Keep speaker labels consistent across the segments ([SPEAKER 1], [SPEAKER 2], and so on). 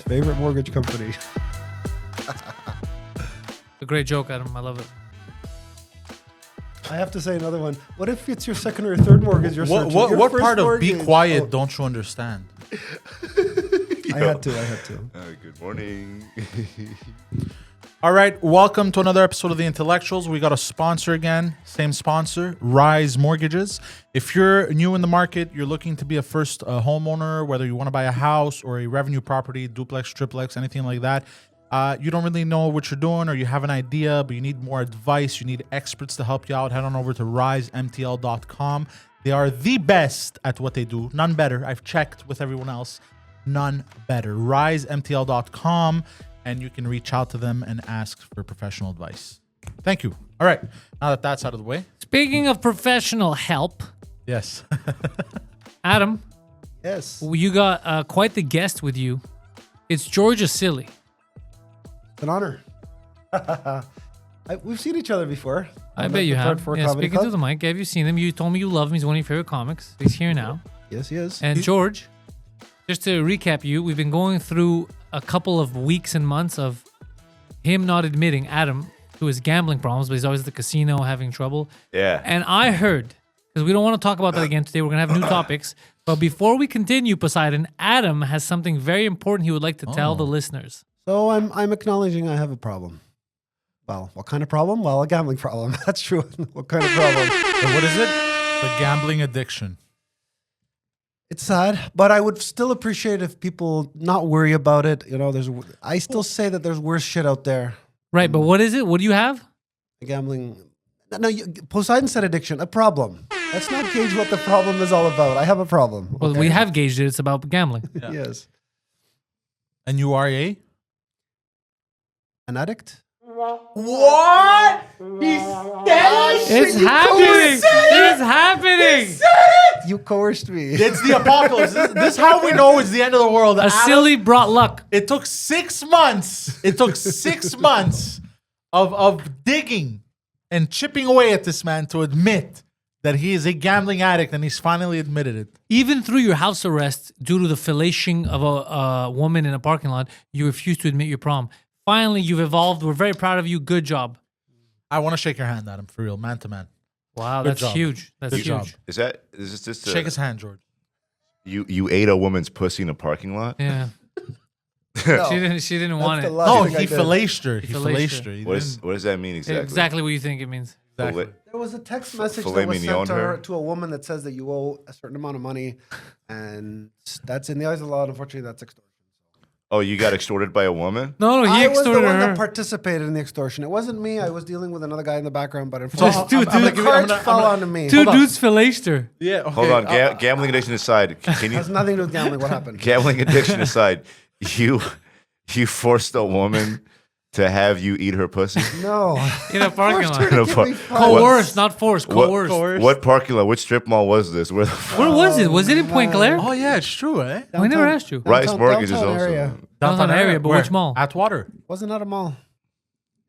[SPEAKER 1] favorite mortgage company.
[SPEAKER 2] A great joke, Adam. I love it.
[SPEAKER 1] I have to say another one. What if it's your second or third mortgage you're searching? Your
[SPEAKER 3] What
[SPEAKER 1] first
[SPEAKER 3] part of be
[SPEAKER 1] mortgage?
[SPEAKER 3] quiet
[SPEAKER 1] Oh,
[SPEAKER 3] don't you understand?
[SPEAKER 1] I had to.
[SPEAKER 4] Good morning.
[SPEAKER 3] All right, welcome to another episode of The Intellectuals. We got a sponsor again, same sponsor, Rise Mortgages. If you're new in the market, you're looking to be a first homeowner, whether you want to buy a house or a revenue property, duplex, triplex, anything like that, you don't really know what you're doing or you have an idea, but you need more advice, you need experts to help you out, head on over to risemtl.com. They are the best at what they do. None better. I've checked with everyone else. None better. risemtl.com. And you can reach out to them and ask for professional advice. Thank you. All right. Now that that's out of the way.
[SPEAKER 2] Speaking of professional help,
[SPEAKER 3] Yes.
[SPEAKER 2] Adam,
[SPEAKER 1] Yes.
[SPEAKER 2] you got quite the guest with you. It's Georgia Silly.
[SPEAKER 1] An honor. We've seen each other before.
[SPEAKER 2] I bet you have. Yeah, speaking to the mic, have you seen him? You told me you love him. He's one of your favorite comics. He's here now.
[SPEAKER 1] Yes, he is.
[SPEAKER 2] And George, just to recap you, we've been going through a couple of weeks and months of him not admitting, Adam, to his gambling problems, but he's always at the casino having trouble.
[SPEAKER 4] Yeah.
[SPEAKER 2] And I heard, because we don't want to talk about that again today, we're going to have new topics. But before we continue, Poseidon, Adam has something very important he would like to tell the listeners.
[SPEAKER 1] So I'm acknowledging I have a problem. Well, what kind of problem? Well, a gambling problem. That's true. What kind of problem?
[SPEAKER 3] So what is it? The gambling addiction.
[SPEAKER 1] It's sad, but I would still appreciate if people not worry about it. You know, I still say that there's worse shit out there.
[SPEAKER 2] Right, but what is it? What do you have?
[SPEAKER 1] Gambling. No, Poseidon said addiction. A problem. Let's not gauge what the problem is all about. I have a problem.
[SPEAKER 2] Well, we have gauged it. It's about gambling.
[SPEAKER 3] Yeah.
[SPEAKER 1] Yes.
[SPEAKER 3] And you are a?
[SPEAKER 1] An addict?
[SPEAKER 3] What? He said
[SPEAKER 2] It's happening! It's happening!
[SPEAKER 1] You coerced me.
[SPEAKER 3] It's the apocalypse. This is how we know it's the end of the world.
[SPEAKER 2] A silly brought luck.
[SPEAKER 3] It took 6 months. It took 6 months of digging and chipping away at this man to admit that he is a gambling addict, and he's finally admitted it.
[SPEAKER 2] Even through your house arrest due to the fellation of a woman in a parking lot, you refused to admit your problem. Finally, you've evolved. We're very proud of you. Good job.
[SPEAKER 3] I want to shake your hand, Adam, for real, man to man.
[SPEAKER 2] Wow,
[SPEAKER 3] Good
[SPEAKER 2] that's
[SPEAKER 3] job.
[SPEAKER 2] huge. That's
[SPEAKER 3] Good
[SPEAKER 2] huge.
[SPEAKER 3] job.
[SPEAKER 4] Is this
[SPEAKER 3] Shake his hand, George.
[SPEAKER 4] you ate a woman's pussy in a parking lot?
[SPEAKER 2] Yeah.
[SPEAKER 1] No.
[SPEAKER 2] She didn't want
[SPEAKER 1] the
[SPEAKER 2] it.
[SPEAKER 1] last
[SPEAKER 3] No,
[SPEAKER 1] thing I
[SPEAKER 3] he
[SPEAKER 1] did.
[SPEAKER 3] fellaced her. He
[SPEAKER 2] fellaced
[SPEAKER 3] fellaced her. He
[SPEAKER 4] What
[SPEAKER 3] didn't-
[SPEAKER 4] does that mean exactly?
[SPEAKER 2] Exactly what you think it means.
[SPEAKER 3] Exactly.
[SPEAKER 1] There was a text message
[SPEAKER 4] Filet
[SPEAKER 1] that was
[SPEAKER 4] mignon
[SPEAKER 1] sent
[SPEAKER 4] her?
[SPEAKER 1] to a woman that says that you owe a certain amount of money, and that's in the eyes of the law. Unfortunately, that's extortion.
[SPEAKER 4] Oh, you got extorted by a woman?
[SPEAKER 2] No, he
[SPEAKER 1] I was the
[SPEAKER 2] extorted
[SPEAKER 1] one
[SPEAKER 2] her.
[SPEAKER 1] that participated in the extortion. It wasn't me. I was dealing with another guy in the background, but
[SPEAKER 2] Just
[SPEAKER 1] unfortunately,
[SPEAKER 2] two dudes.
[SPEAKER 1] the cards fell onto me.
[SPEAKER 2] Two
[SPEAKER 1] Hold on.
[SPEAKER 2] dudes fellaced her.
[SPEAKER 3] Yeah, okay.
[SPEAKER 4] Hold on. Gambling addiction aside, can you?
[SPEAKER 1] Has nothing to do with gambling. What happened?
[SPEAKER 4] Gambling addiction aside, you forced a woman to have you eat her pussy?
[SPEAKER 1] No.
[SPEAKER 2] In a parking
[SPEAKER 1] Forced her
[SPEAKER 2] lot.
[SPEAKER 1] to
[SPEAKER 4] In a
[SPEAKER 1] give
[SPEAKER 4] par-
[SPEAKER 1] me funds.
[SPEAKER 2] Coerced, not forced. Coerced.
[SPEAKER 4] What parking lot? Which strip mall was this? Where the
[SPEAKER 2] Where was it? Was it in Point Claire?
[SPEAKER 3] Oh, yeah, it's true, eh?
[SPEAKER 2] We never asked you.
[SPEAKER 4] Rice
[SPEAKER 1] Downtown-
[SPEAKER 4] Mortgage is
[SPEAKER 1] downtown
[SPEAKER 4] also.
[SPEAKER 1] area.
[SPEAKER 2] Downtown area, but
[SPEAKER 3] Where?
[SPEAKER 2] which mall?
[SPEAKER 3] Atwater.
[SPEAKER 1] Wasn't at a mall.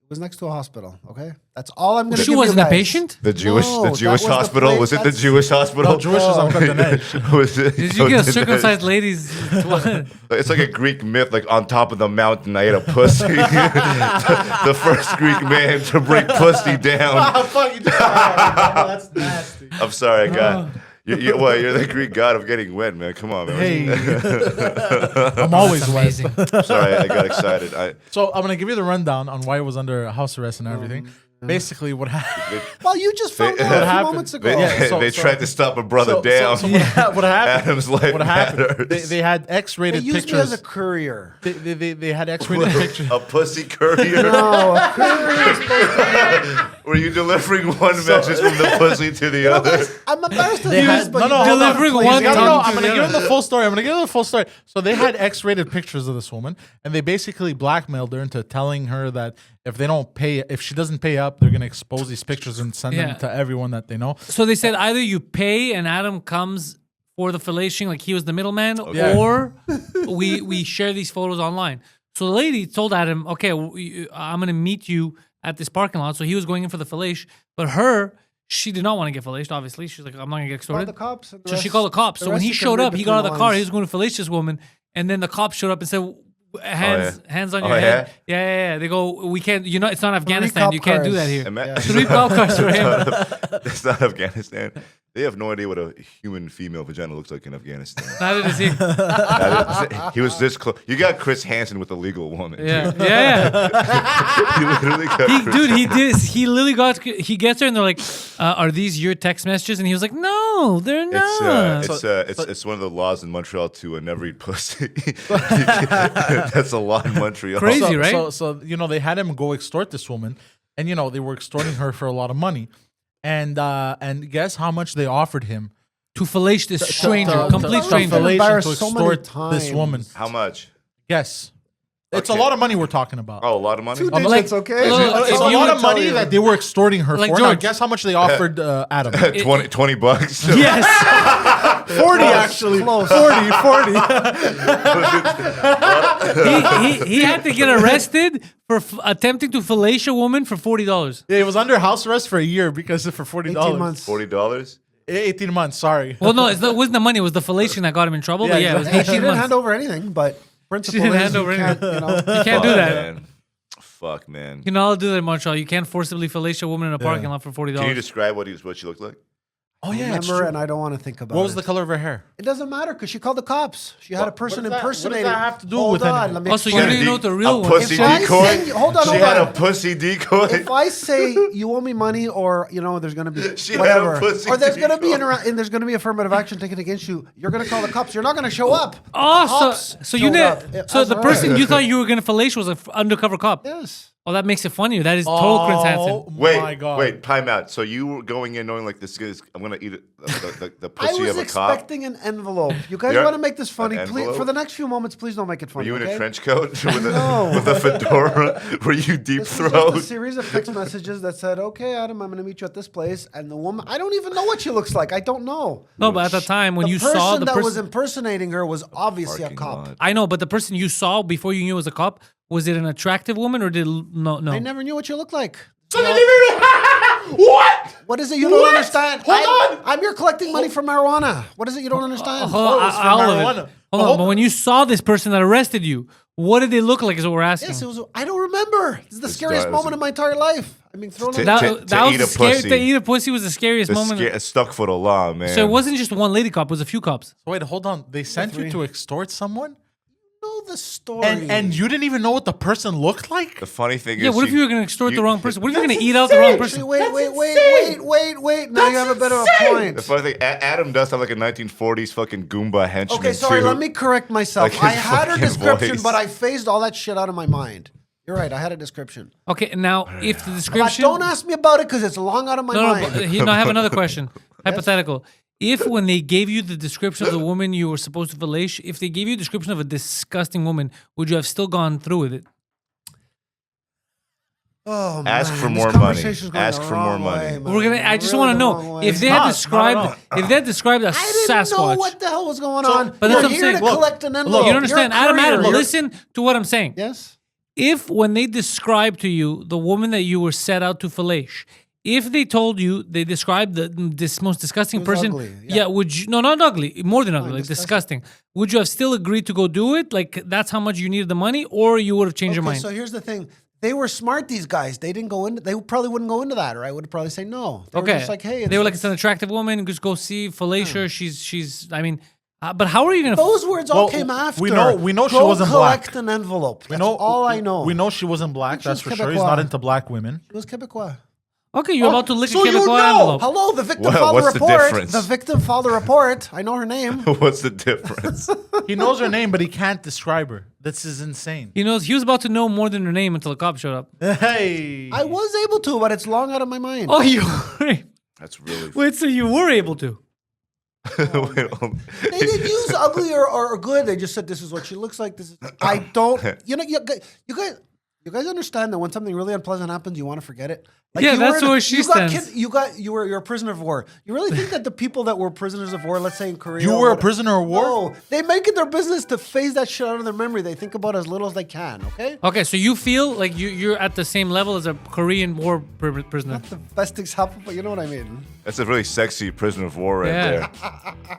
[SPEAKER 1] It was next to a hospital. Okay, that's all I'm going to.
[SPEAKER 2] She wasn't a patient?
[SPEAKER 4] The Jewish
[SPEAKER 1] No, that
[SPEAKER 4] Jewish
[SPEAKER 1] was the
[SPEAKER 4] hospital?
[SPEAKER 1] place-
[SPEAKER 4] Was it the
[SPEAKER 1] that's-
[SPEAKER 4] Jewish hospital?
[SPEAKER 3] No, Jewish is on Pantelis.
[SPEAKER 4] Was it?
[SPEAKER 2] Did you get a circumcised lady's?
[SPEAKER 4] It's like a Greek myth, like on top of the mountain, I ate a pussy. the first Greek man to break pussy down.
[SPEAKER 3] Fuck, you just that's nasty.
[SPEAKER 4] I'm sorry, I got. You're the Greek god of getting wet, man. Come on, man.
[SPEAKER 3] Hey. I'm always wet.
[SPEAKER 2] amazing.
[SPEAKER 4] Sorry, I got excited.
[SPEAKER 3] So I'm going to give you the rundown on why it was under house arrest and everything. Basically, what happened?
[SPEAKER 1] Well, you just found
[SPEAKER 4] They-
[SPEAKER 1] out a few
[SPEAKER 3] happened?
[SPEAKER 1] moments ago.
[SPEAKER 4] They,
[SPEAKER 3] Yeah,
[SPEAKER 4] they
[SPEAKER 3] so-
[SPEAKER 4] tried to stop a brother down.
[SPEAKER 3] So what happened?
[SPEAKER 4] Adam's life
[SPEAKER 3] What happened?
[SPEAKER 4] matters.
[SPEAKER 3] They had
[SPEAKER 1] They
[SPEAKER 3] X-rated
[SPEAKER 1] used me as
[SPEAKER 3] pictures.
[SPEAKER 1] a courier.
[SPEAKER 3] They had X-rated pictures.
[SPEAKER 4] A pussy courier?
[SPEAKER 1] No, a courier is supposed
[SPEAKER 4] Were you delivering one message from the pussy to the other?
[SPEAKER 1] to. I'm embarrassed to
[SPEAKER 3] They
[SPEAKER 1] do
[SPEAKER 3] had-
[SPEAKER 1] this, but
[SPEAKER 3] no,
[SPEAKER 1] you
[SPEAKER 3] no, hold on,
[SPEAKER 2] delivering
[SPEAKER 3] please.
[SPEAKER 2] one
[SPEAKER 3] No,
[SPEAKER 2] tongue
[SPEAKER 3] no,
[SPEAKER 2] to
[SPEAKER 3] I'm going to
[SPEAKER 2] the
[SPEAKER 3] give
[SPEAKER 2] other.
[SPEAKER 3] them the full story. I'm going to give them the full story. So they had X-rated pictures of this woman, and they basically blackmailed her into telling her that if she doesn't pay up, they're going to expose these pictures and send
[SPEAKER 2] Yeah.
[SPEAKER 3] them to everyone that they know.
[SPEAKER 2] So they said either you pay and Adam comes for the fellation, like he was the middleman,
[SPEAKER 3] Yeah.
[SPEAKER 2] or we share these photos online. So the lady told Adam, okay, I'm going to meet you at this parking lot. So he was going in for the fellation, but she did not want to get fellation, obviously. She's like, I'm not going to get
[SPEAKER 1] Called
[SPEAKER 2] extorted.
[SPEAKER 1] the cops. And the
[SPEAKER 2] So she
[SPEAKER 1] rest-
[SPEAKER 2] called the cops.
[SPEAKER 1] the
[SPEAKER 2] So when
[SPEAKER 1] rest
[SPEAKER 2] he
[SPEAKER 1] you can
[SPEAKER 2] showed
[SPEAKER 1] read
[SPEAKER 2] up, he got out of
[SPEAKER 1] between
[SPEAKER 2] the car.
[SPEAKER 1] lines.
[SPEAKER 2] He was going to fellate this woman. And then the cops showed up and said, hands on
[SPEAKER 4] Oh,
[SPEAKER 2] your
[SPEAKER 4] yeah?
[SPEAKER 2] head. Yeah. They go, we can't. You know, it's not Afghanistan.
[SPEAKER 1] cop
[SPEAKER 2] You can't do
[SPEAKER 1] cars.
[SPEAKER 2] that here.
[SPEAKER 4] Ima-
[SPEAKER 2] 3 cop cars for him.
[SPEAKER 4] That's not Afghanistan. They have no idea what a human female vagina looks like in Afghanistan.
[SPEAKER 2] Neither does he.
[SPEAKER 4] He was this close. You got Chris Hansen with a legal woman.
[SPEAKER 2] Yeah.
[SPEAKER 4] He literally got Chris
[SPEAKER 2] Dude, he did. He literally got. He gets there and they're like, "Are these your text messages?" And he was like, "No, they're not."
[SPEAKER 4] It's one of the laws in Montreal to never eat pussy. That's a law in Montreal.
[SPEAKER 2] Crazy, right?
[SPEAKER 3] So they had him go extort this woman, and they were extorting her for a lot of money, and guess how much they offered him
[SPEAKER 2] To fellate this stranger,
[SPEAKER 3] to-
[SPEAKER 2] complete
[SPEAKER 3] to
[SPEAKER 2] stranger.
[SPEAKER 3] fellation
[SPEAKER 1] Embarrassed
[SPEAKER 3] to
[SPEAKER 1] so many
[SPEAKER 3] extort this woman.
[SPEAKER 4] How much?
[SPEAKER 3] Yes, it's
[SPEAKER 4] Okay.
[SPEAKER 3] a lot of money we're talking about.
[SPEAKER 4] Oh, a lot of money.
[SPEAKER 1] 2
[SPEAKER 2] like-
[SPEAKER 1] digits, okay?
[SPEAKER 2] Look,
[SPEAKER 3] It's
[SPEAKER 2] if
[SPEAKER 3] a
[SPEAKER 2] you
[SPEAKER 3] lot
[SPEAKER 2] would
[SPEAKER 3] of money
[SPEAKER 1] tell you.
[SPEAKER 3] that they were extorting her
[SPEAKER 2] Like
[SPEAKER 3] for. Now,
[SPEAKER 2] George.
[SPEAKER 3] guess how much they offered Adam?
[SPEAKER 4] 20 bucks.
[SPEAKER 2] Yes.
[SPEAKER 3] 40 actually.
[SPEAKER 1] Close.
[SPEAKER 3] 40.
[SPEAKER 2] he had to get arrested for attempting to fellate a woman for $40.
[SPEAKER 3] Yeah, he was under house arrest for a year because for $40.
[SPEAKER 1] 18 months.
[SPEAKER 4] $40.
[SPEAKER 3] 18 months, sorry.
[SPEAKER 2] Well, no, it wasn't the money. It was the fellation that got him in trouble. But
[SPEAKER 3] Yeah,
[SPEAKER 2] yeah, it was
[SPEAKER 3] exactly.
[SPEAKER 2] 18
[SPEAKER 1] She didn't
[SPEAKER 2] months.
[SPEAKER 1] hand over anything, but principle
[SPEAKER 2] didn't
[SPEAKER 1] is
[SPEAKER 2] hand
[SPEAKER 1] you
[SPEAKER 2] over
[SPEAKER 1] can't,
[SPEAKER 2] anything.
[SPEAKER 1] you
[SPEAKER 2] You can't do that.
[SPEAKER 4] Man. Fuck, man.
[SPEAKER 2] You know, I'll do that in Montreal. You can't forcibly fellate a woman in a parking lot for $40.
[SPEAKER 4] Can you describe what she looked like?
[SPEAKER 3] Oh, yeah. it's
[SPEAKER 1] remember,
[SPEAKER 3] true.
[SPEAKER 1] and I don't want to think about
[SPEAKER 3] What was
[SPEAKER 1] it.
[SPEAKER 3] the color of her hair?
[SPEAKER 1] It doesn't matter because she called the cops. She had a person
[SPEAKER 3] what does that-
[SPEAKER 1] impersonating.
[SPEAKER 3] what does that have to do
[SPEAKER 1] Hold
[SPEAKER 3] with
[SPEAKER 1] on,
[SPEAKER 3] anything?
[SPEAKER 1] let me
[SPEAKER 2] Also, you
[SPEAKER 1] explain.
[SPEAKER 2] don't even know what the real
[SPEAKER 4] a
[SPEAKER 2] one
[SPEAKER 4] pussy
[SPEAKER 2] is.
[SPEAKER 1] If I
[SPEAKER 4] decoy?
[SPEAKER 1] send you- hold on,
[SPEAKER 4] She
[SPEAKER 1] hold
[SPEAKER 4] had
[SPEAKER 1] on.
[SPEAKER 4] a pussy decoy.
[SPEAKER 1] If I say you owe me money, or there's going to be
[SPEAKER 4] She had a
[SPEAKER 1] whatever,
[SPEAKER 4] pussy
[SPEAKER 1] or there's going to be
[SPEAKER 4] decoy.
[SPEAKER 1] and there's going to be affirmative action taken against you, you're going to call the cops. You're not going to show up.
[SPEAKER 2] Oh,
[SPEAKER 1] Cops
[SPEAKER 2] so you
[SPEAKER 1] showed
[SPEAKER 2] know,
[SPEAKER 1] up.
[SPEAKER 2] so
[SPEAKER 1] That's
[SPEAKER 2] the
[SPEAKER 1] all
[SPEAKER 2] person
[SPEAKER 1] right.
[SPEAKER 2] you thought you were gonna fellate was an undercover cop.
[SPEAKER 1] Yes.
[SPEAKER 2] Oh, that makes it funnier. That is total Chris Hansen.
[SPEAKER 3] Oh, my God.
[SPEAKER 4] Wait, time out. So you were going in knowing like this is I'm gonna eat the
[SPEAKER 1] I
[SPEAKER 4] pussy
[SPEAKER 1] was
[SPEAKER 4] of a cop.
[SPEAKER 1] expecting an envelope. You guys
[SPEAKER 4] Yeah.
[SPEAKER 1] want to make this funny?
[SPEAKER 4] An
[SPEAKER 1] Please,
[SPEAKER 4] envelope?
[SPEAKER 1] for the next few moments, please don't make it
[SPEAKER 4] Were
[SPEAKER 1] funny.
[SPEAKER 4] you in
[SPEAKER 1] okay?
[SPEAKER 4] a trench coat with
[SPEAKER 1] No.
[SPEAKER 4] with a fedora? Were you deep
[SPEAKER 1] This was just
[SPEAKER 4] throat?
[SPEAKER 1] a series of text messages that said, "Okay, Adam, I'm going to meet you at this place." And the woman, I don't even know what she looks like. I don't know.
[SPEAKER 2] No, but at the time when
[SPEAKER 1] The
[SPEAKER 2] you
[SPEAKER 1] person
[SPEAKER 2] saw the
[SPEAKER 1] that was
[SPEAKER 2] person,
[SPEAKER 1] impersonating her was obviously a
[SPEAKER 4] Parking
[SPEAKER 1] cop.
[SPEAKER 4] lot.
[SPEAKER 2] I know, but the person you saw before you knew it was a cop, was it an attractive woman or did no?
[SPEAKER 1] I never knew what you looked like.
[SPEAKER 3] So you didn't even What?
[SPEAKER 1] What is it you don't
[SPEAKER 3] What?
[SPEAKER 1] understand?
[SPEAKER 3] Hold on.
[SPEAKER 1] I'm here collecting money for marijuana. What is it you don't understand?
[SPEAKER 2] Hold on,
[SPEAKER 3] Oh, it's for
[SPEAKER 2] all of it.
[SPEAKER 3] marijuana.
[SPEAKER 2] Hold on, but when you saw this person that arrested you, what did they look like? Is what we're asking.
[SPEAKER 1] Yes, it was. I don't remember. This is the scariest
[SPEAKER 4] guy-
[SPEAKER 1] moment of my entire life. I'm being thrown.
[SPEAKER 4] To-
[SPEAKER 1] in.
[SPEAKER 2] that
[SPEAKER 4] to
[SPEAKER 2] that was
[SPEAKER 4] eat
[SPEAKER 2] the
[SPEAKER 4] a
[SPEAKER 2] scary.
[SPEAKER 4] pussy.
[SPEAKER 2] To eat a pussy was the scariest moment.
[SPEAKER 4] Stuck for the law, man.
[SPEAKER 2] So it wasn't just one lady cop; it was a few cops.
[SPEAKER 3] Wait, hold on. They sent you
[SPEAKER 1] three.
[SPEAKER 3] to extort someone?
[SPEAKER 1] Know the story.
[SPEAKER 3] And you didn't even know what the person looked like?
[SPEAKER 4] The funny thing
[SPEAKER 2] Yeah,
[SPEAKER 4] is,
[SPEAKER 2] what if you were going to extort the wrong person? What if you're going to eat out
[SPEAKER 3] insane.
[SPEAKER 2] the wrong
[SPEAKER 1] Actually,
[SPEAKER 2] person?
[SPEAKER 1] wait. Now you have a bit of a
[SPEAKER 3] insane.
[SPEAKER 1] point.
[SPEAKER 4] The funny thing, Adam does have like a 1940s fucking Goomba henchman.
[SPEAKER 1] Okay, sorry.
[SPEAKER 4] too.
[SPEAKER 1] Let me correct myself.
[SPEAKER 4] Like
[SPEAKER 1] I
[SPEAKER 4] his
[SPEAKER 1] had her
[SPEAKER 4] fucking
[SPEAKER 1] description,
[SPEAKER 4] voice.
[SPEAKER 1] but I phased all that shit out of my mind. You're right. I had a description.
[SPEAKER 2] Okay, now if the
[SPEAKER 1] But
[SPEAKER 2] description.
[SPEAKER 1] don't ask me about it because it's long out of my
[SPEAKER 2] No,
[SPEAKER 1] mind.
[SPEAKER 2] but I have another question. Hypothetical. If when they gave you the description of the woman you were supposed to fellate, if they gave you a description of a disgusting woman, would you have still gone through with it?
[SPEAKER 1] Oh,
[SPEAKER 4] Ask
[SPEAKER 1] man,
[SPEAKER 4] for
[SPEAKER 1] this
[SPEAKER 4] more money.
[SPEAKER 1] conversation's going
[SPEAKER 4] Ask
[SPEAKER 1] the
[SPEAKER 4] for
[SPEAKER 1] wrong
[SPEAKER 4] more money.
[SPEAKER 1] way, man.
[SPEAKER 2] We're gonna. I just
[SPEAKER 1] Really
[SPEAKER 2] want to
[SPEAKER 1] the
[SPEAKER 2] know
[SPEAKER 1] wrong way.
[SPEAKER 2] if they
[SPEAKER 3] not,
[SPEAKER 2] had
[SPEAKER 3] not
[SPEAKER 2] described
[SPEAKER 3] at all.
[SPEAKER 2] if they had described a
[SPEAKER 1] I didn't know
[SPEAKER 2] Sasquatch.
[SPEAKER 1] what the hell was going on.
[SPEAKER 2] But that's
[SPEAKER 1] You're
[SPEAKER 2] what I'm
[SPEAKER 1] here
[SPEAKER 2] saying.
[SPEAKER 1] to
[SPEAKER 2] Look,
[SPEAKER 1] collect an
[SPEAKER 3] look,
[SPEAKER 1] envelope.
[SPEAKER 2] You don't understand,
[SPEAKER 1] You're a
[SPEAKER 2] Adam.
[SPEAKER 1] courier.
[SPEAKER 2] Listen to what I'm saying.
[SPEAKER 1] Yes.
[SPEAKER 2] If when they described to you the woman that you were set out to fellate, if they told you they described this most disgusting
[SPEAKER 1] was
[SPEAKER 2] person,
[SPEAKER 1] ugly,
[SPEAKER 2] yeah.
[SPEAKER 1] yeah.
[SPEAKER 2] would you? No, not ugly, more than ugly, like
[SPEAKER 1] disgusting.
[SPEAKER 2] disgusting. Would you have still agreed to go do it? Like that's how much you needed the money, or you would have changed your
[SPEAKER 1] Okay,
[SPEAKER 2] mind?
[SPEAKER 1] so here's the thing. They were smart, these guys. They didn't go into. They probably wouldn't go into that, or I would probably say no. They were
[SPEAKER 2] Okay,
[SPEAKER 1] just like, hey,
[SPEAKER 2] they were like, it's an attractive woman. Just go see fellate her. She's. I mean, but how are you gonna?
[SPEAKER 1] those words all
[SPEAKER 3] Well,
[SPEAKER 1] came after.
[SPEAKER 3] we know she
[SPEAKER 1] Go
[SPEAKER 3] wasn't
[SPEAKER 1] collect
[SPEAKER 3] black.
[SPEAKER 1] an envelope. That's
[SPEAKER 3] We know
[SPEAKER 1] all I know.
[SPEAKER 3] We know she wasn't black,
[SPEAKER 1] She
[SPEAKER 3] that's
[SPEAKER 1] was
[SPEAKER 3] for sure. He's
[SPEAKER 1] Quebecois.
[SPEAKER 3] not into black women.
[SPEAKER 1] It was Quebecois.
[SPEAKER 2] Okay, you're about to lick
[SPEAKER 3] so
[SPEAKER 2] a
[SPEAKER 3] you
[SPEAKER 2] Quebecois
[SPEAKER 3] know.
[SPEAKER 2] envelope.
[SPEAKER 1] Hello, the victim
[SPEAKER 4] Well,
[SPEAKER 1] filed
[SPEAKER 4] what's
[SPEAKER 1] a
[SPEAKER 4] the
[SPEAKER 1] report.
[SPEAKER 4] difference?
[SPEAKER 1] The victim filed a report. I know her name.
[SPEAKER 4] What's the difference?
[SPEAKER 3] He knows her name, but he can't describe her. This is insane.
[SPEAKER 2] He knows he was about to know more than her name until the cop showed up.
[SPEAKER 3] Hey.
[SPEAKER 1] I was able to, but it's long out of my mind.
[SPEAKER 2] Oh, you were.
[SPEAKER 4] That's really.
[SPEAKER 2] Wait, so you were able to?
[SPEAKER 4] Wait,
[SPEAKER 1] They didn't use ugly or good. They just said this is what she looks like. This is. I don't. You guys understand that when something really unpleasant happens, you want to forget it.
[SPEAKER 2] Yeah,
[SPEAKER 1] you
[SPEAKER 2] that's
[SPEAKER 1] were in a-
[SPEAKER 2] where she
[SPEAKER 1] you got
[SPEAKER 2] stands.
[SPEAKER 1] You're a prisoner of war. You really think that the people that were prisoners of war, let's say in Korea,
[SPEAKER 3] You
[SPEAKER 1] or
[SPEAKER 3] were a
[SPEAKER 1] whatever-
[SPEAKER 3] prisoner of war?
[SPEAKER 1] No, they make it their business to phase that shit out of their memory. They think about as little as they can. Okay.
[SPEAKER 2] Okay, so you feel like you're at the same level as a Korean war prisoner.
[SPEAKER 1] The best example, but you know what I mean.
[SPEAKER 4] That's a really sexy prisoner of war right
[SPEAKER 2] Yeah.
[SPEAKER 4] there. That's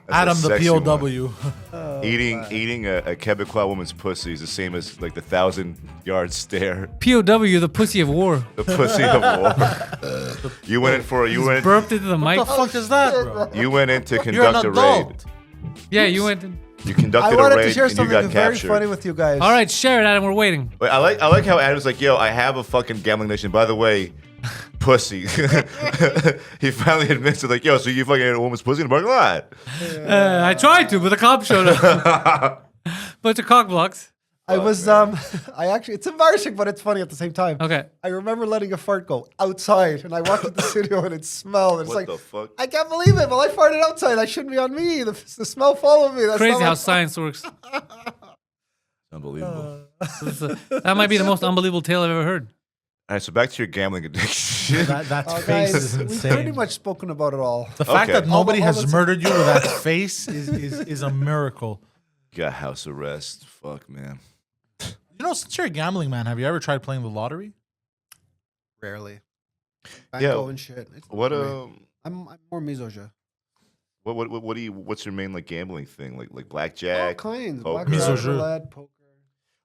[SPEAKER 4] a
[SPEAKER 3] Adam the
[SPEAKER 4] sexy one.
[SPEAKER 3] POW.
[SPEAKER 4] Eating a Quebecois woman's pussy is the same as like the 1,000-yard stare.
[SPEAKER 2] POW, the pussy of war.
[SPEAKER 4] The pussy of war. You went in for you went
[SPEAKER 2] Burped into the mic.
[SPEAKER 3] What the fuck is that, bro?
[SPEAKER 4] you went in to
[SPEAKER 3] You're an
[SPEAKER 4] conduct a raid.
[SPEAKER 3] adult.
[SPEAKER 2] Yeah, you went.
[SPEAKER 4] You
[SPEAKER 1] I
[SPEAKER 4] conducted a
[SPEAKER 1] wanted
[SPEAKER 4] raid
[SPEAKER 1] to share
[SPEAKER 4] and you
[SPEAKER 1] something
[SPEAKER 4] got
[SPEAKER 1] very
[SPEAKER 4] captured.
[SPEAKER 1] funny with you guys.
[SPEAKER 2] All right, share it, Adam. We're waiting.
[SPEAKER 4] Wait, I like how Adam's like, yo, I have a fucking gambling addiction. By the way, pussy. He finally admits it, like, yo, so you fucking ate a woman's pussy in the parking lot.
[SPEAKER 2] I tried to, but the cop showed up. Bunch of cock blocks.
[SPEAKER 1] I was I actually it's embarrassing, but it's funny at the same time.
[SPEAKER 2] Okay.
[SPEAKER 1] I remember letting a fart go outside, and I walked to the studio, and it smelled. It's
[SPEAKER 4] What
[SPEAKER 1] like
[SPEAKER 4] the fuck?
[SPEAKER 1] I can't believe it. Well, I farted outside. That shouldn't be on me. The smell followed me. That's
[SPEAKER 2] Crazy
[SPEAKER 1] not
[SPEAKER 2] how
[SPEAKER 1] my-
[SPEAKER 2] science works.
[SPEAKER 4] Unbelievable.
[SPEAKER 2] That might be the most unbelievable tale I've ever heard.
[SPEAKER 4] All right, so back to your gambling addiction.
[SPEAKER 3] That
[SPEAKER 1] Oh,
[SPEAKER 3] face
[SPEAKER 1] guys,
[SPEAKER 3] is
[SPEAKER 1] we've pretty
[SPEAKER 3] insane.
[SPEAKER 1] much spoken about it all.
[SPEAKER 3] The fact
[SPEAKER 4] Okay.
[SPEAKER 3] that nobody
[SPEAKER 1] All
[SPEAKER 3] has
[SPEAKER 1] that's-
[SPEAKER 3] murdered you with that face is a miracle.
[SPEAKER 4] Got house arrest. Fuck, man.
[SPEAKER 3] You know, since you're a gambling man, have you ever tried playing the lottery?
[SPEAKER 1] Rarely.
[SPEAKER 4] Yeah.
[SPEAKER 1] Banco and shit. It's
[SPEAKER 4] What
[SPEAKER 1] not for me. I'm more misoja.
[SPEAKER 4] what do you what's your main like gambling thing? Like
[SPEAKER 1] All
[SPEAKER 4] blackjack?
[SPEAKER 1] kinds.
[SPEAKER 4] poker.
[SPEAKER 1] Blackjack,
[SPEAKER 3] Misoja.
[SPEAKER 1] roulette, poker.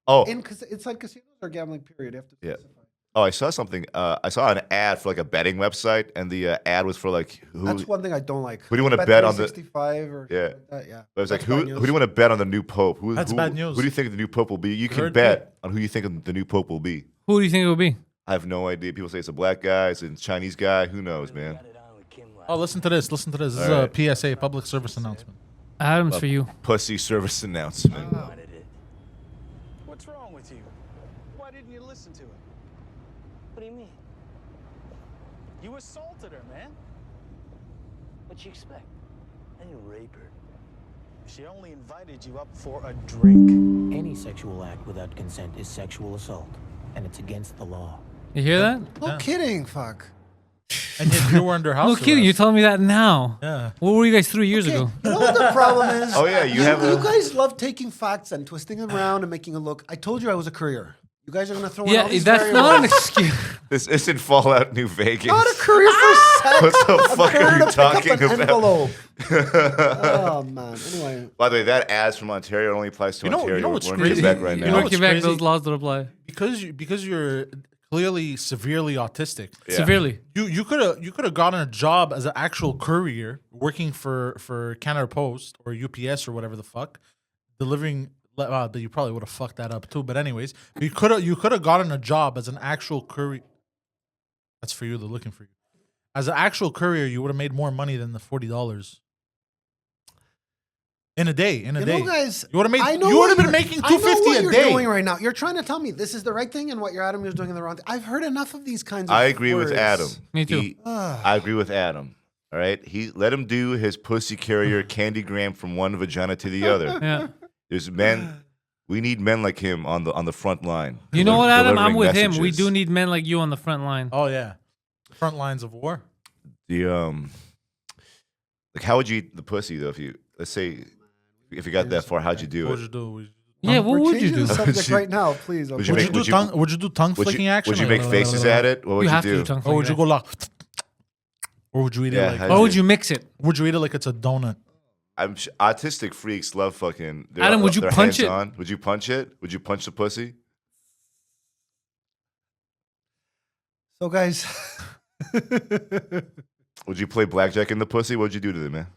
[SPEAKER 4] Oh,
[SPEAKER 1] It's like casinos are gambling. Period. You have to
[SPEAKER 4] Yeah.
[SPEAKER 1] specify.
[SPEAKER 4] oh, I saw something. I saw an ad for like a betting website, and the ad was for like who.
[SPEAKER 1] That's one thing I don't like.
[SPEAKER 4] Who do you wanna bet on the-
[SPEAKER 1] 65 or
[SPEAKER 4] Yeah.
[SPEAKER 1] something like that, yeah.
[SPEAKER 4] But it was like,
[SPEAKER 1] That's
[SPEAKER 4] who
[SPEAKER 1] bad
[SPEAKER 4] do
[SPEAKER 1] news.
[SPEAKER 4] you want to bet on the new pope?
[SPEAKER 3] That's bad news.
[SPEAKER 4] Who do you think the new pope will be? You can
[SPEAKER 3] Heard
[SPEAKER 4] bet on who you think the new pope will be.
[SPEAKER 2] Who do you think it would be?
[SPEAKER 4] I have no idea. People say it's a black guy, it's a Chinese guy. Who knows, man?
[SPEAKER 3] Oh, listen to this. Listen to this. This
[SPEAKER 4] All
[SPEAKER 3] is a PSA, public service announcement.
[SPEAKER 2] Adam's for you.
[SPEAKER 4] Pussy service announcement.
[SPEAKER 5] What's wrong with you? Why didn't you listen to it?
[SPEAKER 6] What do you mean?
[SPEAKER 5] You assaulted her, man.
[SPEAKER 6] What'd you expect? I didn't rape her.
[SPEAKER 5] She only invited you up for a drink.
[SPEAKER 6] Any sexual act without consent is sexual assault, and it's against the law.
[SPEAKER 2] You hear that?
[SPEAKER 1] No kidding. Fuck.
[SPEAKER 3] And yet you were under house
[SPEAKER 2] No kidding.
[SPEAKER 3] arrest.
[SPEAKER 2] You're telling me that now.
[SPEAKER 3] Yeah.
[SPEAKER 2] What were you guys 3 years
[SPEAKER 1] Okay,
[SPEAKER 2] ago?
[SPEAKER 1] you know what the problem is?
[SPEAKER 4] Oh, yeah, you have
[SPEAKER 1] You
[SPEAKER 4] a-
[SPEAKER 1] guys love taking facts and twisting them around and making it look. I told you I was a courier. You guys are gonna throw in all
[SPEAKER 2] Yeah,
[SPEAKER 1] these
[SPEAKER 2] that's not an
[SPEAKER 1] variables.
[SPEAKER 2] excuse.
[SPEAKER 4] This isn't Fallout New Vegas.
[SPEAKER 1] Not a courier for sex.
[SPEAKER 4] What the
[SPEAKER 1] I'm
[SPEAKER 4] fuck
[SPEAKER 1] courier
[SPEAKER 4] are you
[SPEAKER 1] to pick up
[SPEAKER 4] talking
[SPEAKER 1] an
[SPEAKER 4] about?
[SPEAKER 1] envelope. Oh man. Anyway,
[SPEAKER 4] By the way, that ad's from Ontario. It only applies to
[SPEAKER 3] You know-
[SPEAKER 4] Ontario.
[SPEAKER 3] you know what's
[SPEAKER 4] We're in
[SPEAKER 3] crazy?
[SPEAKER 4] Quebec right
[SPEAKER 3] You
[SPEAKER 2] In
[SPEAKER 3] know
[SPEAKER 4] now.
[SPEAKER 3] what's
[SPEAKER 2] Quebec,
[SPEAKER 3] crazy?
[SPEAKER 2] those laws don't apply.
[SPEAKER 3] Because you're clearly severely autistic.
[SPEAKER 4] Yeah.
[SPEAKER 2] Severely.
[SPEAKER 3] You could have gotten a job as an actual courier working for Canada Post or UPS or whatever the fuck, delivering. You probably would have fucked that up too. But anyways, you could have gotten a job as an actual courier. That's for you. They're looking for you. As an actual courier, you would have made more money than the $40 in a day. In a
[SPEAKER 1] you
[SPEAKER 3] day,
[SPEAKER 1] know, guys.
[SPEAKER 3] you would have made.
[SPEAKER 1] I know
[SPEAKER 3] You would have
[SPEAKER 1] what
[SPEAKER 3] been
[SPEAKER 1] you're-
[SPEAKER 3] making
[SPEAKER 1] I know
[SPEAKER 3] $250
[SPEAKER 1] what
[SPEAKER 3] a
[SPEAKER 1] you're
[SPEAKER 3] day.
[SPEAKER 1] doing right now. You're trying to tell me this is the right thing, and what your Adam is doing is the wrong thing. I've heard enough of these kinds of.
[SPEAKER 4] I agree with
[SPEAKER 1] words.
[SPEAKER 4] Adam.
[SPEAKER 2] Me too.
[SPEAKER 4] I agree with Adam. All right, he let him do his pussy carrier candygram from one vagina to the other.
[SPEAKER 2] Yeah.
[SPEAKER 4] There's men. We need men like him on the front line.
[SPEAKER 2] You know what, Adam? I'm
[SPEAKER 4] delivering
[SPEAKER 2] with him. We
[SPEAKER 4] messages.
[SPEAKER 2] do need men like you on the front line.
[SPEAKER 3] Oh yeah, front lines of war.
[SPEAKER 4] The like how would you eat the pussy though? If you let's say if you got that far, how'd you do
[SPEAKER 3] What would
[SPEAKER 4] it?
[SPEAKER 3] you do? Would you,
[SPEAKER 2] Yeah, what
[SPEAKER 1] We're
[SPEAKER 2] would you
[SPEAKER 1] changing
[SPEAKER 2] do?
[SPEAKER 1] the subject
[SPEAKER 4] Would you-
[SPEAKER 1] right now, please.
[SPEAKER 4] would you
[SPEAKER 3] would
[SPEAKER 4] make-
[SPEAKER 3] you do
[SPEAKER 4] would you-
[SPEAKER 3] tongue? Would you do tongue
[SPEAKER 4] Would
[SPEAKER 3] flicking
[SPEAKER 4] you,
[SPEAKER 3] action?
[SPEAKER 4] would you make faces at it? What would
[SPEAKER 2] You
[SPEAKER 4] you
[SPEAKER 2] have to
[SPEAKER 4] do?
[SPEAKER 2] do tongue
[SPEAKER 3] Or would you
[SPEAKER 2] flicking.
[SPEAKER 3] go like? Or would you eat
[SPEAKER 4] Yeah,
[SPEAKER 3] it like?
[SPEAKER 4] how'd
[SPEAKER 2] Or would you mix it?
[SPEAKER 3] Would you eat it like it's a donut?
[SPEAKER 4] Autistic freaks love fucking.
[SPEAKER 2] Adam, would you
[SPEAKER 4] they're
[SPEAKER 2] punch it?
[SPEAKER 4] hands-on. Would you punch it? Would you punch the pussy?
[SPEAKER 1] So, guys,
[SPEAKER 4] Would you play blackjack in the pussy? What'd you do to them, man?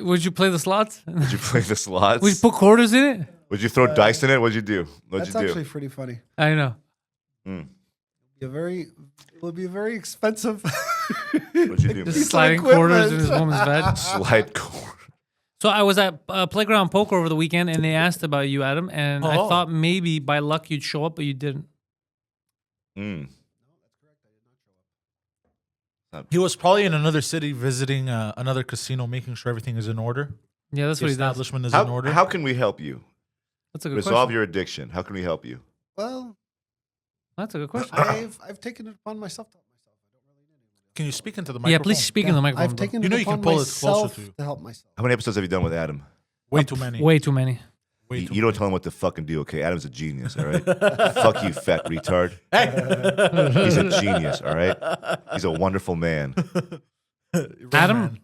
[SPEAKER 2] Would you play the slots?
[SPEAKER 4] Would you play the slots?
[SPEAKER 2] Would you put quarters in it?
[SPEAKER 4] Would you throw dice in it? What'd you do? What'd
[SPEAKER 1] that's
[SPEAKER 4] you do?
[SPEAKER 1] actually pretty funny.
[SPEAKER 2] I know.
[SPEAKER 1] It will be a very expensive.
[SPEAKER 4] What'd you do?
[SPEAKER 1] Piece
[SPEAKER 4] man?
[SPEAKER 1] of
[SPEAKER 2] Sliding quarters in
[SPEAKER 1] equipment.
[SPEAKER 2] his woman's bed.
[SPEAKER 4] Slide cord.
[SPEAKER 2] So I was at Playground Poker over the weekend, and they asked about you, Adam, and I
[SPEAKER 3] Oh.
[SPEAKER 2] thought maybe by luck you'd show up, but you didn't.
[SPEAKER 4] Mm.
[SPEAKER 3] He was probably in another city visiting another casino, making sure everything is in order.
[SPEAKER 2] Yeah, that's
[SPEAKER 3] The
[SPEAKER 2] what he does.
[SPEAKER 3] establishment is in order.
[SPEAKER 4] How can we help you
[SPEAKER 2] That's a good
[SPEAKER 4] resolve
[SPEAKER 2] question.
[SPEAKER 4] your addiction? How can we help you?
[SPEAKER 1] Well,
[SPEAKER 2] That's a good question.
[SPEAKER 1] I've taken it upon myself to help myself. I don't really need anyone.
[SPEAKER 3] Can you speak into the microphone?
[SPEAKER 2] Yeah, please speak in the microphone.
[SPEAKER 1] I've
[SPEAKER 2] bro.
[SPEAKER 1] taken
[SPEAKER 3] You
[SPEAKER 1] it
[SPEAKER 3] know you can
[SPEAKER 1] upon
[SPEAKER 3] pull it closer
[SPEAKER 1] myself
[SPEAKER 3] to you.
[SPEAKER 1] to help myself.
[SPEAKER 4] How many episodes have you done with Adam?
[SPEAKER 3] Way too many.
[SPEAKER 2] Way too many.
[SPEAKER 3] Way
[SPEAKER 4] You,
[SPEAKER 3] too
[SPEAKER 4] you don't tell him what to fucking do, okay? Adam's a genius, all right? Fuck you, fat retard. He's a genius, all right? He's a wonderful man.
[SPEAKER 2] Adam,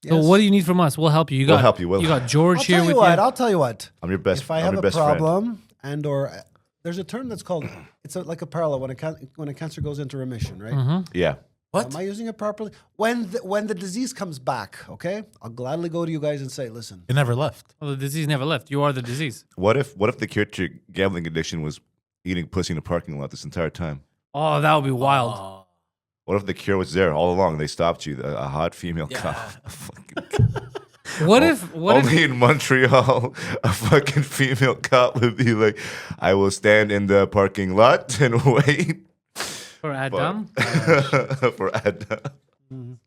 [SPEAKER 2] So
[SPEAKER 1] Yes.
[SPEAKER 2] what do you need from us? We'll help you. You got,
[SPEAKER 4] We'll help you.
[SPEAKER 2] You got George
[SPEAKER 1] I'll
[SPEAKER 2] here
[SPEAKER 1] tell
[SPEAKER 2] with
[SPEAKER 1] you what.
[SPEAKER 2] you.
[SPEAKER 1] I'll tell you what.
[SPEAKER 4] I'm your best.
[SPEAKER 1] If I
[SPEAKER 4] I'm
[SPEAKER 1] have
[SPEAKER 4] your
[SPEAKER 1] a
[SPEAKER 4] best friend.
[SPEAKER 1] problem or there's a term that's called like a parallel when a cancer goes into remission, right?
[SPEAKER 2] Mm-hmm.
[SPEAKER 4] Yeah.
[SPEAKER 3] What?
[SPEAKER 1] Am I using it properly? When the disease comes back, okay, I'll gladly go to you guys and say, listen,
[SPEAKER 3] It never left.
[SPEAKER 2] Well, the disease never left. You are the disease.
[SPEAKER 4] What if the cure to your gambling addiction was eating pussy in a parking lot this entire time?
[SPEAKER 2] Oh, that would be wild.
[SPEAKER 4] What if the cure was there all along? They stopped you, a hot female cop.
[SPEAKER 2] What if
[SPEAKER 4] Only in Montreal, a fucking female cop would be like, "I will stand in the parking lot and wait
[SPEAKER 2] for Adam?
[SPEAKER 4] for Adam."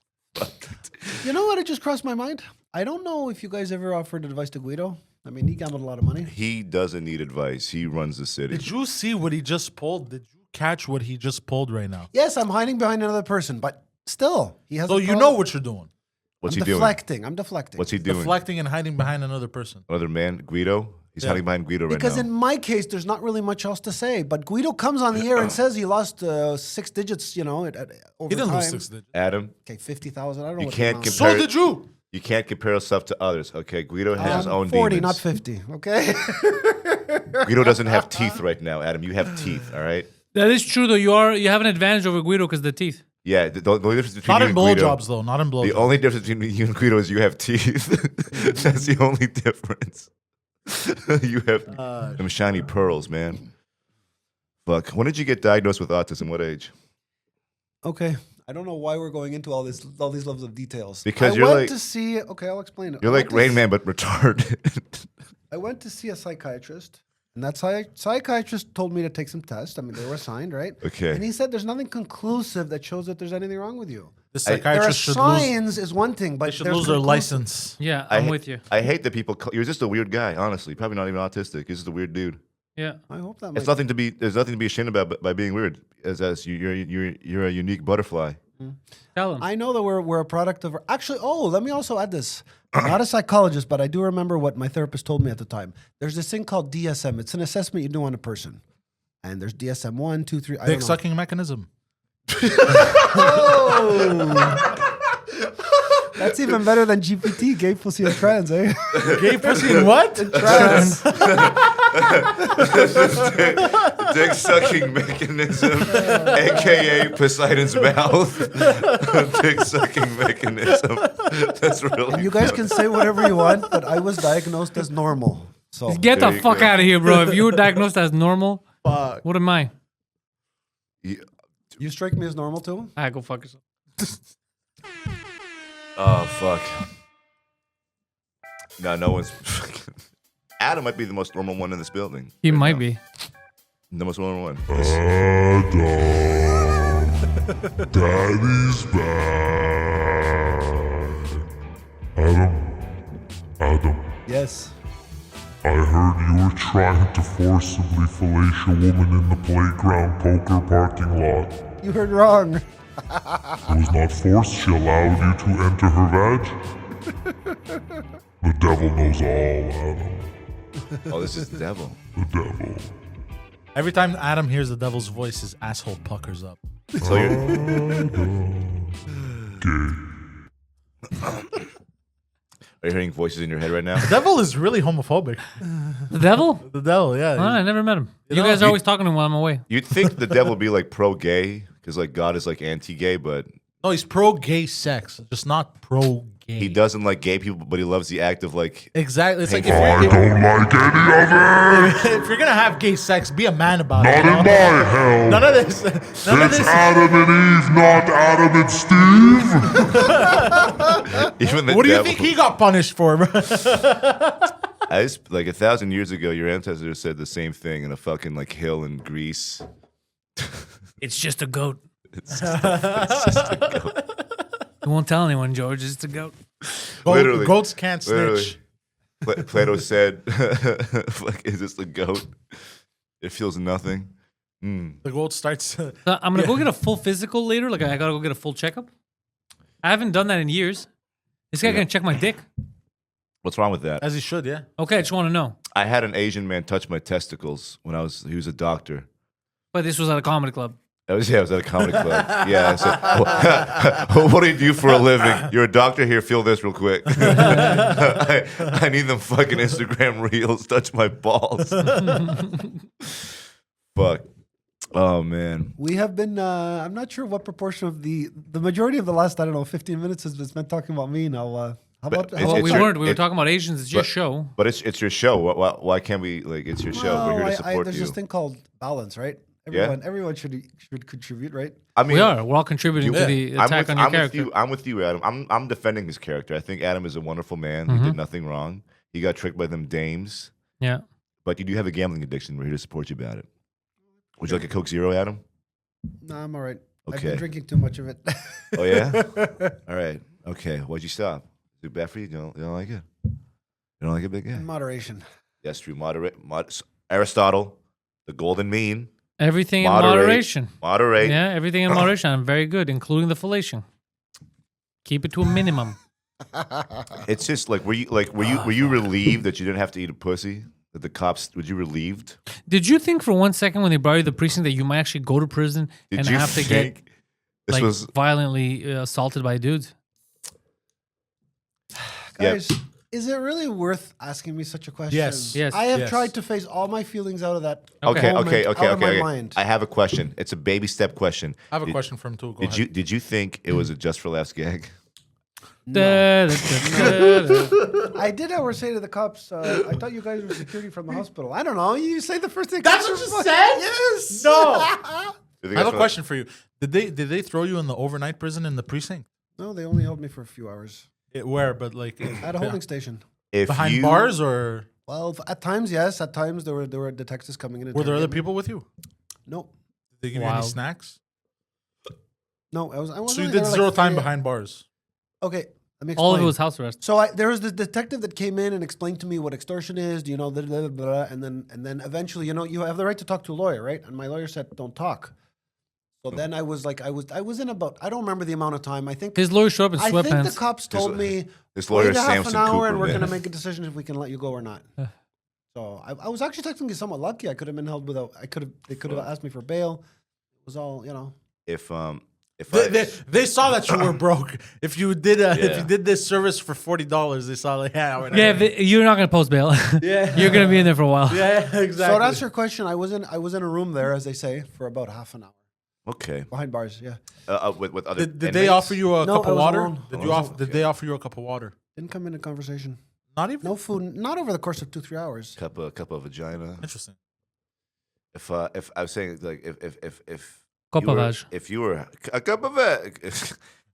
[SPEAKER 1] you know what? It just crossed my mind. I don't know if you guys ever offered advice to Guido. I mean, he gambled a lot of money.
[SPEAKER 4] He doesn't need advice. He runs the city.
[SPEAKER 3] Did you see what he just pulled? Did you catch what he just pulled right now?
[SPEAKER 1] Yes, I'm hiding behind another person, but still, he has.
[SPEAKER 3] So you know what you're doing.
[SPEAKER 4] What's
[SPEAKER 1] I'm
[SPEAKER 4] he doing?
[SPEAKER 1] deflecting. I'm deflecting.
[SPEAKER 4] What's he doing?
[SPEAKER 3] Deflecting and hiding behind another person.
[SPEAKER 4] Another man, Guido. He's hiding behind Guido right
[SPEAKER 1] Because
[SPEAKER 4] now.
[SPEAKER 1] in my case, there's not really much else to say. But Guido comes on the air and says he lost 6 digits, over
[SPEAKER 3] He didn't
[SPEAKER 1] time.
[SPEAKER 3] lose 6 digits.
[SPEAKER 4] Adam,
[SPEAKER 1] Okay, 50,000. I don't know
[SPEAKER 4] you
[SPEAKER 1] what
[SPEAKER 4] can't
[SPEAKER 1] the amount
[SPEAKER 4] compare.
[SPEAKER 3] So did you.
[SPEAKER 4] You can't compare yourself to others. Okay, Guido has his own
[SPEAKER 1] 40,
[SPEAKER 4] demons.
[SPEAKER 1] not 50. Okay.
[SPEAKER 4] Guido doesn't have teeth right now, Adam. You have teeth. All right.
[SPEAKER 2] That is true though. You have an advantage over Guido because of the teeth.
[SPEAKER 4] Yeah. The only difference between
[SPEAKER 3] Not
[SPEAKER 4] you
[SPEAKER 3] in
[SPEAKER 4] and Guido,
[SPEAKER 3] blowjobs, though. Not in
[SPEAKER 4] the
[SPEAKER 3] blowjobs.
[SPEAKER 4] only difference between you and Guido is you have teeth. That's the only difference. You have them shiny pearls, man. Fuck. When did you get diagnosed with autism? What age?
[SPEAKER 1] Okay. I don't know why we're going into all these levels of details.
[SPEAKER 4] Because
[SPEAKER 1] I
[SPEAKER 4] you're
[SPEAKER 1] went
[SPEAKER 4] like-
[SPEAKER 1] to see. Okay, I'll explain it.
[SPEAKER 4] You're
[SPEAKER 1] I
[SPEAKER 4] like
[SPEAKER 1] went to
[SPEAKER 4] Rain Man, but retarded.
[SPEAKER 1] I went to see a psychiatrist, and that psychiatrist told me to take some tests. I mean, they were assigned, right?
[SPEAKER 4] Okay.
[SPEAKER 1] And he said there's nothing conclusive that shows that there's anything wrong with you.
[SPEAKER 3] The
[SPEAKER 1] There are
[SPEAKER 3] psychiatrist should lose.
[SPEAKER 1] signs is one thing, but
[SPEAKER 3] They should
[SPEAKER 1] there's
[SPEAKER 3] lose their
[SPEAKER 1] conclusive-
[SPEAKER 3] license.
[SPEAKER 2] Yeah,
[SPEAKER 4] I
[SPEAKER 2] I'm
[SPEAKER 4] ha-
[SPEAKER 2] with you.
[SPEAKER 4] I hate that people. You're just a weird guy, honestly. Probably not even autistic. You're just a weird dude.
[SPEAKER 2] Yeah.
[SPEAKER 1] I hope that.
[SPEAKER 4] It's
[SPEAKER 1] might-
[SPEAKER 4] nothing to be. There's nothing to be ashamed about by being weird. As you're a unique butterfly.
[SPEAKER 2] Tell him.
[SPEAKER 1] I know that we're a product of. Actually, let me also add this. I'm not a psychologist, but I do remember what my therapist told me at the time. There's this thing called DSM. It's an assessment you do on a person, and there's DSM 1, 2, 3. I don't
[SPEAKER 3] Dick
[SPEAKER 1] know.
[SPEAKER 3] sucking mechanism.
[SPEAKER 1] That's even better than GPT, gay pussy and trans, eh?
[SPEAKER 3] Gay pussy and what?
[SPEAKER 1] Trans.
[SPEAKER 4] Dick sucking mechanism, aka Poseidon's mouth. Dick sucking mechanism. That's really.
[SPEAKER 1] You guys can say whatever you want, but I was diagnosed as normal. So
[SPEAKER 2] Get
[SPEAKER 4] There
[SPEAKER 2] the
[SPEAKER 4] you
[SPEAKER 2] fuck
[SPEAKER 4] go.
[SPEAKER 2] out of here, bro. If you were diagnosed as normal,
[SPEAKER 3] Fuck.
[SPEAKER 2] what am I?
[SPEAKER 1] you strike me as normal too.
[SPEAKER 2] I go fuck yourself.
[SPEAKER 4] Oh fuck. No one's. Adam might be the most normal one in this building.
[SPEAKER 2] He
[SPEAKER 4] right
[SPEAKER 2] might
[SPEAKER 4] now.
[SPEAKER 2] be.
[SPEAKER 4] The most normal one.
[SPEAKER 7] Daddy's back. Adam,
[SPEAKER 1] Yes.
[SPEAKER 7] I heard you were trying to forcibly fellate a woman in the playground poker parking lot.
[SPEAKER 1] You heard wrong.
[SPEAKER 7] It was not forced, she allowed you to enter her vag. The devil knows all, Adam.
[SPEAKER 4] Oh, this is the devil.
[SPEAKER 7] The devil.
[SPEAKER 3] Every time Adam hears the devil's voice, his asshole puckers up.
[SPEAKER 4] So you're.
[SPEAKER 7] Gay.
[SPEAKER 4] Are you hearing voices in your head right now?
[SPEAKER 3] The devil is really homophobic.
[SPEAKER 2] The devil?
[SPEAKER 3] The devil, yeah.
[SPEAKER 2] Oh, I never met him. You
[SPEAKER 3] know,
[SPEAKER 2] guys are
[SPEAKER 4] you-
[SPEAKER 2] always talking to him while I'm away.
[SPEAKER 4] You'd think the devil would be like pro-gay, because like God is like anti-gay, but
[SPEAKER 3] No, he's pro-gay sex, just not pro-gay.
[SPEAKER 4] he doesn't like gay people, but he loves the act of like.
[SPEAKER 3] Exactly. It's like
[SPEAKER 7] I don't like any of it.
[SPEAKER 3] if you're gonna have gay sex, be a man about
[SPEAKER 7] Not
[SPEAKER 3] it.
[SPEAKER 7] in
[SPEAKER 3] you know?
[SPEAKER 7] my hell.
[SPEAKER 3] None of this. None of
[SPEAKER 7] It's
[SPEAKER 3] this.
[SPEAKER 7] Adam and Eve, not Adam and Steve.
[SPEAKER 4] Even the
[SPEAKER 3] What do you
[SPEAKER 4] devil.
[SPEAKER 3] think he got punished for, bro?
[SPEAKER 4] Like 1,000 years ago, your ancestors said the same thing in a fucking like hill in Greece.
[SPEAKER 2] It's just a goat.
[SPEAKER 4] It's just a goat.
[SPEAKER 2] You won't tell anyone, George. It's a goat.
[SPEAKER 4] Literally.
[SPEAKER 3] Goats can't
[SPEAKER 4] Literally.
[SPEAKER 3] snitch.
[SPEAKER 4] Plato said, like, is this a goat? It feels nothing.
[SPEAKER 3] The goat starts.
[SPEAKER 2] So I'm gonna go get a full physical later. Like I gotta go get a full checkup. I haven't done that in years. This guy gonna check my dick.
[SPEAKER 4] What's wrong with that?
[SPEAKER 3] As he should, yeah.
[SPEAKER 2] Okay, I just want to know.
[SPEAKER 4] I had an Asian man touch my testicles when he was a doctor.
[SPEAKER 2] But this was at a comedy club.
[SPEAKER 4] I was at a comedy club. Yeah. So, what do you do for a living? You're a doctor here. Feel this real quick. I need them fucking Instagram reels. Touch my balls. Fuck. Oh man.
[SPEAKER 1] We have been. I'm not sure what proportion of the majority of the last 15 minutes has been spent talking about me. Now, how about?
[SPEAKER 4] it's-
[SPEAKER 1] How
[SPEAKER 4] it's
[SPEAKER 2] we
[SPEAKER 1] about
[SPEAKER 4] your-
[SPEAKER 2] weren't. We were talking about Asians. It's your show.
[SPEAKER 4] But it's your show. Why can't we like? It's your show. We're here to support
[SPEAKER 1] there's
[SPEAKER 4] you.
[SPEAKER 1] this thing called balance, right?
[SPEAKER 4] Yeah.
[SPEAKER 1] Everyone should contribute, right?
[SPEAKER 4] I mean,
[SPEAKER 2] We are. We're all contributing to the attack on your character.
[SPEAKER 4] I'm with you, Adam. I'm defending his character. I think Adam is a wonderful man. He did nothing wrong. He got tricked by them dames.
[SPEAKER 2] Yeah.
[SPEAKER 4] But you do have a gambling addiction. We're here to support you about it. Would you like a Coke Zero, Adam?
[SPEAKER 1] No, I'm all right. I've
[SPEAKER 4] Okay.
[SPEAKER 1] been drinking too much of it.
[SPEAKER 4] Oh yeah. All right. Okay. Why'd you stop? Is it bad for you? You don't like it? You don't like it, big guy?
[SPEAKER 1] In moderation.
[SPEAKER 4] That's true. Aristotle, the golden mean.
[SPEAKER 2] Everything in
[SPEAKER 4] Moderate.
[SPEAKER 2] moderation.
[SPEAKER 4] Moderate.
[SPEAKER 2] Yeah, everything in moderation. I'm very good, including the fellation. Keep it to a minimum.
[SPEAKER 4] It's just like were you relieved that you didn't have to eat a pussy? That the cops were you relieved?
[SPEAKER 2] Did you think for 1 second when they brought you to the precinct that you might actually go to prison
[SPEAKER 4] Did
[SPEAKER 2] and
[SPEAKER 4] you
[SPEAKER 2] have to get
[SPEAKER 4] think this
[SPEAKER 2] like
[SPEAKER 4] was
[SPEAKER 2] violently assaulted by dudes?
[SPEAKER 4] Yeah.
[SPEAKER 1] Guys, is it really worth asking me such a question?
[SPEAKER 3] Yes.
[SPEAKER 2] Yes.
[SPEAKER 1] I have
[SPEAKER 3] Yes.
[SPEAKER 1] tried to face all my feelings out of that.
[SPEAKER 4] okay?
[SPEAKER 1] moment,
[SPEAKER 4] Okay. Okay.
[SPEAKER 1] out of my
[SPEAKER 4] Okay.
[SPEAKER 1] mind.
[SPEAKER 4] I have a question. It's a baby step question.
[SPEAKER 3] I have a
[SPEAKER 4] Did-
[SPEAKER 3] question for him too. Go
[SPEAKER 4] Did
[SPEAKER 3] ahead.
[SPEAKER 4] you did you think it was a just for laughs gag?
[SPEAKER 2] Da, da, da, da.
[SPEAKER 1] I did, however, say to the cops, I thought you guys were security from the hospital. I don't know. You say the first thing.
[SPEAKER 3] That's what you said?
[SPEAKER 1] Yes.
[SPEAKER 3] No.
[SPEAKER 4] You think
[SPEAKER 3] I have
[SPEAKER 4] that's
[SPEAKER 3] a
[SPEAKER 4] what-
[SPEAKER 3] question for you. Did they throw you in the overnight prison in the precinct?
[SPEAKER 1] No, they only held me for a few hours
[SPEAKER 3] Where? But like
[SPEAKER 1] at a holding station.
[SPEAKER 4] If
[SPEAKER 3] behind
[SPEAKER 4] you,
[SPEAKER 3] bars or
[SPEAKER 1] Well, at times, yes. At times, there were detectives coming in. And
[SPEAKER 3] were there other
[SPEAKER 1] interrogating me.
[SPEAKER 3] people with you?
[SPEAKER 1] No,
[SPEAKER 3] Did they give you any
[SPEAKER 2] Wild.
[SPEAKER 3] snacks?
[SPEAKER 1] no. I was
[SPEAKER 3] So you
[SPEAKER 1] only
[SPEAKER 3] did
[SPEAKER 1] there like
[SPEAKER 3] zero time
[SPEAKER 1] 3
[SPEAKER 3] behind bars.
[SPEAKER 1] Okay, let me explain.
[SPEAKER 2] All of it was house arrest.
[SPEAKER 1] So there was this detective that came in and explained to me what extortion is. Do you know? Blah, blah, blah, and then eventually, you have the right to talk to a lawyer, right? And my lawyer said, "Don't talk." So then I was like, I was in about, I don't remember the amount of time. I think
[SPEAKER 2] His lawyer showed up in
[SPEAKER 1] I think the
[SPEAKER 2] sweatpants.
[SPEAKER 1] cops told me
[SPEAKER 4] this lawyer
[SPEAKER 1] wait
[SPEAKER 4] is
[SPEAKER 1] a half
[SPEAKER 4] Samson
[SPEAKER 1] an hour
[SPEAKER 4] Cooper,
[SPEAKER 1] and we're
[SPEAKER 4] man.
[SPEAKER 1] going to make a decision if we can let you go or not. So I was actually technically somewhat lucky. I could have been held without. They could have asked me for bail. It was all
[SPEAKER 4] If
[SPEAKER 3] They saw that you were broke. If you did if
[SPEAKER 4] Yeah.
[SPEAKER 3] you did this service for $40, they saw like whatever.
[SPEAKER 2] Yeah, you're not gonna post bail.
[SPEAKER 3] Yeah.
[SPEAKER 2] You're gonna be in there for a while.
[SPEAKER 3] yeah, exactly.
[SPEAKER 1] So to answer your question, I was in a room there, as they say, for about half an hour
[SPEAKER 4] okay,
[SPEAKER 1] behind bars. Yeah,
[SPEAKER 4] with other
[SPEAKER 3] Did they
[SPEAKER 4] inmates?
[SPEAKER 3] offer you a
[SPEAKER 1] No,
[SPEAKER 3] cup
[SPEAKER 1] I
[SPEAKER 3] of
[SPEAKER 1] was
[SPEAKER 3] water?
[SPEAKER 1] alone.
[SPEAKER 3] Did
[SPEAKER 1] I
[SPEAKER 3] you
[SPEAKER 1] was
[SPEAKER 3] offer?
[SPEAKER 1] alone.
[SPEAKER 3] Did they offer you a cup of water?
[SPEAKER 1] didn't come into conversation.
[SPEAKER 3] Not even.
[SPEAKER 1] No food, not over the course of 2-3 hours.
[SPEAKER 4] cup of vagina?
[SPEAKER 3] Interesting.
[SPEAKER 4] If I was saying like if
[SPEAKER 2] Cup
[SPEAKER 4] you
[SPEAKER 2] of
[SPEAKER 4] were-
[SPEAKER 2] vag.
[SPEAKER 4] if you were a cup of vag,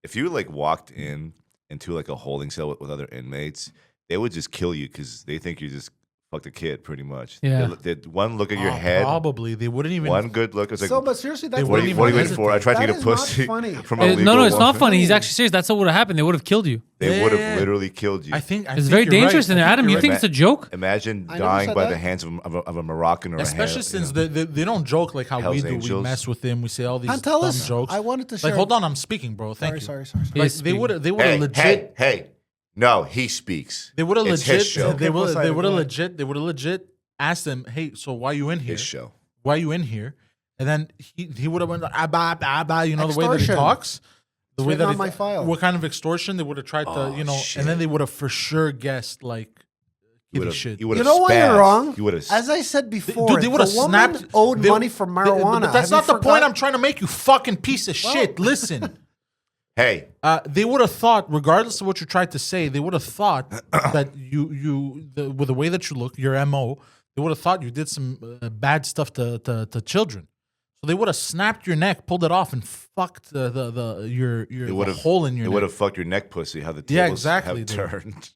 [SPEAKER 4] if you like walked into like a holding cell with other inmates, they would just kill you because they think you just fucked a kid, pretty much.
[SPEAKER 2] Yeah.
[SPEAKER 4] They one look at your head,
[SPEAKER 3] Probably they wouldn't even.
[SPEAKER 4] one good look. It's like,
[SPEAKER 1] So, but seriously, that's
[SPEAKER 4] what are
[SPEAKER 3] wouldn't
[SPEAKER 4] you
[SPEAKER 3] even
[SPEAKER 4] waiting for? I tried to
[SPEAKER 1] That
[SPEAKER 4] get a
[SPEAKER 1] is not
[SPEAKER 4] pussy
[SPEAKER 1] funny.
[SPEAKER 4] from a legal
[SPEAKER 2] No, it's not
[SPEAKER 4] woman.
[SPEAKER 2] funny. He's actually serious. That's what would have happened. They would have killed you.
[SPEAKER 4] They would
[SPEAKER 3] Yeah.
[SPEAKER 4] have literally killed you.
[SPEAKER 3] I think
[SPEAKER 2] It's
[SPEAKER 3] think
[SPEAKER 2] very
[SPEAKER 3] you're
[SPEAKER 2] dangerous
[SPEAKER 3] right.
[SPEAKER 2] in there.
[SPEAKER 3] I
[SPEAKER 2] Adam, you
[SPEAKER 3] you're
[SPEAKER 2] think
[SPEAKER 3] right.
[SPEAKER 2] it's a joke?
[SPEAKER 4] Imagine
[SPEAKER 1] I never
[SPEAKER 4] dying
[SPEAKER 1] said
[SPEAKER 4] by
[SPEAKER 1] that.
[SPEAKER 4] the hands of a Moroccan or
[SPEAKER 3] Especially
[SPEAKER 4] a
[SPEAKER 3] since they don't joke like how we
[SPEAKER 4] Hells
[SPEAKER 3] do. We
[SPEAKER 4] Angels.
[SPEAKER 3] mess with them. We say all these
[SPEAKER 1] Pantelis,
[SPEAKER 3] dumb jokes.
[SPEAKER 1] I wanted to share.
[SPEAKER 3] Like, hold on, I'm speaking, bro. Thank you.
[SPEAKER 1] Sorry.
[SPEAKER 3] Like,
[SPEAKER 2] He's
[SPEAKER 3] they would
[SPEAKER 2] speaking.
[SPEAKER 3] have legit.
[SPEAKER 4] Hey, no, he speaks.
[SPEAKER 3] They would have
[SPEAKER 4] It's his
[SPEAKER 3] legit.
[SPEAKER 4] show.
[SPEAKER 3] They would
[SPEAKER 1] Poseidon,
[SPEAKER 3] have
[SPEAKER 1] go ahead.
[SPEAKER 3] legit. They would have legit asked them, "Hey, so why you in here?
[SPEAKER 4] His show.
[SPEAKER 3] Why you in here?" And then he would have went abba, abba, you know, the way that he
[SPEAKER 1] Extortion.
[SPEAKER 3] talks, the way
[SPEAKER 1] written
[SPEAKER 3] that
[SPEAKER 1] on
[SPEAKER 3] he,
[SPEAKER 1] my file.
[SPEAKER 3] what kind of extortion they would have tried to,
[SPEAKER 4] Oh,
[SPEAKER 3] you know,
[SPEAKER 4] shit.
[SPEAKER 3] and then they would have for sure guessed like
[SPEAKER 4] You
[SPEAKER 3] kitty
[SPEAKER 4] would've-
[SPEAKER 3] shit.
[SPEAKER 4] you would've
[SPEAKER 1] You know why you're
[SPEAKER 4] spazzed.
[SPEAKER 1] wrong?
[SPEAKER 4] You would have.
[SPEAKER 1] As I said before,
[SPEAKER 3] Dude, they would have
[SPEAKER 1] the woman
[SPEAKER 3] snapped.
[SPEAKER 1] owed
[SPEAKER 3] they-
[SPEAKER 1] money for marijuana.
[SPEAKER 3] but that's
[SPEAKER 1] Have
[SPEAKER 3] not
[SPEAKER 1] you
[SPEAKER 3] the point
[SPEAKER 1] forgot?
[SPEAKER 3] I'm trying to make. You fucking piece of shit. Listen.
[SPEAKER 4] Hey,
[SPEAKER 3] They would have thought, regardless of what you tried to say, they would have thought that with the way that you look, your MO, they would have thought you did some bad stuff to children. So they would have snapped your neck, pulled it off, and fucked your the hole in your
[SPEAKER 4] They
[SPEAKER 3] neck.
[SPEAKER 4] would have fucked your neck pussy. How the tables
[SPEAKER 3] Yeah, exactly,
[SPEAKER 4] have
[SPEAKER 3] dude.
[SPEAKER 4] turned.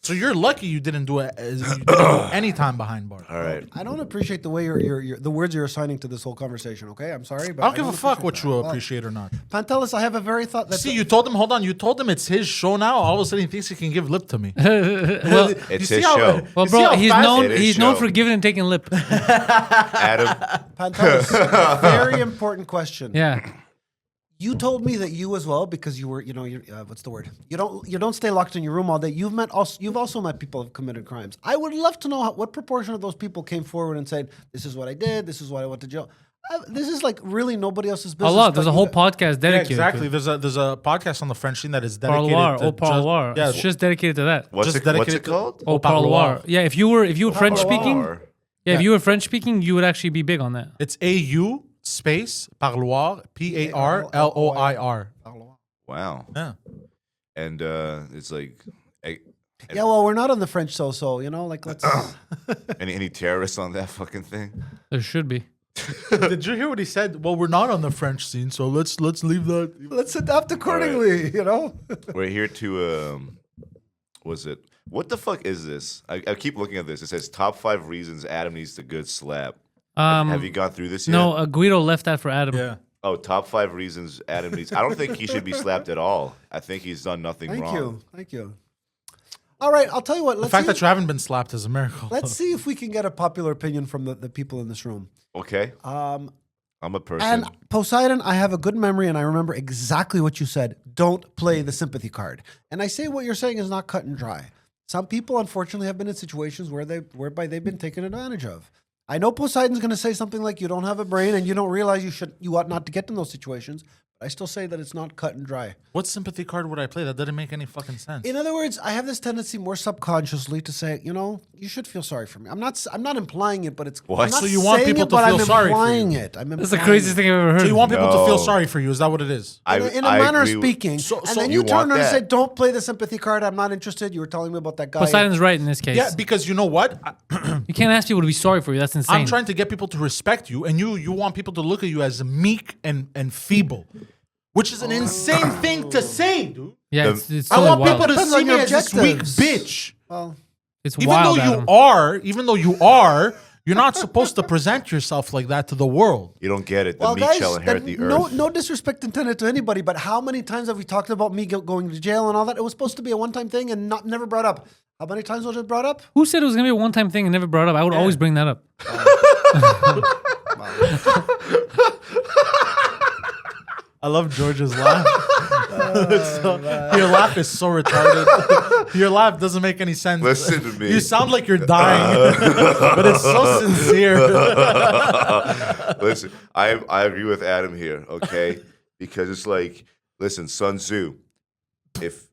[SPEAKER 3] So you're lucky you didn't do it. You didn't do any time behind bars.
[SPEAKER 4] All right.
[SPEAKER 1] I don't appreciate the way the words you're assigning to this whole conversation. Okay, I'm sorry, but
[SPEAKER 3] I don't give a fuck
[SPEAKER 1] appreciate
[SPEAKER 3] what
[SPEAKER 1] that.
[SPEAKER 3] you
[SPEAKER 1] Well,
[SPEAKER 3] appreciate or not.
[SPEAKER 1] Pantelis, I have a very thought that.
[SPEAKER 3] See, you told him. Hold on, you told him it's his show now. All of a sudden, he thinks he can give lip to me.
[SPEAKER 2] Well,
[SPEAKER 3] You
[SPEAKER 4] It's
[SPEAKER 3] see
[SPEAKER 4] his
[SPEAKER 3] how-
[SPEAKER 4] show.
[SPEAKER 2] well,
[SPEAKER 3] you see
[SPEAKER 2] bro,
[SPEAKER 3] how
[SPEAKER 2] he's
[SPEAKER 3] fast-
[SPEAKER 2] known.
[SPEAKER 4] It is
[SPEAKER 2] He's known
[SPEAKER 4] show.
[SPEAKER 2] for giving and taking lip.
[SPEAKER 4] Adam,
[SPEAKER 1] Pantelis, very important question.
[SPEAKER 2] Yeah.
[SPEAKER 1] You told me that you as well, because you were, what's the word? You don't stay locked in your room all day. You've also met people who have committed crimes. I would love to know what proportion of those people came forward and said, "This is what I did. This is why I went to jail." This is like really nobody else's
[SPEAKER 2] A
[SPEAKER 1] business.
[SPEAKER 2] lot. There's
[SPEAKER 1] but
[SPEAKER 2] a
[SPEAKER 1] you
[SPEAKER 2] whole
[SPEAKER 1] got-
[SPEAKER 2] podcast
[SPEAKER 3] Yeah,
[SPEAKER 2] dedicated.
[SPEAKER 3] exactly.
[SPEAKER 2] To it.
[SPEAKER 3] There's a podcast on the French scene that is dedicated
[SPEAKER 2] Parloir.
[SPEAKER 3] to
[SPEAKER 2] Au parloir.
[SPEAKER 3] Yeah,
[SPEAKER 2] It's just dedicated to that.
[SPEAKER 4] What's
[SPEAKER 3] just
[SPEAKER 4] it, what's
[SPEAKER 3] dedicated
[SPEAKER 4] it
[SPEAKER 3] to-
[SPEAKER 4] called?
[SPEAKER 2] Au parloir. Yeah, if you were French speaking,
[SPEAKER 4] Parloir.
[SPEAKER 2] yeah, if you were French speaking, you would actually be big on that.
[SPEAKER 3] it's AU space parloir PARLOIR.
[SPEAKER 4] Wow.
[SPEAKER 3] Yeah.
[SPEAKER 4] And it's like
[SPEAKER 1] Yeah, well, we're not on the French, so you know, like let's.
[SPEAKER 4] any terrorists on that fucking thing?
[SPEAKER 2] There should be.
[SPEAKER 3] Did you hear what he said? Well, we're not on the French scene, so let's leave that.
[SPEAKER 1] Let's adapt accordingly. You know.
[SPEAKER 4] We're here to was it? What the fuck is this? I keep looking at this. It says top 5 reasons Adam needs a good slap. Have you gone through this yet?
[SPEAKER 2] No, Guido left that for Adam.
[SPEAKER 3] Yeah.
[SPEAKER 4] Oh, top 5 reasons Adam needs. I don't think he should be slapped at all. I think he's done nothing wrong.
[SPEAKER 1] Thank you. All right, I'll tell you what.
[SPEAKER 3] The
[SPEAKER 1] Let's
[SPEAKER 3] fact
[SPEAKER 1] see
[SPEAKER 3] that you haven't been slapped is a miracle.
[SPEAKER 1] let's see if we can get a popular opinion from the people in this room.
[SPEAKER 4] Okay. I'm a person.
[SPEAKER 1] And Poseidon, I have a good memory, and I remember exactly what you said. Don't play the sympathy card. And I say what you're saying is not cut and dry. Some people, unfortunately, have been in situations whereby they've been taken advantage of. I know Poseidon's going to say something like, "You don't have a brain, and you don't realize you ought not to get in those situations." But I still say that it's not cut and dry.
[SPEAKER 3] What sympathy card would I play? That didn't make any fucking sense.
[SPEAKER 1] In other words, I have this tendency more subconsciously to say, you know, you should feel sorry for me. I'm not implying it, but it's
[SPEAKER 4] What?
[SPEAKER 1] I'm not
[SPEAKER 3] So you want
[SPEAKER 1] saying
[SPEAKER 3] people
[SPEAKER 1] it,
[SPEAKER 3] to
[SPEAKER 1] but
[SPEAKER 3] feel
[SPEAKER 1] I'm
[SPEAKER 3] sorry for
[SPEAKER 1] implying
[SPEAKER 3] you.
[SPEAKER 1] it. I'm
[SPEAKER 2] That's the
[SPEAKER 1] implying
[SPEAKER 2] craziest
[SPEAKER 1] it.
[SPEAKER 2] thing I've ever heard.
[SPEAKER 3] So you want people to feel
[SPEAKER 4] No.
[SPEAKER 3] sorry for you? Is that what it is?
[SPEAKER 1] In a manner of
[SPEAKER 4] agree with-
[SPEAKER 1] speaking.
[SPEAKER 3] So
[SPEAKER 1] and then
[SPEAKER 3] you
[SPEAKER 1] you turn
[SPEAKER 4] want
[SPEAKER 1] around and
[SPEAKER 4] that.
[SPEAKER 1] say, don't play the sympathy card. I'm not interested. You were telling me about that guy.
[SPEAKER 2] Poseidon's right in this case.
[SPEAKER 3] Yeah, because you know what?
[SPEAKER 2] You can't ask people to be sorry for you. That's insane.
[SPEAKER 3] I'm trying to get people to respect you, and you want people to look at you as meek and feeble, which is an insane thing to say, dude.
[SPEAKER 2] Yeah,
[SPEAKER 4] The-
[SPEAKER 2] it's
[SPEAKER 3] I
[SPEAKER 2] totally
[SPEAKER 3] want
[SPEAKER 2] wild.
[SPEAKER 3] people to
[SPEAKER 1] Depends
[SPEAKER 3] see
[SPEAKER 1] on
[SPEAKER 3] me
[SPEAKER 1] your
[SPEAKER 3] as this weak
[SPEAKER 1] objectives.
[SPEAKER 3] bitch.
[SPEAKER 1] Well,
[SPEAKER 2] It's
[SPEAKER 3] Even
[SPEAKER 2] wild.
[SPEAKER 3] though you
[SPEAKER 2] Adam.
[SPEAKER 3] are, you're not supposed to present yourself like that to the world.
[SPEAKER 4] You don't get it. The
[SPEAKER 1] well,
[SPEAKER 4] meat
[SPEAKER 1] guys,
[SPEAKER 4] shall inherit
[SPEAKER 1] then
[SPEAKER 4] the earth.
[SPEAKER 1] no disrespect intended to anybody, but how many times have we talked about me going to jail and all that? It was supposed to be a one-time thing and never brought up. How many times was it brought up?
[SPEAKER 2] Who said it was gonna be a one-time thing and never brought it up? I would always bring that up.
[SPEAKER 3] I love George's laugh. Your laugh is so retarded. Your laugh doesn't make any sense.
[SPEAKER 4] Listen to me.
[SPEAKER 3] You sound like you're dying, but it's so sincere.
[SPEAKER 4] Listen, I agree with Adam here, okay? Because it's like, listen, Sun Tzu, if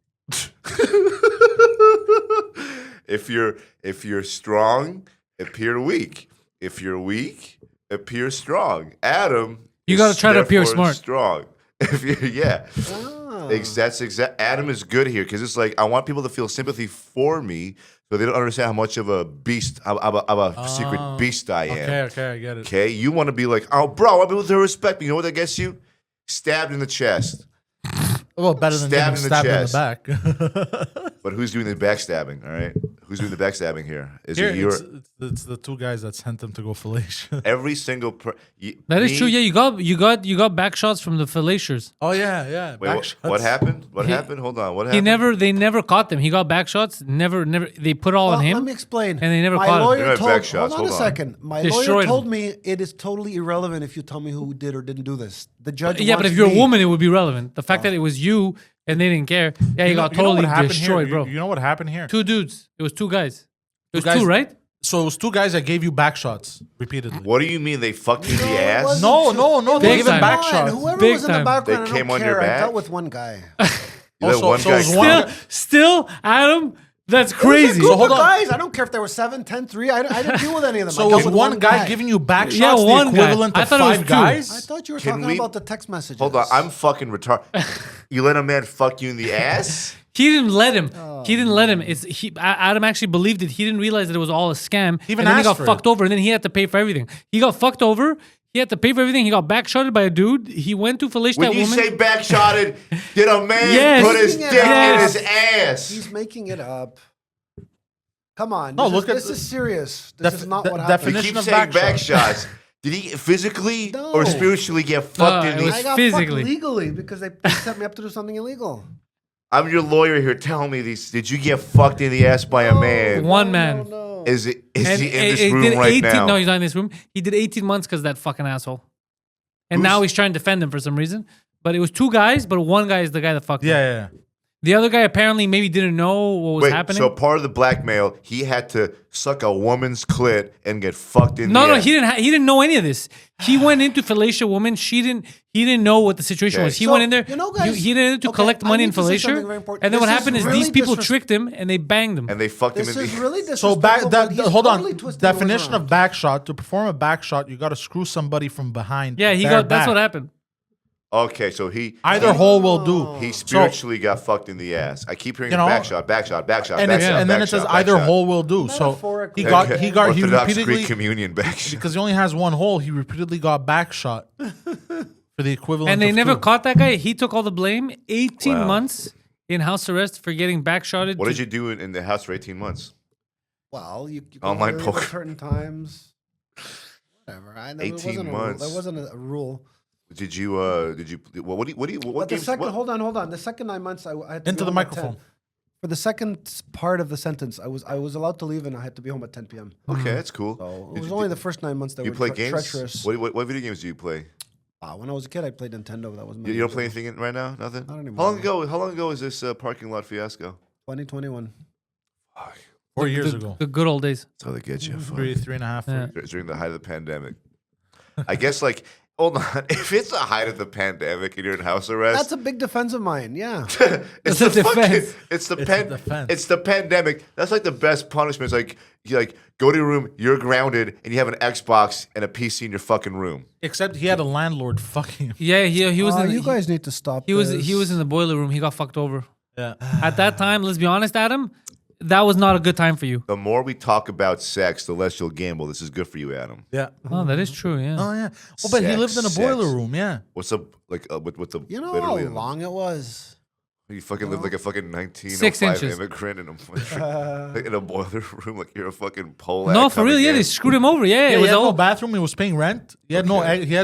[SPEAKER 4] if you're strong, appear weak. If you're weak, appear strong. Adam,
[SPEAKER 2] You
[SPEAKER 4] is
[SPEAKER 2] gotta try to appear
[SPEAKER 4] therefore
[SPEAKER 2] smart.
[SPEAKER 4] Strong. If you that's exact. Adam is good here because it's like I want people to feel sympathy for me, so they don't understand how much of a beast, I'm a secret beast I am.
[SPEAKER 3] Okay, I get it.
[SPEAKER 4] Okay, you want to be like, oh, bro, I want people to respect me. You know what that gets you? Stabbed in the chest.
[SPEAKER 3] Well, better than
[SPEAKER 4] Stabbed
[SPEAKER 3] getting
[SPEAKER 4] in the
[SPEAKER 3] stabbed
[SPEAKER 4] chest.
[SPEAKER 3] in the back.
[SPEAKER 4] But who's doing the backstabbing? All right, who's doing the backstabbing here? Is
[SPEAKER 3] Here,
[SPEAKER 4] it your
[SPEAKER 3] it's the two guys that sent them to go fellation.
[SPEAKER 4] every single?
[SPEAKER 2] That is true. Yeah, you got back shots from the fellatiers.
[SPEAKER 3] Oh yeah.
[SPEAKER 4] Wait,
[SPEAKER 3] back
[SPEAKER 4] what
[SPEAKER 3] shots.
[SPEAKER 4] happened? What
[SPEAKER 2] He-
[SPEAKER 4] happened? Hold on. What happened?
[SPEAKER 2] They never caught them. He got back shots. Never. They put all on
[SPEAKER 1] Well,
[SPEAKER 2] him.
[SPEAKER 1] let me explain.
[SPEAKER 2] and they never
[SPEAKER 1] My
[SPEAKER 2] caught him.
[SPEAKER 1] lawyer
[SPEAKER 4] They don't have
[SPEAKER 1] told.
[SPEAKER 4] back shots.
[SPEAKER 1] Hold on
[SPEAKER 4] Hold
[SPEAKER 1] a
[SPEAKER 4] on.
[SPEAKER 1] second. My
[SPEAKER 2] Destroyed
[SPEAKER 1] lawyer
[SPEAKER 2] him.
[SPEAKER 1] told me it is totally irrelevant if you tell me who did or didn't do this. The judge.
[SPEAKER 2] Yeah, but
[SPEAKER 1] wants
[SPEAKER 2] if you're
[SPEAKER 1] me-
[SPEAKER 2] a woman, it would be relevant. The fact that it was you and they didn't care. Yeah, you got
[SPEAKER 3] You know what
[SPEAKER 2] totally
[SPEAKER 3] happened
[SPEAKER 2] destroyed,
[SPEAKER 3] here?
[SPEAKER 2] bro.
[SPEAKER 3] You know what happened here?
[SPEAKER 2] Two dudes. It was two guys. It was
[SPEAKER 3] guys-
[SPEAKER 2] two, right?
[SPEAKER 3] So it was two guys that gave you back shots repeatedly.
[SPEAKER 4] What do you mean they fucked you in
[SPEAKER 1] No,
[SPEAKER 4] the
[SPEAKER 1] it
[SPEAKER 4] ass?
[SPEAKER 1] wasn't
[SPEAKER 3] No,
[SPEAKER 1] two.
[SPEAKER 3] no,
[SPEAKER 1] It
[SPEAKER 3] they
[SPEAKER 2] Big
[SPEAKER 3] gave him
[SPEAKER 2] time.
[SPEAKER 3] back
[SPEAKER 1] Fine.
[SPEAKER 3] shots.
[SPEAKER 1] Whoever
[SPEAKER 2] Big
[SPEAKER 1] was in the
[SPEAKER 2] time.
[SPEAKER 1] background,
[SPEAKER 4] They
[SPEAKER 1] I
[SPEAKER 4] came
[SPEAKER 1] don't
[SPEAKER 4] on your
[SPEAKER 1] care. I
[SPEAKER 4] back?
[SPEAKER 1] dealt with one guy.
[SPEAKER 4] You let
[SPEAKER 3] Also,
[SPEAKER 4] one
[SPEAKER 3] so
[SPEAKER 4] guy
[SPEAKER 3] it was one-
[SPEAKER 2] Still, Adam, that's
[SPEAKER 1] It was a
[SPEAKER 2] crazy.
[SPEAKER 1] group
[SPEAKER 3] hold
[SPEAKER 1] of
[SPEAKER 3] on.
[SPEAKER 1] guys. I don't care if there were 7, 10, 3. I didn't deal with any of them.
[SPEAKER 3] So
[SPEAKER 1] I
[SPEAKER 3] it
[SPEAKER 1] dealt
[SPEAKER 3] was
[SPEAKER 1] with
[SPEAKER 3] one guy giving you back
[SPEAKER 2] Yeah,
[SPEAKER 3] shots,
[SPEAKER 2] one
[SPEAKER 3] the
[SPEAKER 2] guy.
[SPEAKER 3] equivalent
[SPEAKER 2] I
[SPEAKER 3] of
[SPEAKER 2] thought it was
[SPEAKER 3] 5
[SPEAKER 2] two.
[SPEAKER 3] guys?
[SPEAKER 1] I thought you were
[SPEAKER 4] Can
[SPEAKER 1] talking
[SPEAKER 4] we-
[SPEAKER 1] about the text messages.
[SPEAKER 4] Hold on, I'm fucking retarded. You let a man fuck you in the ass?
[SPEAKER 2] He didn't let him.
[SPEAKER 1] Oh.
[SPEAKER 2] He didn't let him. Adam actually believed it. He didn't realize that it was all a scam.
[SPEAKER 3] He even
[SPEAKER 2] and then he
[SPEAKER 3] asked
[SPEAKER 2] got
[SPEAKER 3] for
[SPEAKER 2] fucked
[SPEAKER 3] it.
[SPEAKER 2] over, and then he had to pay for everything. He got fucked over. He had to pay for everything. He got backshotted by a dude. He went to fellation
[SPEAKER 4] When
[SPEAKER 2] that
[SPEAKER 4] you
[SPEAKER 2] woman.
[SPEAKER 4] say backshotted, did a man
[SPEAKER 2] Yes.
[SPEAKER 4] put his
[SPEAKER 1] Yes.
[SPEAKER 4] dick in
[SPEAKER 2] Yes.
[SPEAKER 4] his ass?
[SPEAKER 1] He's making it up. Come on.
[SPEAKER 3] No,
[SPEAKER 1] this
[SPEAKER 3] look
[SPEAKER 1] is,
[SPEAKER 3] at
[SPEAKER 1] this
[SPEAKER 3] the-
[SPEAKER 1] is serious. This is not what
[SPEAKER 4] You
[SPEAKER 1] happened.
[SPEAKER 3] definition
[SPEAKER 4] keep
[SPEAKER 3] of
[SPEAKER 4] saying
[SPEAKER 3] back
[SPEAKER 4] back shots. Did he physically
[SPEAKER 1] No.
[SPEAKER 4] or spiritually get fucked in
[SPEAKER 2] it
[SPEAKER 4] the
[SPEAKER 2] was
[SPEAKER 1] I got
[SPEAKER 2] physically.
[SPEAKER 1] fucked legally because they set me up to do something illegal.
[SPEAKER 4] I'm your lawyer here. Tell me these. Did you get fucked in the ass by a man?
[SPEAKER 2] One man.
[SPEAKER 1] No.
[SPEAKER 4] Is he in
[SPEAKER 2] And
[SPEAKER 4] this
[SPEAKER 2] he
[SPEAKER 4] room
[SPEAKER 2] did
[SPEAKER 4] right
[SPEAKER 2] 18
[SPEAKER 4] now?
[SPEAKER 2] No, he's not in this room. He did 18 months because that fucking asshole. And now he's trying to defend him for some reason. But it was two guys, but one guy is the guy that fucked him.
[SPEAKER 3] Yeah.
[SPEAKER 2] The other guy apparently maybe didn't know what was
[SPEAKER 4] Wait,
[SPEAKER 2] happening.
[SPEAKER 4] so part of the blackmail, he had to suck a woman's clit and get fucked in
[SPEAKER 2] No,
[SPEAKER 4] the
[SPEAKER 2] no,
[SPEAKER 4] ass.
[SPEAKER 2] he didn't. He didn't know any of this. He went in to fellatio a woman. He didn't know what the situation
[SPEAKER 4] Okay.
[SPEAKER 2] was. He
[SPEAKER 1] So,
[SPEAKER 2] went in there.
[SPEAKER 1] you know, guys-
[SPEAKER 2] he did it to
[SPEAKER 1] okay,
[SPEAKER 2] collect
[SPEAKER 1] I
[SPEAKER 2] money
[SPEAKER 1] need
[SPEAKER 2] in
[SPEAKER 1] to say something
[SPEAKER 2] fellatio.
[SPEAKER 1] very important.
[SPEAKER 2] And then what
[SPEAKER 1] This is
[SPEAKER 2] happened is
[SPEAKER 1] really
[SPEAKER 2] these people
[SPEAKER 1] disres-
[SPEAKER 2] tricked him and they banged him.
[SPEAKER 4] And they fucked him
[SPEAKER 1] This
[SPEAKER 4] in
[SPEAKER 1] is
[SPEAKER 4] the
[SPEAKER 1] really
[SPEAKER 3] So
[SPEAKER 1] disrespectful.
[SPEAKER 3] hold on.
[SPEAKER 1] Totally
[SPEAKER 3] Definition of back shot. To perform a back shot, you got to screw somebody from behind.
[SPEAKER 2] Yeah, he
[SPEAKER 3] their
[SPEAKER 2] got. That's
[SPEAKER 3] back.
[SPEAKER 2] what happened.
[SPEAKER 4] Okay, so he
[SPEAKER 3] Either hole will do.
[SPEAKER 4] he spiritually got fucked in the ass. I keep hearing
[SPEAKER 3] You know,
[SPEAKER 4] back shot, back shot, back shot,
[SPEAKER 3] And,
[SPEAKER 4] back
[SPEAKER 3] it's,
[SPEAKER 4] shot,
[SPEAKER 3] and then
[SPEAKER 4] back
[SPEAKER 3] it says
[SPEAKER 4] shot, back
[SPEAKER 3] either
[SPEAKER 4] shot.
[SPEAKER 3] hole will do. So
[SPEAKER 1] Metaphorically.
[SPEAKER 3] he
[SPEAKER 4] Orthodox
[SPEAKER 3] repeatedly
[SPEAKER 4] Greek communion back shot.
[SPEAKER 3] because he only has one hole. He repeatedly got back shot for the equivalent.
[SPEAKER 2] And they
[SPEAKER 3] of
[SPEAKER 2] never
[SPEAKER 3] two.
[SPEAKER 2] caught that guy. He took all the blame. 18
[SPEAKER 4] Wow.
[SPEAKER 2] months in house arrest for getting backshotted.
[SPEAKER 4] What did you do in the house for 18 months?
[SPEAKER 1] Well, you
[SPEAKER 4] Online
[SPEAKER 1] go
[SPEAKER 4] poker.
[SPEAKER 1] at certain times. Whatever.
[SPEAKER 4] 18 months.
[SPEAKER 1] There wasn't a rule.
[SPEAKER 4] Did you what
[SPEAKER 1] But the
[SPEAKER 4] games?
[SPEAKER 1] second,
[SPEAKER 4] What?
[SPEAKER 1] hold on. The second 9 months, I had to
[SPEAKER 3] Into
[SPEAKER 1] be
[SPEAKER 3] the
[SPEAKER 1] home at
[SPEAKER 3] microphone.
[SPEAKER 1] 10. For the second part of the sentence, I was allowed to leave and I had to be home at 10 p.m.
[SPEAKER 4] Okay, that's cool.
[SPEAKER 1] So it
[SPEAKER 4] Did
[SPEAKER 1] was
[SPEAKER 4] you-
[SPEAKER 1] only
[SPEAKER 4] did-
[SPEAKER 1] the first 9 months that
[SPEAKER 4] you
[SPEAKER 1] were
[SPEAKER 4] play games?
[SPEAKER 1] treacherous.
[SPEAKER 4] What video games do you play?
[SPEAKER 1] When I was a kid, I played Nintendo. That was my
[SPEAKER 4] You don't play anything right now? Nothing?
[SPEAKER 1] Not anymore.
[SPEAKER 4] How long ago is this parking lot fiasco?
[SPEAKER 1] 2021.
[SPEAKER 3] 4 years ago.
[SPEAKER 2] The good old days.
[SPEAKER 4] That's how they get you. Fuck.
[SPEAKER 3] 3.5.
[SPEAKER 2] Yeah.
[SPEAKER 4] During the height of the pandemic. I guess hold on. If it's the height of the pandemic and you're in house arrest,
[SPEAKER 1] That's a big defense of mine. Yeah.
[SPEAKER 4] it's
[SPEAKER 2] a
[SPEAKER 4] the fucking,
[SPEAKER 2] defense.
[SPEAKER 4] it's the
[SPEAKER 3] It's a defense.
[SPEAKER 4] it's the pandemic. That's like the best punishment. It's you go to your room, you're grounded, and you have an Xbox and a PC in your fucking room.
[SPEAKER 3] Except he had a landlord fucking him.
[SPEAKER 2] Yeah, he was. in,
[SPEAKER 1] you guys need to stop.
[SPEAKER 2] he was
[SPEAKER 1] this.
[SPEAKER 2] in the boiler room. He got fucked over.
[SPEAKER 3] Yeah.
[SPEAKER 2] At that time, let's be honest, Adam, that was not a good time for you.
[SPEAKER 4] The more we talk about sex, the less you'll gamble. This is good for you, Adam.
[SPEAKER 3] Yeah.
[SPEAKER 2] Oh, that is true. Yeah.
[SPEAKER 3] Oh yeah. Oh, but he lived in a boiler
[SPEAKER 4] Sex.
[SPEAKER 3] room. Yeah.
[SPEAKER 4] What's up? With the
[SPEAKER 1] You know
[SPEAKER 4] literally
[SPEAKER 1] how long it was?
[SPEAKER 4] you fucking live like a fucking
[SPEAKER 2] 6
[SPEAKER 4] 1905
[SPEAKER 2] inches.
[SPEAKER 4] immigrant in a boiler room, like you're a fucking Polak.
[SPEAKER 2] No, for
[SPEAKER 4] coming
[SPEAKER 2] real. Yeah,
[SPEAKER 4] in.
[SPEAKER 2] they screwed him over. Yeah,
[SPEAKER 3] He
[SPEAKER 2] it was
[SPEAKER 3] had no
[SPEAKER 2] all.
[SPEAKER 3] bathroom. He was paying rent. He had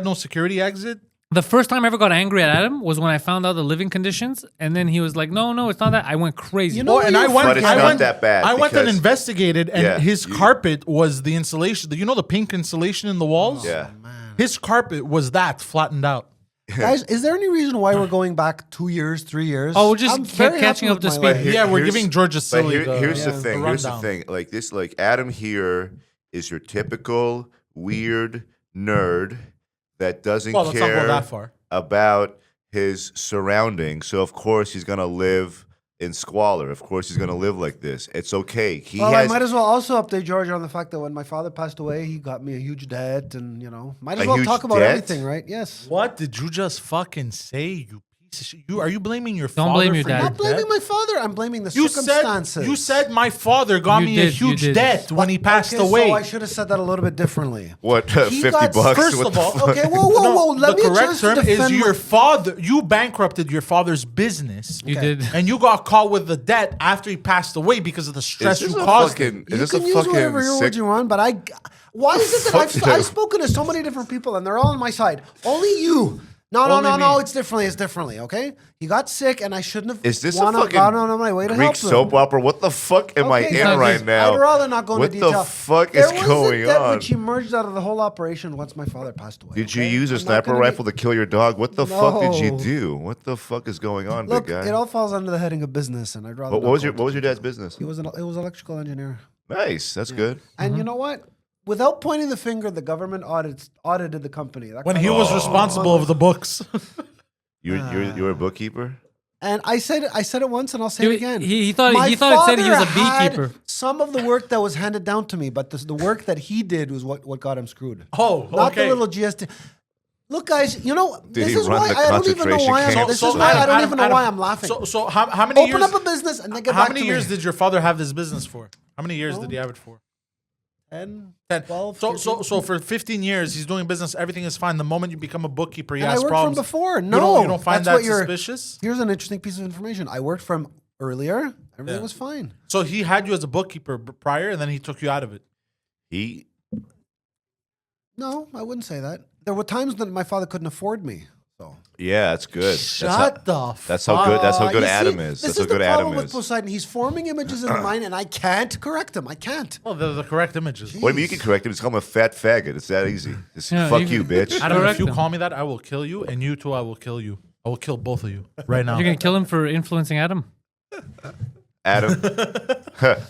[SPEAKER 3] no security exit.
[SPEAKER 2] The first time I ever got angry at Adam was when I found out the living conditions, and then he was like, "No, it's not that." I went crazy.
[SPEAKER 1] You know,
[SPEAKER 3] And I went.
[SPEAKER 4] But it's
[SPEAKER 3] I
[SPEAKER 4] not
[SPEAKER 3] went,
[SPEAKER 4] that bad
[SPEAKER 3] I went and
[SPEAKER 4] because-
[SPEAKER 3] investigated, and
[SPEAKER 4] Yeah,
[SPEAKER 3] his carpet was the insulation. You know the pink insulation in the walls.
[SPEAKER 4] Yeah.
[SPEAKER 3] His carpet was that flattened out.
[SPEAKER 1] Guys, is there any reason why we're going back 2 years, 3 years?
[SPEAKER 2] Oh, we're just
[SPEAKER 1] I'm very
[SPEAKER 2] catching
[SPEAKER 1] happy
[SPEAKER 2] up
[SPEAKER 1] with
[SPEAKER 2] to
[SPEAKER 1] my
[SPEAKER 2] speed.
[SPEAKER 1] life.
[SPEAKER 3] Yeah, we're
[SPEAKER 4] Here's-
[SPEAKER 3] giving Georgia
[SPEAKER 4] But
[SPEAKER 3] silly.
[SPEAKER 4] here's the
[SPEAKER 3] the
[SPEAKER 4] thing. Here's the
[SPEAKER 3] rundown.
[SPEAKER 4] thing. Like this, Adam here is your typical weird nerd that doesn't
[SPEAKER 3] Well, let's not
[SPEAKER 4] care
[SPEAKER 3] go that far.
[SPEAKER 4] about his surroundings. So of course he's gonna live in squalor. Of course he's gonna live like this. It's okay. He
[SPEAKER 1] Well,
[SPEAKER 4] has
[SPEAKER 1] I might as well also update George on the fact that when my father passed away, he got me a huge debt, and might as
[SPEAKER 4] A
[SPEAKER 1] well
[SPEAKER 4] huge
[SPEAKER 1] talk about
[SPEAKER 4] debt?
[SPEAKER 1] everything, right? Yes.
[SPEAKER 3] What did you just fucking say? You piece of shit. Are you blaming your
[SPEAKER 2] Don't
[SPEAKER 3] father?
[SPEAKER 2] blame your
[SPEAKER 3] for
[SPEAKER 2] dad.
[SPEAKER 1] I'm not blaming
[SPEAKER 3] debt?
[SPEAKER 1] my father. I'm blaming the
[SPEAKER 3] You
[SPEAKER 1] circumstances.
[SPEAKER 3] said my father got
[SPEAKER 2] You
[SPEAKER 3] me
[SPEAKER 2] did,
[SPEAKER 3] a huge
[SPEAKER 2] you did.
[SPEAKER 3] debt when he passed
[SPEAKER 1] Okay,
[SPEAKER 3] away.
[SPEAKER 1] So I should have said that a little bit differently.
[SPEAKER 4] what
[SPEAKER 1] He
[SPEAKER 4] 50
[SPEAKER 1] got-
[SPEAKER 4] bucks.
[SPEAKER 3] First
[SPEAKER 4] What
[SPEAKER 3] of
[SPEAKER 4] the
[SPEAKER 3] all,
[SPEAKER 4] fuck?
[SPEAKER 1] Okay, whoa. Let
[SPEAKER 3] the
[SPEAKER 1] me
[SPEAKER 3] correct
[SPEAKER 1] just
[SPEAKER 3] term is
[SPEAKER 1] defend
[SPEAKER 3] your
[SPEAKER 1] my-
[SPEAKER 3] father. You bankrupted your father's business.
[SPEAKER 2] You
[SPEAKER 1] Okay.
[SPEAKER 2] did.
[SPEAKER 3] And you got caught with the debt after he passed away because of the stress
[SPEAKER 4] Is
[SPEAKER 3] you
[SPEAKER 4] this a
[SPEAKER 3] caused
[SPEAKER 4] fucking?
[SPEAKER 3] him.
[SPEAKER 4] Is
[SPEAKER 1] You
[SPEAKER 4] this
[SPEAKER 1] can
[SPEAKER 4] a
[SPEAKER 1] use
[SPEAKER 4] fucking
[SPEAKER 1] whatever your
[SPEAKER 4] sick?
[SPEAKER 1] words you want, but why is it that
[SPEAKER 4] Fuck you.
[SPEAKER 1] I've spoken to so many different people and they're all on my side? Only you. No,
[SPEAKER 3] Only me.
[SPEAKER 1] it's differently, okay? He got sick and I shouldn't have
[SPEAKER 4] Is this a
[SPEAKER 1] gone
[SPEAKER 4] fucking
[SPEAKER 1] on my way to
[SPEAKER 4] Greek
[SPEAKER 1] help him.
[SPEAKER 4] soap opera? What the fuck am I
[SPEAKER 1] Okay,
[SPEAKER 4] in
[SPEAKER 1] guys,
[SPEAKER 4] right now?
[SPEAKER 1] I'd rather not go
[SPEAKER 4] What
[SPEAKER 1] into detail.
[SPEAKER 4] the fuck
[SPEAKER 1] There
[SPEAKER 4] is
[SPEAKER 1] was
[SPEAKER 4] going
[SPEAKER 1] a debt
[SPEAKER 4] on?
[SPEAKER 1] which emerged out of the whole operation once my father passed away.
[SPEAKER 4] Did you
[SPEAKER 1] okay?
[SPEAKER 4] use a
[SPEAKER 1] I'm not
[SPEAKER 4] sniper
[SPEAKER 1] gonna
[SPEAKER 4] rifle to kill your dog? What the fuck did you
[SPEAKER 1] No.
[SPEAKER 4] do? What the fuck is going on,
[SPEAKER 1] Look,
[SPEAKER 4] big guy?
[SPEAKER 1] it all falls under the heading of business, and I'd rather.
[SPEAKER 4] What
[SPEAKER 1] not
[SPEAKER 4] was
[SPEAKER 1] go
[SPEAKER 4] your
[SPEAKER 1] into
[SPEAKER 4] dad's
[SPEAKER 1] detail.
[SPEAKER 4] business?
[SPEAKER 1] He was it was electrical engineer.
[SPEAKER 4] Nice, that's good.
[SPEAKER 1] And you know what? Without pointing the finger, the government audited the company. That
[SPEAKER 3] When
[SPEAKER 1] kind
[SPEAKER 3] he
[SPEAKER 1] of-
[SPEAKER 3] was responsible of the books.
[SPEAKER 4] You're a bookkeeper.
[SPEAKER 1] And I said it once, and I'll say it again.
[SPEAKER 2] He thought
[SPEAKER 1] My
[SPEAKER 2] it said he was a
[SPEAKER 1] father had
[SPEAKER 2] beekeeper.
[SPEAKER 1] Some of the work that was handed down to me, but the work that he did was what got him screwed.
[SPEAKER 3] Oh,
[SPEAKER 1] Not
[SPEAKER 3] okay.
[SPEAKER 1] the little GST. Look, guys, this
[SPEAKER 4] he
[SPEAKER 1] is
[SPEAKER 4] run
[SPEAKER 1] why
[SPEAKER 4] the
[SPEAKER 1] I don't even know
[SPEAKER 4] concentration
[SPEAKER 1] why.
[SPEAKER 4] camp?
[SPEAKER 1] This
[SPEAKER 3] So,
[SPEAKER 1] is why I don't
[SPEAKER 3] Adam,
[SPEAKER 1] even know why I'm laughing.
[SPEAKER 3] So how many
[SPEAKER 1] Open
[SPEAKER 3] years?
[SPEAKER 1] up a business and then get
[SPEAKER 3] How
[SPEAKER 1] back
[SPEAKER 3] many
[SPEAKER 1] to
[SPEAKER 3] years
[SPEAKER 1] me.
[SPEAKER 3] did your father have this business for? How many years did he have it for?
[SPEAKER 1] 10,
[SPEAKER 3] 10.
[SPEAKER 1] 12,
[SPEAKER 3] So for 15 years he's doing business. Everything is fine. The moment you become a bookkeeper, he
[SPEAKER 1] And I
[SPEAKER 3] has
[SPEAKER 1] worked
[SPEAKER 3] problems.
[SPEAKER 1] from before.
[SPEAKER 3] You
[SPEAKER 1] No,
[SPEAKER 3] don't find
[SPEAKER 1] that's
[SPEAKER 3] that
[SPEAKER 1] what you're-
[SPEAKER 3] suspicious.
[SPEAKER 1] Here's an interesting piece of information. I worked from earlier. Everything was fine.
[SPEAKER 3] So he had you as a bookkeeper prior, and then he took you out of it.
[SPEAKER 4] He
[SPEAKER 1] No, I wouldn't say that. There were times that my father couldn't afford me. So
[SPEAKER 4] yeah, that's good.
[SPEAKER 3] That's
[SPEAKER 4] how good. That's how good
[SPEAKER 1] you see,
[SPEAKER 4] Adam is.
[SPEAKER 1] This
[SPEAKER 4] That's how
[SPEAKER 1] is the
[SPEAKER 4] good Adam
[SPEAKER 1] problem with
[SPEAKER 4] is.
[SPEAKER 1] Poseidon. He's forming images in the mind, and I can't correct him. I can't.
[SPEAKER 3] Well, they're the correct images.
[SPEAKER 4] What do you mean you can correct him? Just call him a fat faggot. It's that easy. Just
[SPEAKER 2] Yeah,
[SPEAKER 4] fuck
[SPEAKER 2] you
[SPEAKER 4] you,
[SPEAKER 2] can-
[SPEAKER 4] bitch.
[SPEAKER 3] Adam, if
[SPEAKER 2] Correct
[SPEAKER 3] you
[SPEAKER 2] him.
[SPEAKER 3] call me that, I will kill you, and you too, I will kill you. I will kill both of you right now.
[SPEAKER 2] You're gonna kill him for influencing Adam.
[SPEAKER 4] Adam,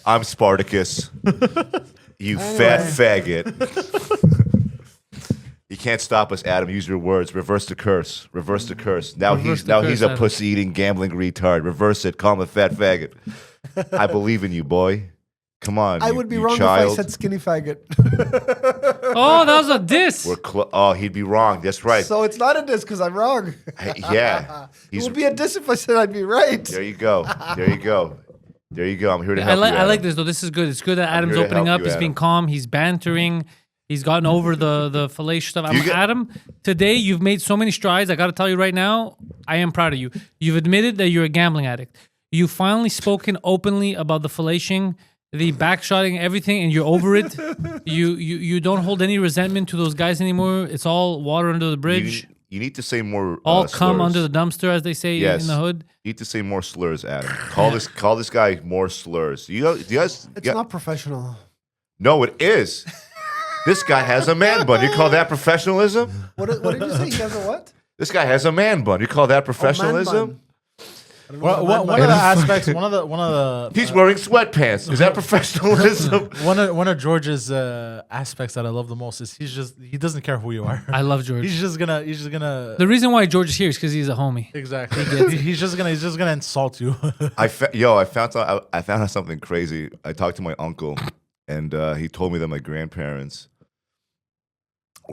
[SPEAKER 4] I'm Spartacus. You fat faggot. You can't stop us, Adam. Use your words. Reverse the curse. Reverse the curse. Now he's a
[SPEAKER 2] Adam.
[SPEAKER 4] pussy-eating, gambling retard. Reverse it. Call him a fat faggot. I believe in you, boy. Come on.
[SPEAKER 1] I
[SPEAKER 4] you-
[SPEAKER 1] would be
[SPEAKER 4] you
[SPEAKER 1] wrong
[SPEAKER 4] child.
[SPEAKER 1] if I said skinny faggot.
[SPEAKER 2] Oh, that was a diss.
[SPEAKER 4] Oh, he'd be wrong. That's right.
[SPEAKER 1] So it's not a diss because I'm wrong.
[SPEAKER 4] Yeah.
[SPEAKER 1] It would be a diss if I said I'd be right.
[SPEAKER 4] There you go. There you go. There you go. I'm here to
[SPEAKER 2] I
[SPEAKER 4] help
[SPEAKER 2] like
[SPEAKER 4] you.
[SPEAKER 2] I like
[SPEAKER 4] Adam.
[SPEAKER 2] this though. This is good. It's good that Adam's
[SPEAKER 4] here to
[SPEAKER 2] opening
[SPEAKER 4] help
[SPEAKER 2] up.
[SPEAKER 4] you,
[SPEAKER 2] He's being
[SPEAKER 4] Adam.
[SPEAKER 2] calm. He's bantering. He's gotten over the fallacious stuff.
[SPEAKER 4] You get-
[SPEAKER 2] Adam, today you've made so many strides. I got to tell you right now, I am proud of you. You've admitted that you're a gambling addict. You've finally spoken openly about the fellation, the backshotting, everything, and you're over it. You don't hold any resentment to those guys anymore. It's all water under the bridge.
[SPEAKER 4] You need to say more.
[SPEAKER 2] All come
[SPEAKER 4] slurs.
[SPEAKER 2] under the dumpster, as they say
[SPEAKER 4] Yes.
[SPEAKER 2] in the hood.
[SPEAKER 4] You need to say more slurs, Adam. Call this guy more slurs. Do you guys?
[SPEAKER 1] It's not professional.
[SPEAKER 4] No, it is. This guy has a man bun. You call that professionalism?
[SPEAKER 1] What did you say? He has a what?
[SPEAKER 4] This guy has a man bun. You call that
[SPEAKER 1] Oh, man
[SPEAKER 4] professionalism?
[SPEAKER 1] bun. I don't know what a man
[SPEAKER 3] One
[SPEAKER 1] bun
[SPEAKER 3] of the
[SPEAKER 1] is.
[SPEAKER 3] aspects, one of the
[SPEAKER 4] He's wearing sweatpants. Is that professionalism?
[SPEAKER 3] one of George's aspects that I love the most is he doesn't care who you are.
[SPEAKER 2] I love George.
[SPEAKER 3] He's just gonna
[SPEAKER 2] The reason why George is here is because he's a homie.
[SPEAKER 3] exactly. He's just gonna insult you.
[SPEAKER 4] I found out something crazy. I talked to my uncle, and he told me that my grandparents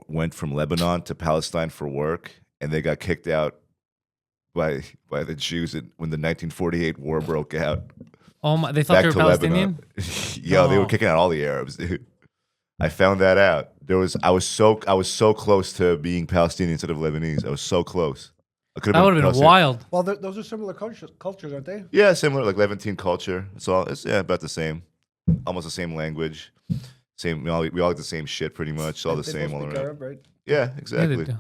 [SPEAKER 4] went from Lebanon to Palestine for work, and they got kicked out by the Jews when the 1948 war broke out.
[SPEAKER 2] Oh my! They thought
[SPEAKER 4] Back
[SPEAKER 2] they were
[SPEAKER 4] to
[SPEAKER 2] Palestinian.
[SPEAKER 4] Lebanon. Yo, they were kicking out all the Arabs, dude. I found that out. I was so close to being Palestinian instead of Lebanese. I was so close. I could
[SPEAKER 2] That would have been
[SPEAKER 4] Palestinian.
[SPEAKER 2] wild.
[SPEAKER 1] Well, those are similar cultures, aren't they?
[SPEAKER 4] Yeah, similar, like Levantine culture. It's about the same, almost the same language, same. We all get the same shit pretty much. All the
[SPEAKER 1] They
[SPEAKER 4] same
[SPEAKER 1] both
[SPEAKER 4] all
[SPEAKER 1] speak
[SPEAKER 4] around.
[SPEAKER 1] Arab, right?
[SPEAKER 4] Yeah,
[SPEAKER 2] Yeah, they
[SPEAKER 4] exactly.
[SPEAKER 2] do.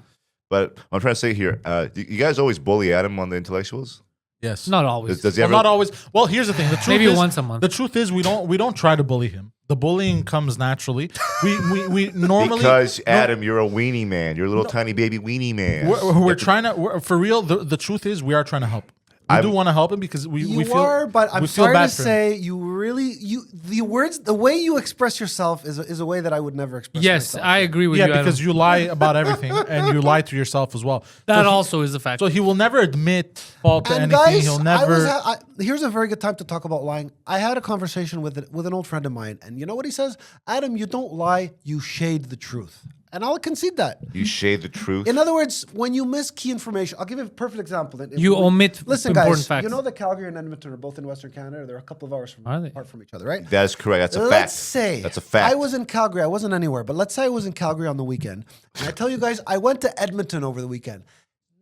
[SPEAKER 4] But I'm trying to say here, you guys always bully Adam on the intellectuals.
[SPEAKER 3] Yes.
[SPEAKER 2] Not always.
[SPEAKER 4] Does he
[SPEAKER 3] Well,
[SPEAKER 4] ever?
[SPEAKER 3] not always. Well, here's the thing. The truth
[SPEAKER 2] Maybe
[SPEAKER 3] is,
[SPEAKER 2] once a month.
[SPEAKER 3] The truth is, we don't try to bully him. The bullying comes naturally. We normally
[SPEAKER 4] Because Adam, you're a weenie man. You're a little tiny baby weenie man.
[SPEAKER 3] we're trying to for real. The truth is, we are trying to help. We do want to help him because we
[SPEAKER 1] You
[SPEAKER 3] feel
[SPEAKER 1] are, but I'm
[SPEAKER 3] we feel
[SPEAKER 1] sorry
[SPEAKER 3] bad
[SPEAKER 1] to
[SPEAKER 3] for him.
[SPEAKER 1] say, the way you express yourself is a way that I would never express
[SPEAKER 2] Yes,
[SPEAKER 1] myself.
[SPEAKER 2] I agree with
[SPEAKER 3] Yeah,
[SPEAKER 2] you. Adam.
[SPEAKER 3] because you lie about everything and you lie to yourself as well.
[SPEAKER 2] that
[SPEAKER 3] So he-
[SPEAKER 2] also is a fact.
[SPEAKER 3] So he will never admit fault to
[SPEAKER 1] And
[SPEAKER 3] anything.
[SPEAKER 1] guys,
[SPEAKER 3] He'll never.
[SPEAKER 1] here's a very good time to talk about lying. I had a conversation with an old friend of mine, and you know what he says? Adam, you don't lie, you shade the truth. And I'll concede that.
[SPEAKER 4] You shade the truth.
[SPEAKER 1] In other words, when you miss key information, I'll give you a perfect example.
[SPEAKER 2] You omit
[SPEAKER 1] Listen,
[SPEAKER 2] important
[SPEAKER 1] guys,
[SPEAKER 2] facts.
[SPEAKER 1] you know that Calgary and Edmonton are both in Western Canada. They're a couple of hours
[SPEAKER 2] Are they?
[SPEAKER 1] apart from each other, right?
[SPEAKER 4] That is correct. That's a fact.
[SPEAKER 1] Let's say
[SPEAKER 4] That's a fact.
[SPEAKER 1] I was in Calgary. I wasn't anywhere, but let's say I was in Calgary on the weekend. And I tell you guys, I went to Edmonton over the weekend.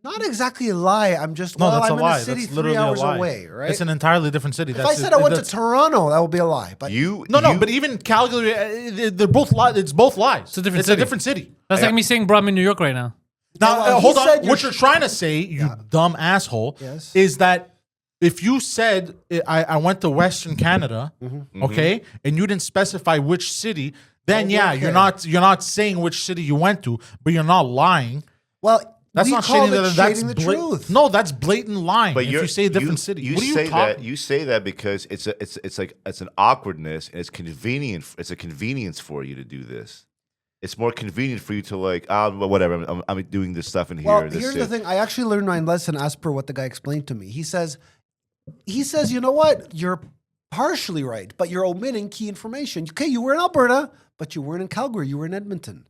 [SPEAKER 1] Not exactly a lie. I'm just
[SPEAKER 3] No,
[SPEAKER 1] well,
[SPEAKER 3] that's
[SPEAKER 1] I'm
[SPEAKER 3] a lie.
[SPEAKER 1] in a city
[SPEAKER 3] That's
[SPEAKER 1] 3
[SPEAKER 3] literally
[SPEAKER 1] hours
[SPEAKER 3] a lie.
[SPEAKER 1] away, right?
[SPEAKER 3] It's an entirely different city.
[SPEAKER 1] If I said I went to Toronto, that would be a lie. But
[SPEAKER 3] No, but even Calgary, they're both lies. It's both lies. It's
[SPEAKER 2] a different
[SPEAKER 3] It's
[SPEAKER 2] city.
[SPEAKER 3] a different city.
[SPEAKER 2] That's like me saying Broadman, New York right now.
[SPEAKER 3] Now,
[SPEAKER 1] well, he
[SPEAKER 3] hold
[SPEAKER 1] said
[SPEAKER 3] on.
[SPEAKER 1] you're
[SPEAKER 3] What you're trying to say, you dumb asshole,
[SPEAKER 1] Yes.
[SPEAKER 3] is that if you said I went to Western Canada, okay, and you didn't specify which city, then
[SPEAKER 1] Okay.
[SPEAKER 3] you're not saying which city you went to, but you're not lying.
[SPEAKER 1] well,
[SPEAKER 3] That's
[SPEAKER 1] we
[SPEAKER 3] not
[SPEAKER 1] call
[SPEAKER 3] shading.
[SPEAKER 1] it
[SPEAKER 3] That's
[SPEAKER 1] shading the
[SPEAKER 3] bla-
[SPEAKER 1] truth.
[SPEAKER 3] No, that's blatant lying.
[SPEAKER 4] But
[SPEAKER 3] if you say a different city,
[SPEAKER 4] You
[SPEAKER 3] what are you
[SPEAKER 4] say
[SPEAKER 3] talking?
[SPEAKER 4] that. You say that because it's an awkwardness and it's convenient. It's a convenience for you to do this. It's more convenient for you to well, whatever. I'm doing this stuff in here.
[SPEAKER 1] Well,
[SPEAKER 4] this
[SPEAKER 1] here's
[SPEAKER 4] shit.
[SPEAKER 1] the thing. I actually learned my lesson as per what the guy explained to me. He says, you know what? You're partially right, but you're omitting key information. Okay, you were in Alberta, but you weren't in Calgary. You were in Edmonton.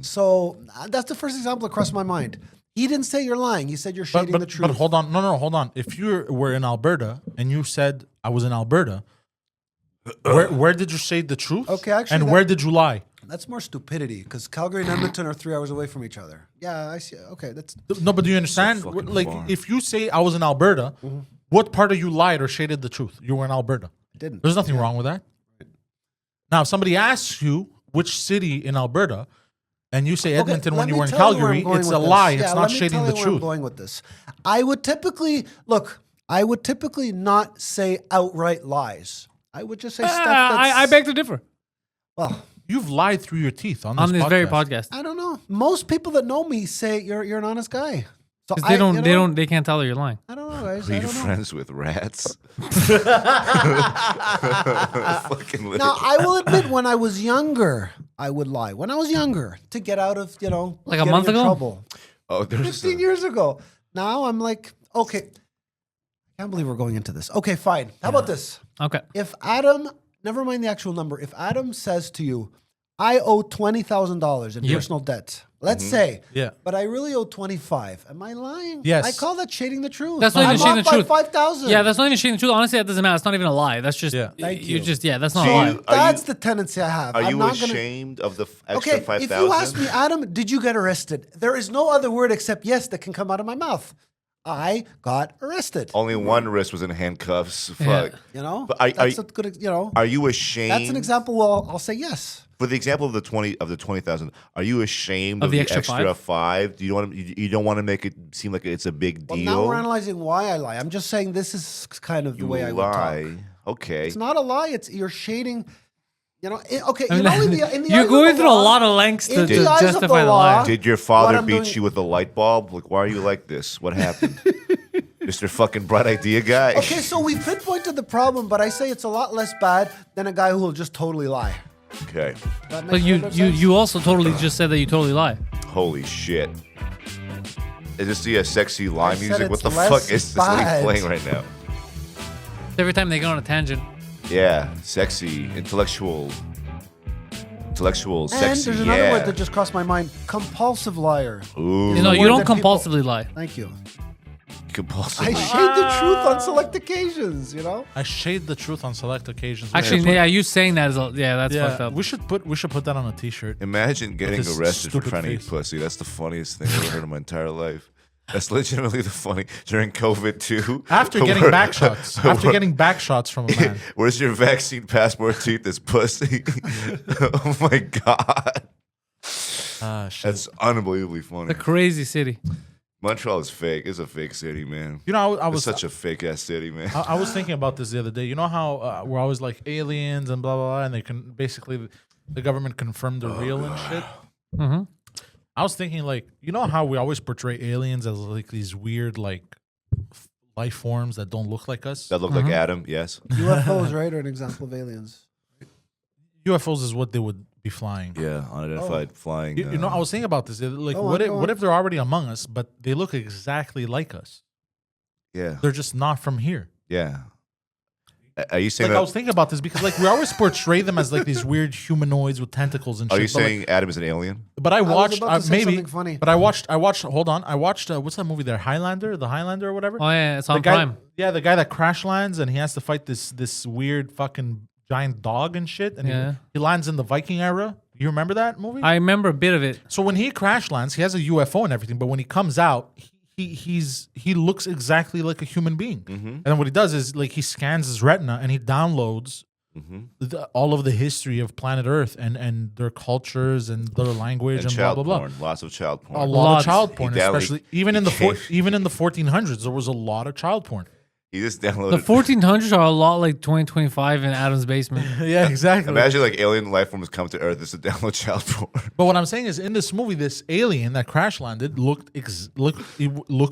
[SPEAKER 1] So that's the first example that crossed my mind. He didn't say you're lying. He said you're shading the truth.
[SPEAKER 3] But hold on, no, hold on. If you were in Alberta and you said I was in Alberta, where did you say the truth?
[SPEAKER 1] Okay, actually,
[SPEAKER 3] and
[SPEAKER 1] that-
[SPEAKER 3] where did you lie?
[SPEAKER 1] That's more stupidity because Calgary and Edmonton are 3 hours away from each other. Yeah, I see. Okay, that's
[SPEAKER 3] No, but do you understand?
[SPEAKER 4] fucking
[SPEAKER 3] Like,
[SPEAKER 4] far.
[SPEAKER 3] if you say I was in Alberta, what part of you lied or shaded the truth? You were in Alberta.
[SPEAKER 1] I didn't.
[SPEAKER 3] There's nothing wrong with that. Now, if somebody asks you which city in Alberta, and you say Edmonton when
[SPEAKER 1] let
[SPEAKER 3] you
[SPEAKER 1] me
[SPEAKER 3] were in
[SPEAKER 1] tell you where
[SPEAKER 3] Calgary,
[SPEAKER 1] I'm going
[SPEAKER 3] it's
[SPEAKER 1] with
[SPEAKER 3] a
[SPEAKER 1] this.
[SPEAKER 3] lie.
[SPEAKER 1] Yeah,
[SPEAKER 3] It's
[SPEAKER 1] let
[SPEAKER 3] not
[SPEAKER 1] me
[SPEAKER 3] shading
[SPEAKER 1] tell
[SPEAKER 3] the
[SPEAKER 1] you where I'm
[SPEAKER 3] truth.
[SPEAKER 1] going with this. I would typically not say outright lies. I would just say stuff that's...
[SPEAKER 2] I beg to differ
[SPEAKER 1] Well,
[SPEAKER 3] You've lied through your teeth on
[SPEAKER 2] on this
[SPEAKER 3] podcast.
[SPEAKER 2] very podcast.
[SPEAKER 1] I don't know. Most people that know me say you're an honest guy. So
[SPEAKER 2] 'Cause they can't tell that you're lying.
[SPEAKER 1] I don't know, guys.
[SPEAKER 4] Are
[SPEAKER 1] I
[SPEAKER 4] you
[SPEAKER 1] don't know.
[SPEAKER 4] friends with rats? Fucking
[SPEAKER 1] Now,
[SPEAKER 4] literally.
[SPEAKER 1] I will admit, when I was younger, I would lie. When I was younger, to get out of,
[SPEAKER 2] Like a
[SPEAKER 1] getting
[SPEAKER 2] month
[SPEAKER 1] in
[SPEAKER 2] ago?
[SPEAKER 1] trouble.
[SPEAKER 4] Oh, there's
[SPEAKER 1] 15 years ago. Now I'm like, okay, I can't believe we're going into this. Okay, fine. How about this?
[SPEAKER 2] Okay.
[SPEAKER 1] If Adam, never mind the actual number, if Adam says to you, I owe $20,000 in
[SPEAKER 2] Yep.
[SPEAKER 1] personal debt, let's say,
[SPEAKER 3] Yeah.
[SPEAKER 1] but I really owe 25. Am I lying?
[SPEAKER 3] Yes.
[SPEAKER 1] I call that shading the truth.
[SPEAKER 2] That's not even
[SPEAKER 1] I'm
[SPEAKER 2] shading
[SPEAKER 1] off
[SPEAKER 2] the
[SPEAKER 1] by
[SPEAKER 2] truth.
[SPEAKER 1] 5,000.
[SPEAKER 2] Yeah, that's not even shading the truth. Honestly, that doesn't matter. It's not even a lie. That's just
[SPEAKER 3] Yeah.
[SPEAKER 1] Thank
[SPEAKER 2] you
[SPEAKER 1] you.
[SPEAKER 2] just that's not
[SPEAKER 4] Do
[SPEAKER 2] a lie.
[SPEAKER 4] you- Are
[SPEAKER 1] That's
[SPEAKER 4] you-
[SPEAKER 1] the tendency I have.
[SPEAKER 4] Are
[SPEAKER 1] I'm
[SPEAKER 4] you
[SPEAKER 1] not gonna-
[SPEAKER 4] ashamed of the extra
[SPEAKER 1] Okay,
[SPEAKER 4] 5,000?
[SPEAKER 1] if you ask me, Adam, did you get arrested? There is no other word except yes that can come out of my mouth. I got arrested.
[SPEAKER 4] Only one wrist was in handcuffs.
[SPEAKER 2] Yeah.
[SPEAKER 4] Fuck.
[SPEAKER 1] You know,
[SPEAKER 4] But are
[SPEAKER 1] that's
[SPEAKER 4] you-
[SPEAKER 1] a good. You know,
[SPEAKER 4] Are you ashamed?
[SPEAKER 1] that's an example. Well, I'll say yes.
[SPEAKER 4] For the example of the 20,000, are you ashamed
[SPEAKER 2] Of
[SPEAKER 4] of
[SPEAKER 2] the
[SPEAKER 4] the
[SPEAKER 2] extra
[SPEAKER 4] extra five? Do you want to? You don't want to make it seem like it's a big
[SPEAKER 1] Well,
[SPEAKER 4] deal.
[SPEAKER 1] now we're analyzing why I lie. I'm just saying this is kind of the
[SPEAKER 4] you
[SPEAKER 1] way I would
[SPEAKER 4] lie.
[SPEAKER 1] talk.
[SPEAKER 4] Okay.
[SPEAKER 1] It's not a lie. It's you're shading. You know, okay.
[SPEAKER 2] I
[SPEAKER 1] You
[SPEAKER 2] mean,
[SPEAKER 1] know, in the eyes
[SPEAKER 2] you're
[SPEAKER 1] of
[SPEAKER 2] going
[SPEAKER 1] the
[SPEAKER 2] through a
[SPEAKER 1] law-
[SPEAKER 2] lot of lengths to
[SPEAKER 1] in the eyes of the
[SPEAKER 2] justify the
[SPEAKER 1] law-
[SPEAKER 2] lie.
[SPEAKER 4] Did your
[SPEAKER 1] What
[SPEAKER 4] father
[SPEAKER 1] I'm
[SPEAKER 4] beat
[SPEAKER 1] doing-
[SPEAKER 4] you with a light bulb? Like, why are you like this? What happened? Mr. fucking bright idea guy.
[SPEAKER 1] Okay, so we pinpointed the problem, but I say it's a lot less bad than a guy who will just totally lie.
[SPEAKER 4] Okay.
[SPEAKER 1] That
[SPEAKER 2] But
[SPEAKER 1] makes
[SPEAKER 2] you
[SPEAKER 1] a little sense?
[SPEAKER 2] you also totally just said that you totally lie.
[SPEAKER 4] Holy shit. Is this the sexy lie
[SPEAKER 1] said
[SPEAKER 4] music? What
[SPEAKER 1] it's
[SPEAKER 4] the
[SPEAKER 1] less
[SPEAKER 4] fuck is this
[SPEAKER 1] bad.
[SPEAKER 4] playing right now?
[SPEAKER 2] Every time they go on a tangent.
[SPEAKER 4] Yeah, sexy, intellectual,
[SPEAKER 1] And
[SPEAKER 4] sexy.
[SPEAKER 1] there's another
[SPEAKER 4] yeah.
[SPEAKER 1] word that just crossed my mind: compulsive liar.
[SPEAKER 4] Ooh,
[SPEAKER 2] You know, you
[SPEAKER 1] word
[SPEAKER 2] don't
[SPEAKER 1] that people-
[SPEAKER 2] compulsively lie.
[SPEAKER 1] Thank you.
[SPEAKER 4] compulsive.
[SPEAKER 1] I shade the truth on select occasions. You know.
[SPEAKER 3] I shade the truth on select occasions.
[SPEAKER 2] Actually, yeah, you saying that is that's fucked
[SPEAKER 3] yeah,
[SPEAKER 2] up.
[SPEAKER 3] we should put that on a t-shirt.
[SPEAKER 4] Imagine getting
[SPEAKER 3] With his
[SPEAKER 4] arrested for
[SPEAKER 3] stupid
[SPEAKER 4] trying to eat
[SPEAKER 3] face.
[SPEAKER 4] pussy. That's the funniest thing I've ever heard in my entire life. That's legitimately the funny during COVID too.
[SPEAKER 3] After getting back shots, after getting back shots from a man.
[SPEAKER 4] Where's your vaccine passport to eat this pussy? Oh my god,
[SPEAKER 3] Shit.
[SPEAKER 4] that's unbelievably funny.
[SPEAKER 2] The crazy city.
[SPEAKER 4] Montreal is fake. It's a fake city, man.
[SPEAKER 3] You know, I
[SPEAKER 4] It's
[SPEAKER 3] was
[SPEAKER 4] such a fake ass city, man.
[SPEAKER 3] I was thinking about this the other day. You know how we're always like aliens and blah blah blah, and they can basically the government confirmed they're real and shit.
[SPEAKER 2] Mm-hmm.
[SPEAKER 3] I was thinking like, you know how we always portray aliens as like these weird like life forms that don't look like us.
[SPEAKER 4] That looked like Adam. Yes.
[SPEAKER 1] UFOs, right, are an example of aliens.
[SPEAKER 3] UFOs is what they would be flying.
[SPEAKER 4] Yeah, unidentified flying.
[SPEAKER 3] You know, I was thinking about this. Like,
[SPEAKER 1] Go
[SPEAKER 3] what
[SPEAKER 1] on,
[SPEAKER 3] if
[SPEAKER 1] go
[SPEAKER 3] what
[SPEAKER 1] on.
[SPEAKER 3] if they're already among us, but they look exactly like us?
[SPEAKER 4] yeah,
[SPEAKER 3] They're just not from here.
[SPEAKER 4] yeah. Are you saying
[SPEAKER 3] Like I
[SPEAKER 4] that?
[SPEAKER 3] was thinking about this because like we always portray them as like these weird humanoids with tentacles and
[SPEAKER 4] Are
[SPEAKER 3] shit.
[SPEAKER 4] you
[SPEAKER 3] but, like,
[SPEAKER 4] saying Adam is an alien?
[SPEAKER 3] But I
[SPEAKER 1] was
[SPEAKER 3] watched
[SPEAKER 1] about to say
[SPEAKER 3] maybe,
[SPEAKER 1] something funny.
[SPEAKER 3] but I watched. Hold on, I watched. What's that movie there? Highlander, the Highlander or whatever.
[SPEAKER 2] Oh yeah, it's on
[SPEAKER 3] the guy,
[SPEAKER 2] Prime.
[SPEAKER 3] Yeah, the guy that crash lands and he has to fight this weird fucking giant dog and shit. And
[SPEAKER 2] Yeah.
[SPEAKER 3] he lands in the Viking era. You remember that movie?
[SPEAKER 2] I remember a bit of it.
[SPEAKER 3] So when he crash lands, he has a UFO and everything. But when he comes out, he looks exactly like a human being. And then what he does is like he scans his retina and he downloads all of the history of planet Earth and their cultures and their language and, blah
[SPEAKER 4] child
[SPEAKER 3] blah blah.
[SPEAKER 4] porn. Lots of child porn.
[SPEAKER 3] A lot
[SPEAKER 2] Lots.
[SPEAKER 3] of child porn,
[SPEAKER 4] He downloaded-
[SPEAKER 3] especially even in the
[SPEAKER 4] he
[SPEAKER 3] even in the 1400s, there was a lot of child porn.
[SPEAKER 4] He just
[SPEAKER 2] The
[SPEAKER 4] downloaded.
[SPEAKER 2] 1400s are a lot like 2025 in Adam's basement.
[SPEAKER 3] Yeah, exactly.
[SPEAKER 4] Imagine like alien life forms come to Earth just to download child porn.
[SPEAKER 3] But what I'm saying is, in this movie, this alien that crash landed looked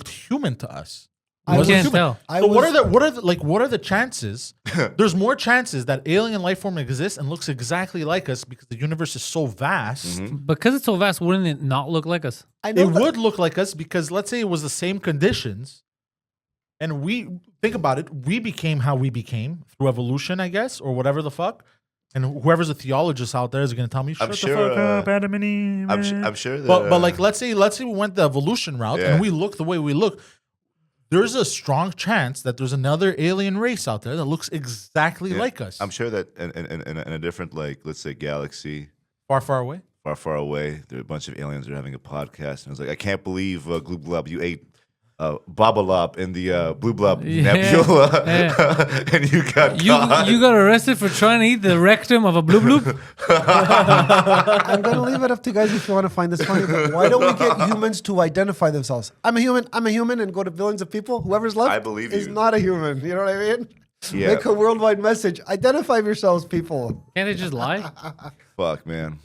[SPEAKER 3] human to us.
[SPEAKER 2] I
[SPEAKER 3] Wasn't
[SPEAKER 2] can't
[SPEAKER 3] human.
[SPEAKER 2] tell.
[SPEAKER 3] So what are the chances? There's more chances that alien life form exists and looks exactly like us because the universe is so vast.
[SPEAKER 2] Because it's so vast, wouldn't it not look like us?
[SPEAKER 1] I know
[SPEAKER 3] It
[SPEAKER 1] that-
[SPEAKER 3] would look like us because let's say it was the same conditions, and we think about it, we became how we became through evolution, I guess, or whatever the fuck. And whoever's a theologist out there is going to tell me, "Shut
[SPEAKER 4] I'm
[SPEAKER 3] the
[SPEAKER 4] sure,
[SPEAKER 3] fuck up, Adam and Eve."
[SPEAKER 4] I'm sure that.
[SPEAKER 3] But like let's say we went the evolution route
[SPEAKER 4] Yeah.
[SPEAKER 3] and we look the way we look. There's a strong chance that there's another alien race out there that looks exactly
[SPEAKER 4] yeah,
[SPEAKER 3] like us.
[SPEAKER 4] I'm sure that in a different, like, let's say, galaxy,
[SPEAKER 3] far, far away.
[SPEAKER 4] far, far away, there are a bunch of aliens that are having a podcast, and it's like, I can't believe Gloob Glob, you ate Babalop in the Blue Blob
[SPEAKER 2] Yeah,
[SPEAKER 4] Nebula,
[SPEAKER 2] yeah.
[SPEAKER 4] and you got caught.
[SPEAKER 2] You got arrested for trying to eat the rectum of a blue bloop?
[SPEAKER 1] I'm going to leave it up to you guys if you want to find this funny. But why don't we get humans to identify themselves? I'm a human, and go to billions of people. Whoever's left
[SPEAKER 4] I believe
[SPEAKER 1] is
[SPEAKER 4] you.
[SPEAKER 1] not a human. You know what I mean?
[SPEAKER 4] Yeah.
[SPEAKER 1] Make a worldwide message. Identify yourselves, people.
[SPEAKER 2] Can't they just lie?
[SPEAKER 4] Fuck, man.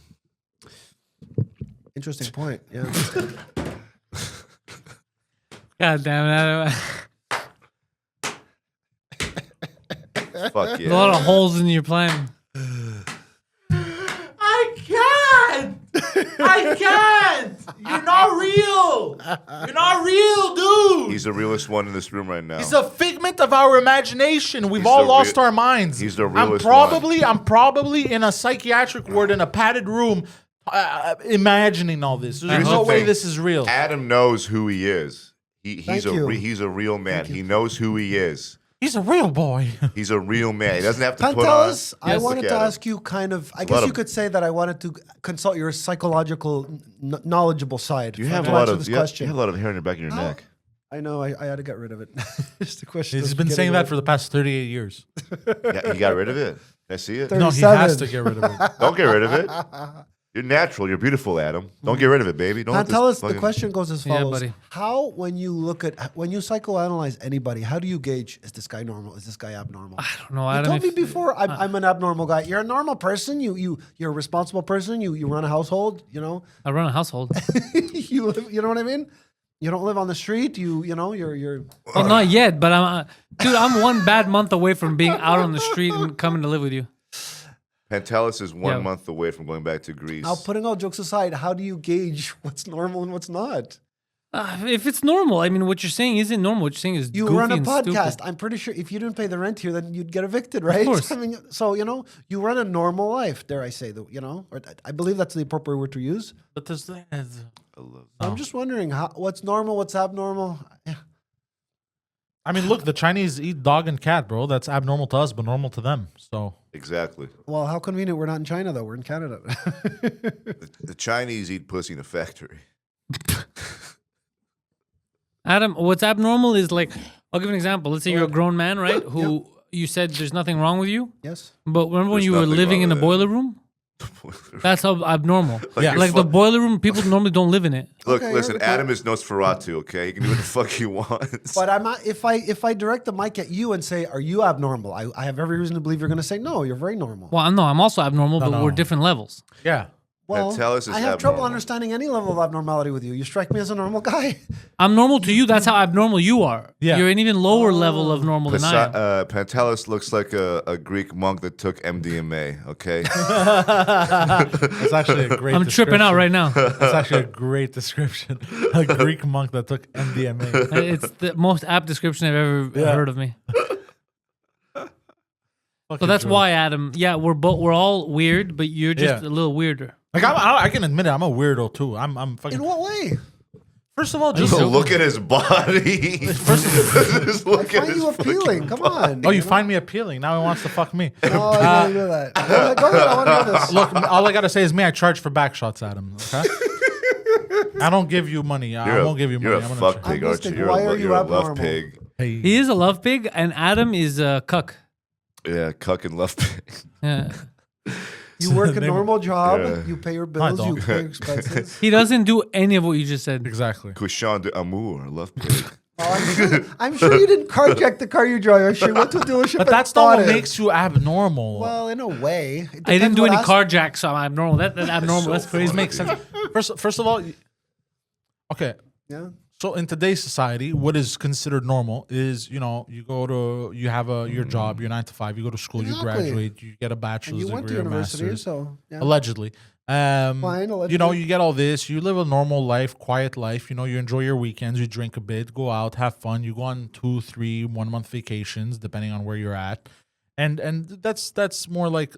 [SPEAKER 1] Interesting point. Yeah.
[SPEAKER 2] God damn it.
[SPEAKER 4] Fuck
[SPEAKER 2] A lot
[SPEAKER 4] yeah.
[SPEAKER 2] of holes in your plan.
[SPEAKER 3] I can't. You're not real. You're not real, dude.
[SPEAKER 4] He's the realest one in this room right now.
[SPEAKER 3] He's a figment of our imagination. We've
[SPEAKER 4] He's
[SPEAKER 3] all
[SPEAKER 4] the
[SPEAKER 3] lost
[SPEAKER 4] real-
[SPEAKER 3] our minds.
[SPEAKER 4] he's the
[SPEAKER 3] I'm
[SPEAKER 4] realest
[SPEAKER 3] probably in a psychiatric ward in a padded room, imagining all this. There's
[SPEAKER 4] Here's
[SPEAKER 3] no
[SPEAKER 4] the
[SPEAKER 3] way
[SPEAKER 4] thing.
[SPEAKER 3] this is real.
[SPEAKER 4] Adam knows who he is. He's
[SPEAKER 1] Thank
[SPEAKER 4] a
[SPEAKER 1] you.
[SPEAKER 4] he's a real man. He knows who he is.
[SPEAKER 3] He's a real boy.
[SPEAKER 4] He's a real man. He doesn't have to put on.
[SPEAKER 1] Pantelis, I
[SPEAKER 2] Yes.
[SPEAKER 1] wanted
[SPEAKER 4] Look
[SPEAKER 1] to
[SPEAKER 4] at him.
[SPEAKER 1] ask you kind of, I
[SPEAKER 4] lot
[SPEAKER 1] guess you
[SPEAKER 4] of-
[SPEAKER 1] could say that I wanted to consult your psychological, knowledgeable side.
[SPEAKER 4] You
[SPEAKER 1] to
[SPEAKER 4] have a
[SPEAKER 1] answer
[SPEAKER 4] lot of
[SPEAKER 1] this
[SPEAKER 4] you have
[SPEAKER 1] question.
[SPEAKER 4] a lot of hair in the back of your neck.
[SPEAKER 1] I know, I had to get rid of it. Just the question.
[SPEAKER 3] He's
[SPEAKER 1] of
[SPEAKER 3] been
[SPEAKER 1] getting
[SPEAKER 3] saying
[SPEAKER 1] rid
[SPEAKER 3] that
[SPEAKER 1] of
[SPEAKER 3] for the past 38 years.
[SPEAKER 4] Yeah, you got rid of it. Can I see it?
[SPEAKER 3] No, he has
[SPEAKER 1] 37.
[SPEAKER 3] to get rid of it.
[SPEAKER 4] Don't get rid of it. You're natural. You're beautiful, Adam. Don't get rid of it, baby. Don't let this
[SPEAKER 1] Pantelis, the
[SPEAKER 4] fucking-
[SPEAKER 1] question goes as
[SPEAKER 2] Yeah,
[SPEAKER 1] follows.
[SPEAKER 2] buddy.
[SPEAKER 1] How, when you psychoanalyze anybody, how do you gauge, is this guy normal? Is this guy abnormal?
[SPEAKER 2] I don't know.
[SPEAKER 1] You
[SPEAKER 2] Adam,
[SPEAKER 1] told me
[SPEAKER 2] if-
[SPEAKER 1] before I'm an abnormal guy. You're a normal person. You're a responsible person. You run a household. You know,
[SPEAKER 2] I run a household.
[SPEAKER 1] you live, you know what I mean. You don't live on the street. You're.
[SPEAKER 2] Well, not yet, but dude, I'm one bad month away from being out on the street and coming to live with you.
[SPEAKER 4] Pantelis is 1
[SPEAKER 2] Yeah.
[SPEAKER 4] month away from going back to Greece.
[SPEAKER 1] Now, putting all jokes aside, how do you gauge what's normal and what's not?
[SPEAKER 2] If it's normal, I mean, what you're saying isn't normal. What you're saying is
[SPEAKER 1] You
[SPEAKER 2] goofy
[SPEAKER 1] run a
[SPEAKER 2] and
[SPEAKER 1] podcast.
[SPEAKER 2] stupid.
[SPEAKER 1] I'm pretty sure if you didn't pay the rent here, then you'd get evicted, right?
[SPEAKER 2] course.
[SPEAKER 1] I mean, so you run a normal life. Dare I say that? Or I believe that's the appropriate word to use.
[SPEAKER 3] But there's
[SPEAKER 1] I'm just wondering what's normal, what's abnormal. Yeah.
[SPEAKER 3] I mean, look, the Chinese eat dog and cat, bro. That's abnormal to us, but normal to them. So
[SPEAKER 4] Exactly.
[SPEAKER 1] Well, how convenient we're not in China though. We're in Canada.
[SPEAKER 4] The Chinese eat pussy in a factory.
[SPEAKER 2] Adam, what's abnormal is like, I'll give an example. Let's say you're a grown man, right? Who you said there's nothing wrong with you,
[SPEAKER 1] Yes.
[SPEAKER 2] but remember when
[SPEAKER 4] There's
[SPEAKER 2] you were
[SPEAKER 4] nothing
[SPEAKER 2] living
[SPEAKER 4] wrong
[SPEAKER 2] in a
[SPEAKER 4] with it.
[SPEAKER 2] boiler room? That's how abnormal.
[SPEAKER 3] Yeah.
[SPEAKER 2] Like the boiler room, people normally don't live in it.
[SPEAKER 4] Look,
[SPEAKER 1] Okay,
[SPEAKER 4] listen,
[SPEAKER 1] okay.
[SPEAKER 4] Adam is Nosferatu, okay? He can do what the fuck he wants.
[SPEAKER 1] But I'm not, if I direct the mic at you and say, "Are you abnormal?" I have every reason to believe you're going to say, "No, you're very normal."
[SPEAKER 2] Well, no, I'm also abnormal, but
[SPEAKER 3] no.
[SPEAKER 2] we're different levels.
[SPEAKER 3] yeah.
[SPEAKER 1] Well,
[SPEAKER 4] Pantelis is
[SPEAKER 1] I have trouble
[SPEAKER 4] abnormal.
[SPEAKER 1] understanding any level of abnormality with you. You strike me as a normal guy.
[SPEAKER 2] I'm normal to you. That's how abnormal you are.
[SPEAKER 3] Yeah.
[SPEAKER 2] You're an even lower level of normal than I am.
[SPEAKER 4] Pantelis looks like a Greek monk that took MDMA, okay?
[SPEAKER 3] That's actually a great
[SPEAKER 2] I'm tripping out right now.
[SPEAKER 3] That's actually a great description. A Greek monk that took MDMA.
[SPEAKER 2] It's the most apt description I've ever heard of me. So that's why, Adam. Yeah, we're all weird, but you're just
[SPEAKER 3] Yeah.
[SPEAKER 2] a little weirder.
[SPEAKER 3] Like I can admit it, I'm a weirdo too. I'm fucking.
[SPEAKER 1] In what way?
[SPEAKER 3] First of all, just
[SPEAKER 4] So look at his body. Just
[SPEAKER 1] I
[SPEAKER 4] look at
[SPEAKER 1] find
[SPEAKER 4] his
[SPEAKER 1] you
[SPEAKER 4] fucking
[SPEAKER 1] appealing. Come on.
[SPEAKER 3] oh, you find me appealing. Now he wants to fuck me.
[SPEAKER 1] Oh, I didn't do that. Go ahead. I want to hear this.
[SPEAKER 3] Look, all I gotta say is me. I charge for back shots, Adam. Okay. I don't give you money. I won't give you money.
[SPEAKER 4] You're a
[SPEAKER 3] I'm gonna
[SPEAKER 4] fuck
[SPEAKER 3] charge.
[SPEAKER 4] pig,
[SPEAKER 1] I'm
[SPEAKER 4] aren't you?
[SPEAKER 1] listening.
[SPEAKER 4] You're
[SPEAKER 1] Why
[SPEAKER 4] a,
[SPEAKER 1] are you
[SPEAKER 4] you're a love
[SPEAKER 1] abnormal?
[SPEAKER 4] pig.
[SPEAKER 3] Hey.
[SPEAKER 2] He is a love pig, and Adam is a cuck.
[SPEAKER 4] Yeah, cuck and love pig.
[SPEAKER 2] Yeah.
[SPEAKER 1] You work a
[SPEAKER 3] Name-
[SPEAKER 1] normal job.
[SPEAKER 4] Yeah.
[SPEAKER 1] You pay your bills. You
[SPEAKER 3] don't.
[SPEAKER 1] pay your expenses.
[SPEAKER 2] He doesn't do any of what you just said.
[SPEAKER 3] Exactly.
[SPEAKER 4] Couchant d'amour, love pig.
[SPEAKER 1] Oh, I'm sure you didn't carjack the car you drive. I'm sure you went to a dealership.
[SPEAKER 3] But
[SPEAKER 1] and
[SPEAKER 3] that's not
[SPEAKER 1] bought
[SPEAKER 3] what
[SPEAKER 1] it.
[SPEAKER 3] makes you abnormal.
[SPEAKER 1] Well, in a way. It
[SPEAKER 2] I didn't
[SPEAKER 1] depends
[SPEAKER 2] do
[SPEAKER 1] what
[SPEAKER 2] any
[SPEAKER 1] aspect-
[SPEAKER 2] carjacks, so I'm abnormal. That's abnormal. That's crazy.
[SPEAKER 3] Makes sense. First of all, okay.
[SPEAKER 1] Yeah.
[SPEAKER 3] So in today's society, what is considered normal is you have your job, your 9 to 5, you go to school,
[SPEAKER 1] Exactly.
[SPEAKER 3] you graduate, you get a
[SPEAKER 1] And
[SPEAKER 3] bachelor's
[SPEAKER 1] you went to
[SPEAKER 3] degree or
[SPEAKER 1] university,
[SPEAKER 3] master's,
[SPEAKER 1] so yeah.
[SPEAKER 3] allegedly.
[SPEAKER 1] Fine, allegedly.
[SPEAKER 3] You get all this. You live a normal life, quiet life. You enjoy your weekends. You drink a bit, go out, have fun. You go on 2, 3, 1 month vacations, depending on where you're at, and that's more like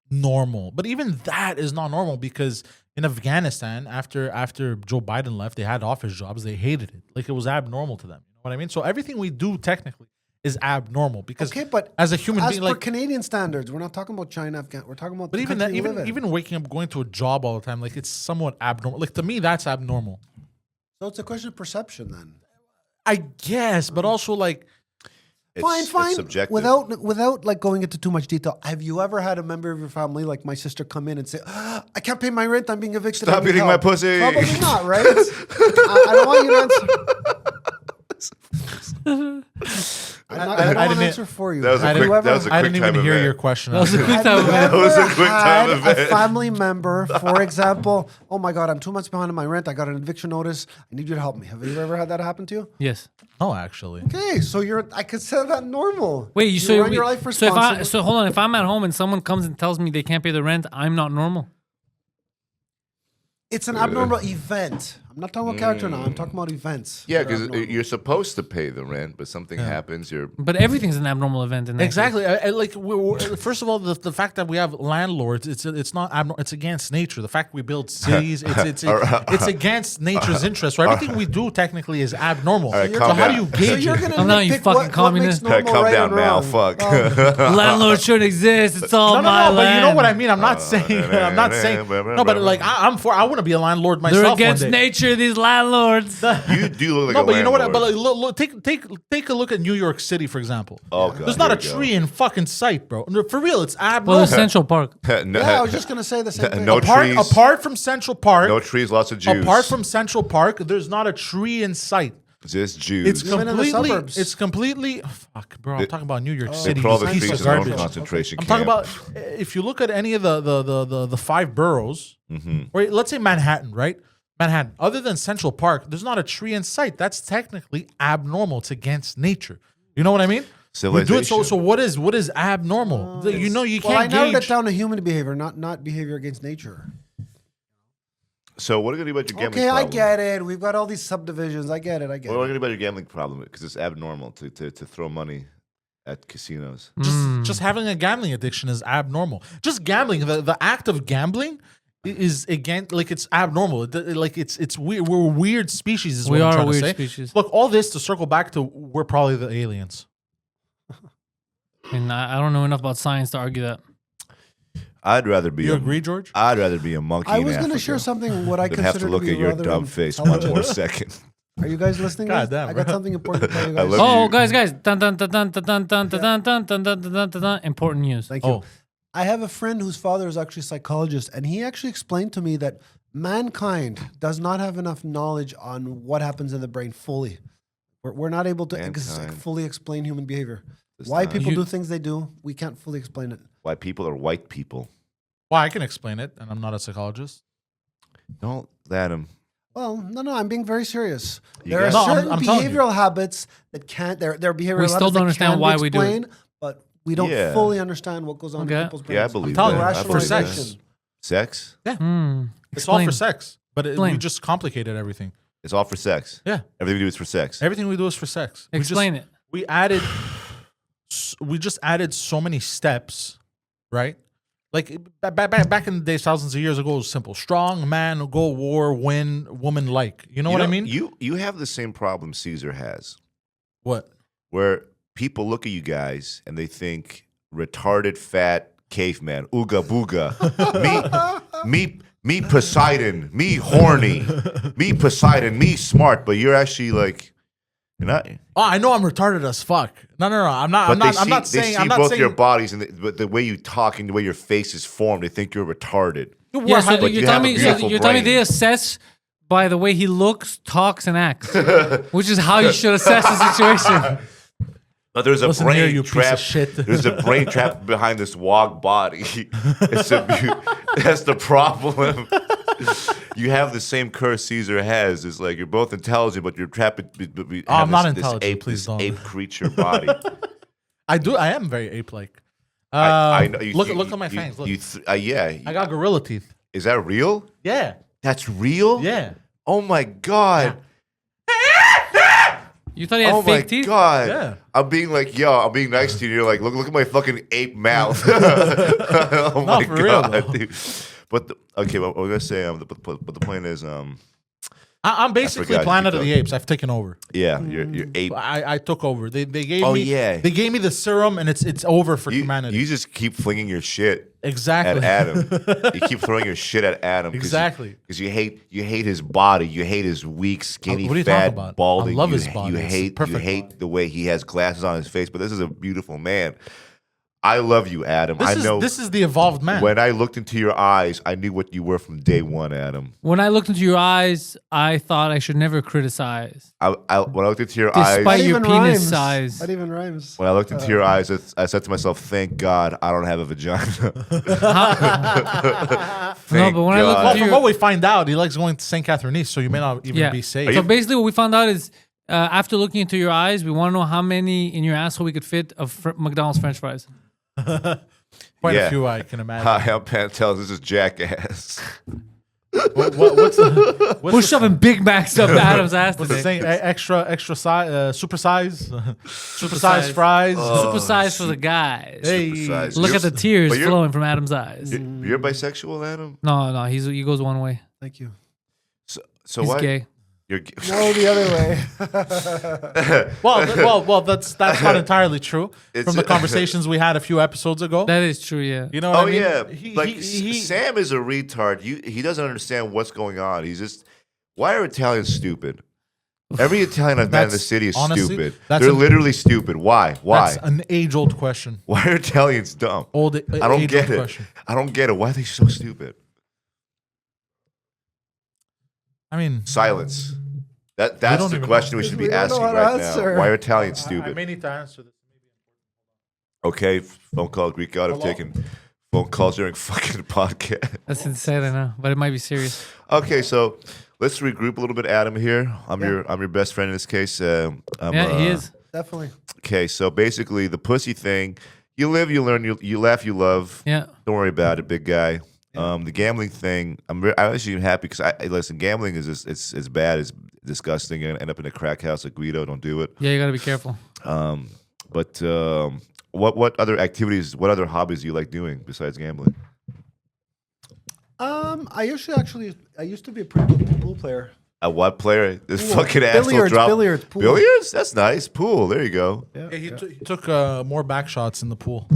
[SPEAKER 3] normal. But even that is not normal because in Afghanistan, after Joe Biden left, they had office jobs. They hated it. Like it was abnormal to them. You know what I mean? So everything we do technically is abnormal because
[SPEAKER 1] Okay, but
[SPEAKER 3] as a human
[SPEAKER 1] as
[SPEAKER 3] being,
[SPEAKER 1] per
[SPEAKER 3] like.
[SPEAKER 1] Canadian standards, we're not talking about China, Afghanistan. We're talking about
[SPEAKER 3] But
[SPEAKER 1] the
[SPEAKER 3] even that,
[SPEAKER 1] country we live in.
[SPEAKER 3] even waking up, going to a job all the time, like it's somewhat abnormal. Like to me, that's abnormal.
[SPEAKER 1] So it's a question of perception then.
[SPEAKER 3] I guess, but also like
[SPEAKER 4] It's
[SPEAKER 1] Fine.
[SPEAKER 4] subjective.
[SPEAKER 1] Without like going into too much detail, have you ever had a member of your family, like my sister, come in and say, "I can't pay my rent. I'm being evicted.
[SPEAKER 4] Stop
[SPEAKER 1] I need
[SPEAKER 4] eating my
[SPEAKER 1] help."
[SPEAKER 4] pussy.
[SPEAKER 1] Probably not, right? I don't want you to answer. I don't want to answer for you.
[SPEAKER 4] That was a
[SPEAKER 1] Have
[SPEAKER 4] quick-
[SPEAKER 1] you ever-
[SPEAKER 4] that was a
[SPEAKER 3] I didn't even
[SPEAKER 4] time
[SPEAKER 3] hear
[SPEAKER 4] event.
[SPEAKER 3] your question.
[SPEAKER 2] That was a quick
[SPEAKER 1] Have
[SPEAKER 2] time
[SPEAKER 1] you
[SPEAKER 2] event.
[SPEAKER 1] ever
[SPEAKER 4] was a quick time
[SPEAKER 1] had
[SPEAKER 4] event.
[SPEAKER 1] a family member, for example, oh my God, I'm 2 months behind on my rent. I got an eviction notice. I need you to help me. Have you ever had that happen to you?
[SPEAKER 2] Yes.
[SPEAKER 3] No, actually.
[SPEAKER 1] Okay, so I consider that normal.
[SPEAKER 2] Wait, you
[SPEAKER 1] run your life
[SPEAKER 2] so
[SPEAKER 1] responsibly.
[SPEAKER 2] so hold on. If I'm at home and someone comes and tells me they can't pay the rent, I'm not normal.
[SPEAKER 1] It's an abnormal event. I'm not talking about character now. I'm talking about events.
[SPEAKER 4] Yeah,
[SPEAKER 1] that are
[SPEAKER 4] because
[SPEAKER 1] abnormal.
[SPEAKER 4] you're supposed to pay the rent, but something happens. You're
[SPEAKER 2] But everything's an abnormal event in that
[SPEAKER 3] Exactly. First of all, the fact that we have landlords, it's not abnormal. It's against nature. The fact we build cities, it's against nature's interest. Right? Everything we do technically is abnormal.
[SPEAKER 4] right,
[SPEAKER 3] So
[SPEAKER 4] calm
[SPEAKER 3] how do
[SPEAKER 4] down.
[SPEAKER 3] you
[SPEAKER 1] So
[SPEAKER 3] gauge
[SPEAKER 1] you're
[SPEAKER 3] it?
[SPEAKER 1] gonna
[SPEAKER 2] Oh, no, you
[SPEAKER 1] nitpick
[SPEAKER 2] fucking
[SPEAKER 1] what
[SPEAKER 2] communist.
[SPEAKER 1] makes normal
[SPEAKER 4] calm
[SPEAKER 1] right
[SPEAKER 4] down
[SPEAKER 1] and
[SPEAKER 4] now.
[SPEAKER 1] wrong.
[SPEAKER 4] Fuck.
[SPEAKER 2] Landlord shouldn't exist. It's all
[SPEAKER 3] No,
[SPEAKER 2] my
[SPEAKER 3] but you know
[SPEAKER 2] land.
[SPEAKER 3] what I mean. I'm not saying. I'm not saying. No, but like I'm for. I want to be a landlord myself.
[SPEAKER 2] They're
[SPEAKER 3] one
[SPEAKER 2] against
[SPEAKER 3] day.
[SPEAKER 2] nature. These landlords.
[SPEAKER 4] You do look like
[SPEAKER 3] No,
[SPEAKER 4] a
[SPEAKER 3] but you know what? But
[SPEAKER 4] landlord.
[SPEAKER 3] like, take a look at New York City, for example.
[SPEAKER 4] Oh, God,
[SPEAKER 3] There's not a
[SPEAKER 4] here we go.
[SPEAKER 3] tree in fucking sight, bro. No, for real, it's
[SPEAKER 2] Well,
[SPEAKER 3] abnormal.
[SPEAKER 2] there's Central Park.
[SPEAKER 4] No,
[SPEAKER 1] Yeah, I was just gonna say the same thing.
[SPEAKER 4] No trees.
[SPEAKER 3] apart from Central Park,
[SPEAKER 4] no trees, lots of Jews.
[SPEAKER 3] apart from Central Park, there's not a tree in sight.
[SPEAKER 4] just Jews.
[SPEAKER 3] It's
[SPEAKER 1] Even in the
[SPEAKER 3] completely.
[SPEAKER 1] suburbs.
[SPEAKER 3] It's completely. Fuck, bro. I'm talking about New York
[SPEAKER 4] they
[SPEAKER 3] City.
[SPEAKER 4] put all the
[SPEAKER 3] Piece
[SPEAKER 4] trees
[SPEAKER 3] of
[SPEAKER 4] in their own
[SPEAKER 3] garbage.
[SPEAKER 4] concentration
[SPEAKER 3] I'm
[SPEAKER 4] camp.
[SPEAKER 3] talking about if you look at any of the five boroughs, or let's say Manhattan, right? Manhattan. Other than Central Park, there's not a tree in sight. That's technically abnormal. It's against nature. You know what I mean? We do it. So what is abnormal? You know you
[SPEAKER 1] Well, I
[SPEAKER 3] can't
[SPEAKER 1] narrowed it
[SPEAKER 3] gauge.
[SPEAKER 1] down to human behavior, not behavior against nature.
[SPEAKER 4] So what are you gonna do about your gambling
[SPEAKER 1] Okay, I
[SPEAKER 4] problem?
[SPEAKER 1] get it. We've got all these subdivisions. I get it.
[SPEAKER 4] What are you gonna do about your gambling problem? Because it's abnormal to throw money at casinos.
[SPEAKER 3] Just having a gambling addiction is abnormal. Just gambling, the act of gambling is again like it's abnormal. Like it's weird. We're a weird species. Is
[SPEAKER 2] We
[SPEAKER 3] what I'm
[SPEAKER 2] are a
[SPEAKER 3] trying to
[SPEAKER 2] weird
[SPEAKER 3] say.
[SPEAKER 2] species.
[SPEAKER 3] Look, all this to circle back to we're probably the aliens.
[SPEAKER 2] And I don't know enough about science to argue that.
[SPEAKER 4] I'd rather be.
[SPEAKER 3] You
[SPEAKER 4] a,
[SPEAKER 3] agree, George?
[SPEAKER 4] I'd rather be a monkey.
[SPEAKER 1] I
[SPEAKER 4] in
[SPEAKER 1] was going to
[SPEAKER 4] Africa
[SPEAKER 1] share something what I
[SPEAKER 4] than
[SPEAKER 1] consider
[SPEAKER 4] have to look
[SPEAKER 1] be
[SPEAKER 4] at your
[SPEAKER 1] rather
[SPEAKER 4] dumb face one more
[SPEAKER 1] intelligent.
[SPEAKER 4] second.
[SPEAKER 1] Are you guys listening?
[SPEAKER 3] God
[SPEAKER 1] guys?
[SPEAKER 3] damn,
[SPEAKER 1] I got
[SPEAKER 3] bro.
[SPEAKER 1] something important to tell you
[SPEAKER 4] I
[SPEAKER 1] guys.
[SPEAKER 4] love
[SPEAKER 2] Oh,
[SPEAKER 4] you.
[SPEAKER 2] guys. Dun, dun, dun, dun, dun, dun, dun, dun, dun, dun, dun, dun, dun, dun. Important news.
[SPEAKER 1] Thank you.
[SPEAKER 3] Oh.
[SPEAKER 1] I have a friend whose father is actually a psychologist, and he actually explained to me that mankind does not have enough knowledge on what happens in the brain fully. We're not able to
[SPEAKER 4] Mankind
[SPEAKER 1] fully explain human behavior.
[SPEAKER 4] does
[SPEAKER 1] Why
[SPEAKER 4] not.
[SPEAKER 1] people
[SPEAKER 2] You-
[SPEAKER 1] do things they do, we can't fully explain it.
[SPEAKER 4] Why people are white people?
[SPEAKER 3] Well, I can explain it, and I'm not a psychologist.
[SPEAKER 4] Don't let him.
[SPEAKER 1] Well, no, I'm being very serious.
[SPEAKER 4] You
[SPEAKER 1] There are
[SPEAKER 4] guys-
[SPEAKER 3] No, I'm-
[SPEAKER 1] certain
[SPEAKER 3] I'm telling you.
[SPEAKER 1] behavioral habits that can't. They're behavioral
[SPEAKER 2] We
[SPEAKER 1] habits
[SPEAKER 2] still don't
[SPEAKER 1] that
[SPEAKER 2] understand
[SPEAKER 1] can be
[SPEAKER 2] why we do it.
[SPEAKER 1] explained, but we don't
[SPEAKER 4] Yeah.
[SPEAKER 1] fully understand what goes on
[SPEAKER 2] Okay.
[SPEAKER 1] in people's brains.
[SPEAKER 4] Yeah, I believe
[SPEAKER 3] telling
[SPEAKER 4] that.
[SPEAKER 3] you,
[SPEAKER 4] I
[SPEAKER 3] for
[SPEAKER 4] believe
[SPEAKER 3] sex.
[SPEAKER 4] that. Sex?
[SPEAKER 3] Yeah, it's all
[SPEAKER 2] Explain.
[SPEAKER 3] for sex, but we
[SPEAKER 2] Explain.
[SPEAKER 3] just complicated everything.
[SPEAKER 4] It's all for sex.
[SPEAKER 3] Yeah,
[SPEAKER 4] Everything we do is for sex.
[SPEAKER 3] everything we do is for sex.
[SPEAKER 2] Explain it.
[SPEAKER 3] We added. We just added so many steps, right? Like back in the days, thousands of years ago, it was simple: strong man, go war, win, woman like. You know what I mean?
[SPEAKER 4] You have the same problem Caesar has,
[SPEAKER 3] What?
[SPEAKER 4] where people look at you guys and they think retarded, fat caveman, ooga booga, me Poseidon, me horny, me Poseidon, me smart, but you're actually like, you're not.
[SPEAKER 3] Oh, I know I'm retarded as fuck. No. I'm not. I'm
[SPEAKER 4] But
[SPEAKER 3] not. I'm not
[SPEAKER 4] they
[SPEAKER 3] saying.
[SPEAKER 4] see
[SPEAKER 3] I'm not
[SPEAKER 4] both
[SPEAKER 3] saying.
[SPEAKER 4] your bodies and the way you talk and the way your face is formed. They think you're retarded.
[SPEAKER 2] Yeah, so
[SPEAKER 4] But
[SPEAKER 2] you're
[SPEAKER 4] you
[SPEAKER 2] telling
[SPEAKER 4] have a
[SPEAKER 2] me,
[SPEAKER 4] beautiful
[SPEAKER 2] you're telling me
[SPEAKER 4] brain.
[SPEAKER 2] they assess by the way he looks, talks, and acts, which is how you should assess the situation.
[SPEAKER 4] But there's a
[SPEAKER 3] Listen here,
[SPEAKER 4] brain
[SPEAKER 3] you piece
[SPEAKER 4] trap.
[SPEAKER 3] of shit.
[SPEAKER 4] There's a brain trap behind this wog body. That's the problem. You have the same curse Caesar has. It's like you're both intelligent, but you're trapped.
[SPEAKER 3] I'm not intelligent, please
[SPEAKER 4] this
[SPEAKER 3] don't.
[SPEAKER 4] ape creature body.
[SPEAKER 3] I do. I am very ape-like.
[SPEAKER 4] I know.
[SPEAKER 3] Look at my fangs. Look,
[SPEAKER 4] Yeah.
[SPEAKER 3] I got gorilla teeth.
[SPEAKER 4] Is that real?
[SPEAKER 3] Yeah.
[SPEAKER 4] That's real?
[SPEAKER 3] Yeah.
[SPEAKER 4] Oh my god.
[SPEAKER 2] You thought he had
[SPEAKER 4] Oh my
[SPEAKER 2] fake teeth?
[SPEAKER 4] god.
[SPEAKER 3] Yeah.
[SPEAKER 4] I'm being like, yo, I'm being nice to you. You're like, look at my fucking ape mouth. Oh my
[SPEAKER 3] for real,
[SPEAKER 4] god,
[SPEAKER 3] though.
[SPEAKER 4] dude. But okay, well, we're gonna say, but the point is,
[SPEAKER 3] I'm basically
[SPEAKER 4] forgot you
[SPEAKER 3] Planet of
[SPEAKER 4] could
[SPEAKER 3] the
[SPEAKER 4] go.
[SPEAKER 3] Apes. I've taken over.
[SPEAKER 4] yeah, your ape.
[SPEAKER 3] I took over. They gave
[SPEAKER 4] Oh,
[SPEAKER 3] me.
[SPEAKER 4] yeah.
[SPEAKER 3] They gave me the serum, and it's over for
[SPEAKER 4] You,
[SPEAKER 3] humanity.
[SPEAKER 4] you just keep flinging your shit
[SPEAKER 3] Exactly.
[SPEAKER 4] at Adam. You keep throwing your shit at Adam.
[SPEAKER 3] Exactly.
[SPEAKER 4] Because you hate his body. You hate his weak, skinny,
[SPEAKER 3] What are you
[SPEAKER 4] fat,
[SPEAKER 3] talking about?
[SPEAKER 4] balding.
[SPEAKER 3] I love
[SPEAKER 4] you,
[SPEAKER 3] his body.
[SPEAKER 4] You
[SPEAKER 3] It's
[SPEAKER 4] hate
[SPEAKER 3] perfect
[SPEAKER 4] you hate
[SPEAKER 3] body.
[SPEAKER 4] the way he has glasses on his face. But this is a beautiful man. I love you, Adam. I know.
[SPEAKER 3] This is the evolved man.
[SPEAKER 4] When I looked into your eyes, I knew what you were from day one, Adam.
[SPEAKER 2] When I looked into your eyes, I thought I should never criticize.
[SPEAKER 4] When I looked into your
[SPEAKER 2] Despite
[SPEAKER 4] eyes,
[SPEAKER 2] your
[SPEAKER 1] even
[SPEAKER 2] penis
[SPEAKER 1] rhymes.
[SPEAKER 2] size.
[SPEAKER 1] That even rhymes.
[SPEAKER 4] when I looked into your eyes, I said to myself, "Thank God I don't have a vagina."
[SPEAKER 2] No, but when I looked
[SPEAKER 3] well,
[SPEAKER 2] into
[SPEAKER 3] from
[SPEAKER 2] your
[SPEAKER 3] what we find out, he likes going to St. Catherine East, so you may not even be safe.
[SPEAKER 2] So basically, what we found out is after looking into your eyes, we want to know how many in your asshole we could fit of McDonald's French fries.
[SPEAKER 3] Quite
[SPEAKER 4] Yeah.
[SPEAKER 3] a few, I can imagine.
[SPEAKER 4] Hi, I'm Pantelis. This is Jackass.
[SPEAKER 3] What's
[SPEAKER 2] We're shoving Big Macs up Adam's ass
[SPEAKER 3] What's the
[SPEAKER 2] today.
[SPEAKER 3] saying? Extra size, super size, super size
[SPEAKER 2] size.
[SPEAKER 3] fries.
[SPEAKER 2] Super size for the guys.
[SPEAKER 3] Hey,
[SPEAKER 4] Supersize.
[SPEAKER 2] Look at the tears
[SPEAKER 4] but you're-
[SPEAKER 2] flowing from Adam's eyes.
[SPEAKER 4] You're bisexual, Adam.
[SPEAKER 2] No, he goes one way.
[SPEAKER 1] Thank you.
[SPEAKER 4] So
[SPEAKER 2] He's
[SPEAKER 4] what?
[SPEAKER 2] gay.
[SPEAKER 4] You're gay.
[SPEAKER 1] No, the other way.
[SPEAKER 3] well, that's not entirely true.
[SPEAKER 4] It's-
[SPEAKER 3] From the conversations we had a few episodes ago,
[SPEAKER 2] That is true, yeah.
[SPEAKER 3] you know what
[SPEAKER 4] Oh
[SPEAKER 3] I mean?
[SPEAKER 4] yeah, Sam is a retard. He doesn't understand what's going on. He's just. Why are Italians stupid? Every Italian I've met in the
[SPEAKER 3] That's-
[SPEAKER 4] city is
[SPEAKER 3] honestly,
[SPEAKER 4] stupid.
[SPEAKER 3] that's
[SPEAKER 4] They're
[SPEAKER 3] an-
[SPEAKER 4] literally stupid. Why? Why?
[SPEAKER 3] That's an age-old question.
[SPEAKER 4] Why are Italians dumb? I don't
[SPEAKER 3] age-old
[SPEAKER 4] get it.
[SPEAKER 3] question.
[SPEAKER 4] I don't get it. Why are they so stupid?
[SPEAKER 3] I mean,
[SPEAKER 4] Silence. That's
[SPEAKER 3] don't
[SPEAKER 4] the
[SPEAKER 3] even
[SPEAKER 4] question
[SPEAKER 3] know.
[SPEAKER 4] we should
[SPEAKER 1] We
[SPEAKER 4] be
[SPEAKER 1] don't know
[SPEAKER 4] asking
[SPEAKER 1] how to
[SPEAKER 4] right
[SPEAKER 1] answer.
[SPEAKER 4] now. Why are Italians
[SPEAKER 3] I
[SPEAKER 4] stupid?
[SPEAKER 3] may need to answer this.
[SPEAKER 4] Okay, phone call. Greek God, I've taken phone calls during fucking podcast.
[SPEAKER 2] That's insane, I know, but it might be serious.
[SPEAKER 4] Okay, so let's regroup a little bit, Adam. Here, I'm your best friend in this case. I'm,
[SPEAKER 2] Yeah, he is.
[SPEAKER 1] Definitely.
[SPEAKER 4] Okay, so basically, the pussy thing. You live, you learn, you laugh, you love.
[SPEAKER 2] Yeah.
[SPEAKER 4] Don't worry about it, big guy. The gambling thing. I'm actually happy because listen. Gambling is just, it's bad. It's disgusting. You're gonna end up in a crack house like Guido. Don't do it.
[SPEAKER 2] Yeah, you got to be careful.
[SPEAKER 4] But what other activities? What other hobbies do you like doing besides gambling?
[SPEAKER 1] I used to be a pretty good pool player.
[SPEAKER 4] A what player? This
[SPEAKER 1] Pool.
[SPEAKER 4] fucking asshole
[SPEAKER 1] Billiards,
[SPEAKER 4] dropped.
[SPEAKER 1] billiards, pool.
[SPEAKER 4] Billiards? That's nice. Pool. There you go.
[SPEAKER 1] Yeah.
[SPEAKER 3] He took more back shots in the pool.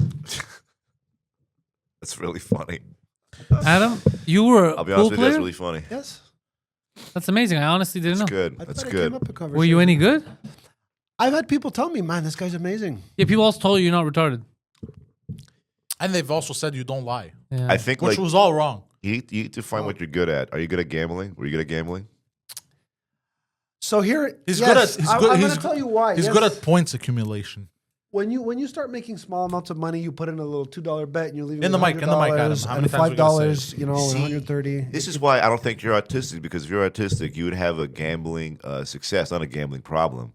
[SPEAKER 4] That's really funny.
[SPEAKER 2] Adam, you were a
[SPEAKER 4] I'll be
[SPEAKER 2] pool
[SPEAKER 4] honest with you.
[SPEAKER 2] player?
[SPEAKER 4] That's really funny.
[SPEAKER 1] Yes.
[SPEAKER 2] That's amazing. I honestly didn't
[SPEAKER 4] That's
[SPEAKER 2] know.
[SPEAKER 4] good.
[SPEAKER 1] I
[SPEAKER 4] That's
[SPEAKER 1] thought it
[SPEAKER 4] good.
[SPEAKER 1] came up in
[SPEAKER 2] Were you
[SPEAKER 1] conversation.
[SPEAKER 2] any good?
[SPEAKER 1] I've had people tell me, man, this guy's amazing.
[SPEAKER 2] Yeah, people also told you you're not retarded.
[SPEAKER 3] And they've also said you don't lie,
[SPEAKER 2] Yeah.
[SPEAKER 4] I think
[SPEAKER 3] which
[SPEAKER 4] like
[SPEAKER 3] was all wrong.
[SPEAKER 4] you need to find what you're good at. Are you good at gambling? Were you good at gambling?
[SPEAKER 1] So here,
[SPEAKER 3] He's
[SPEAKER 1] yes,
[SPEAKER 3] good at.
[SPEAKER 1] I'm going to tell you why.
[SPEAKER 3] He's
[SPEAKER 1] yes.
[SPEAKER 3] good at points accumulation.
[SPEAKER 1] When you start making small amounts of money, you put in a little $2 bet and you leave it
[SPEAKER 3] In the
[SPEAKER 1] with
[SPEAKER 3] mic, Adam. How
[SPEAKER 1] $100
[SPEAKER 3] many
[SPEAKER 1] and
[SPEAKER 3] times we gotta
[SPEAKER 1] $5,
[SPEAKER 3] say it?
[SPEAKER 1] you know,
[SPEAKER 4] See,
[SPEAKER 1] 130.
[SPEAKER 4] This is why I don't think you're autistic, because if you're autistic, you would have a gambling success, not a gambling problem.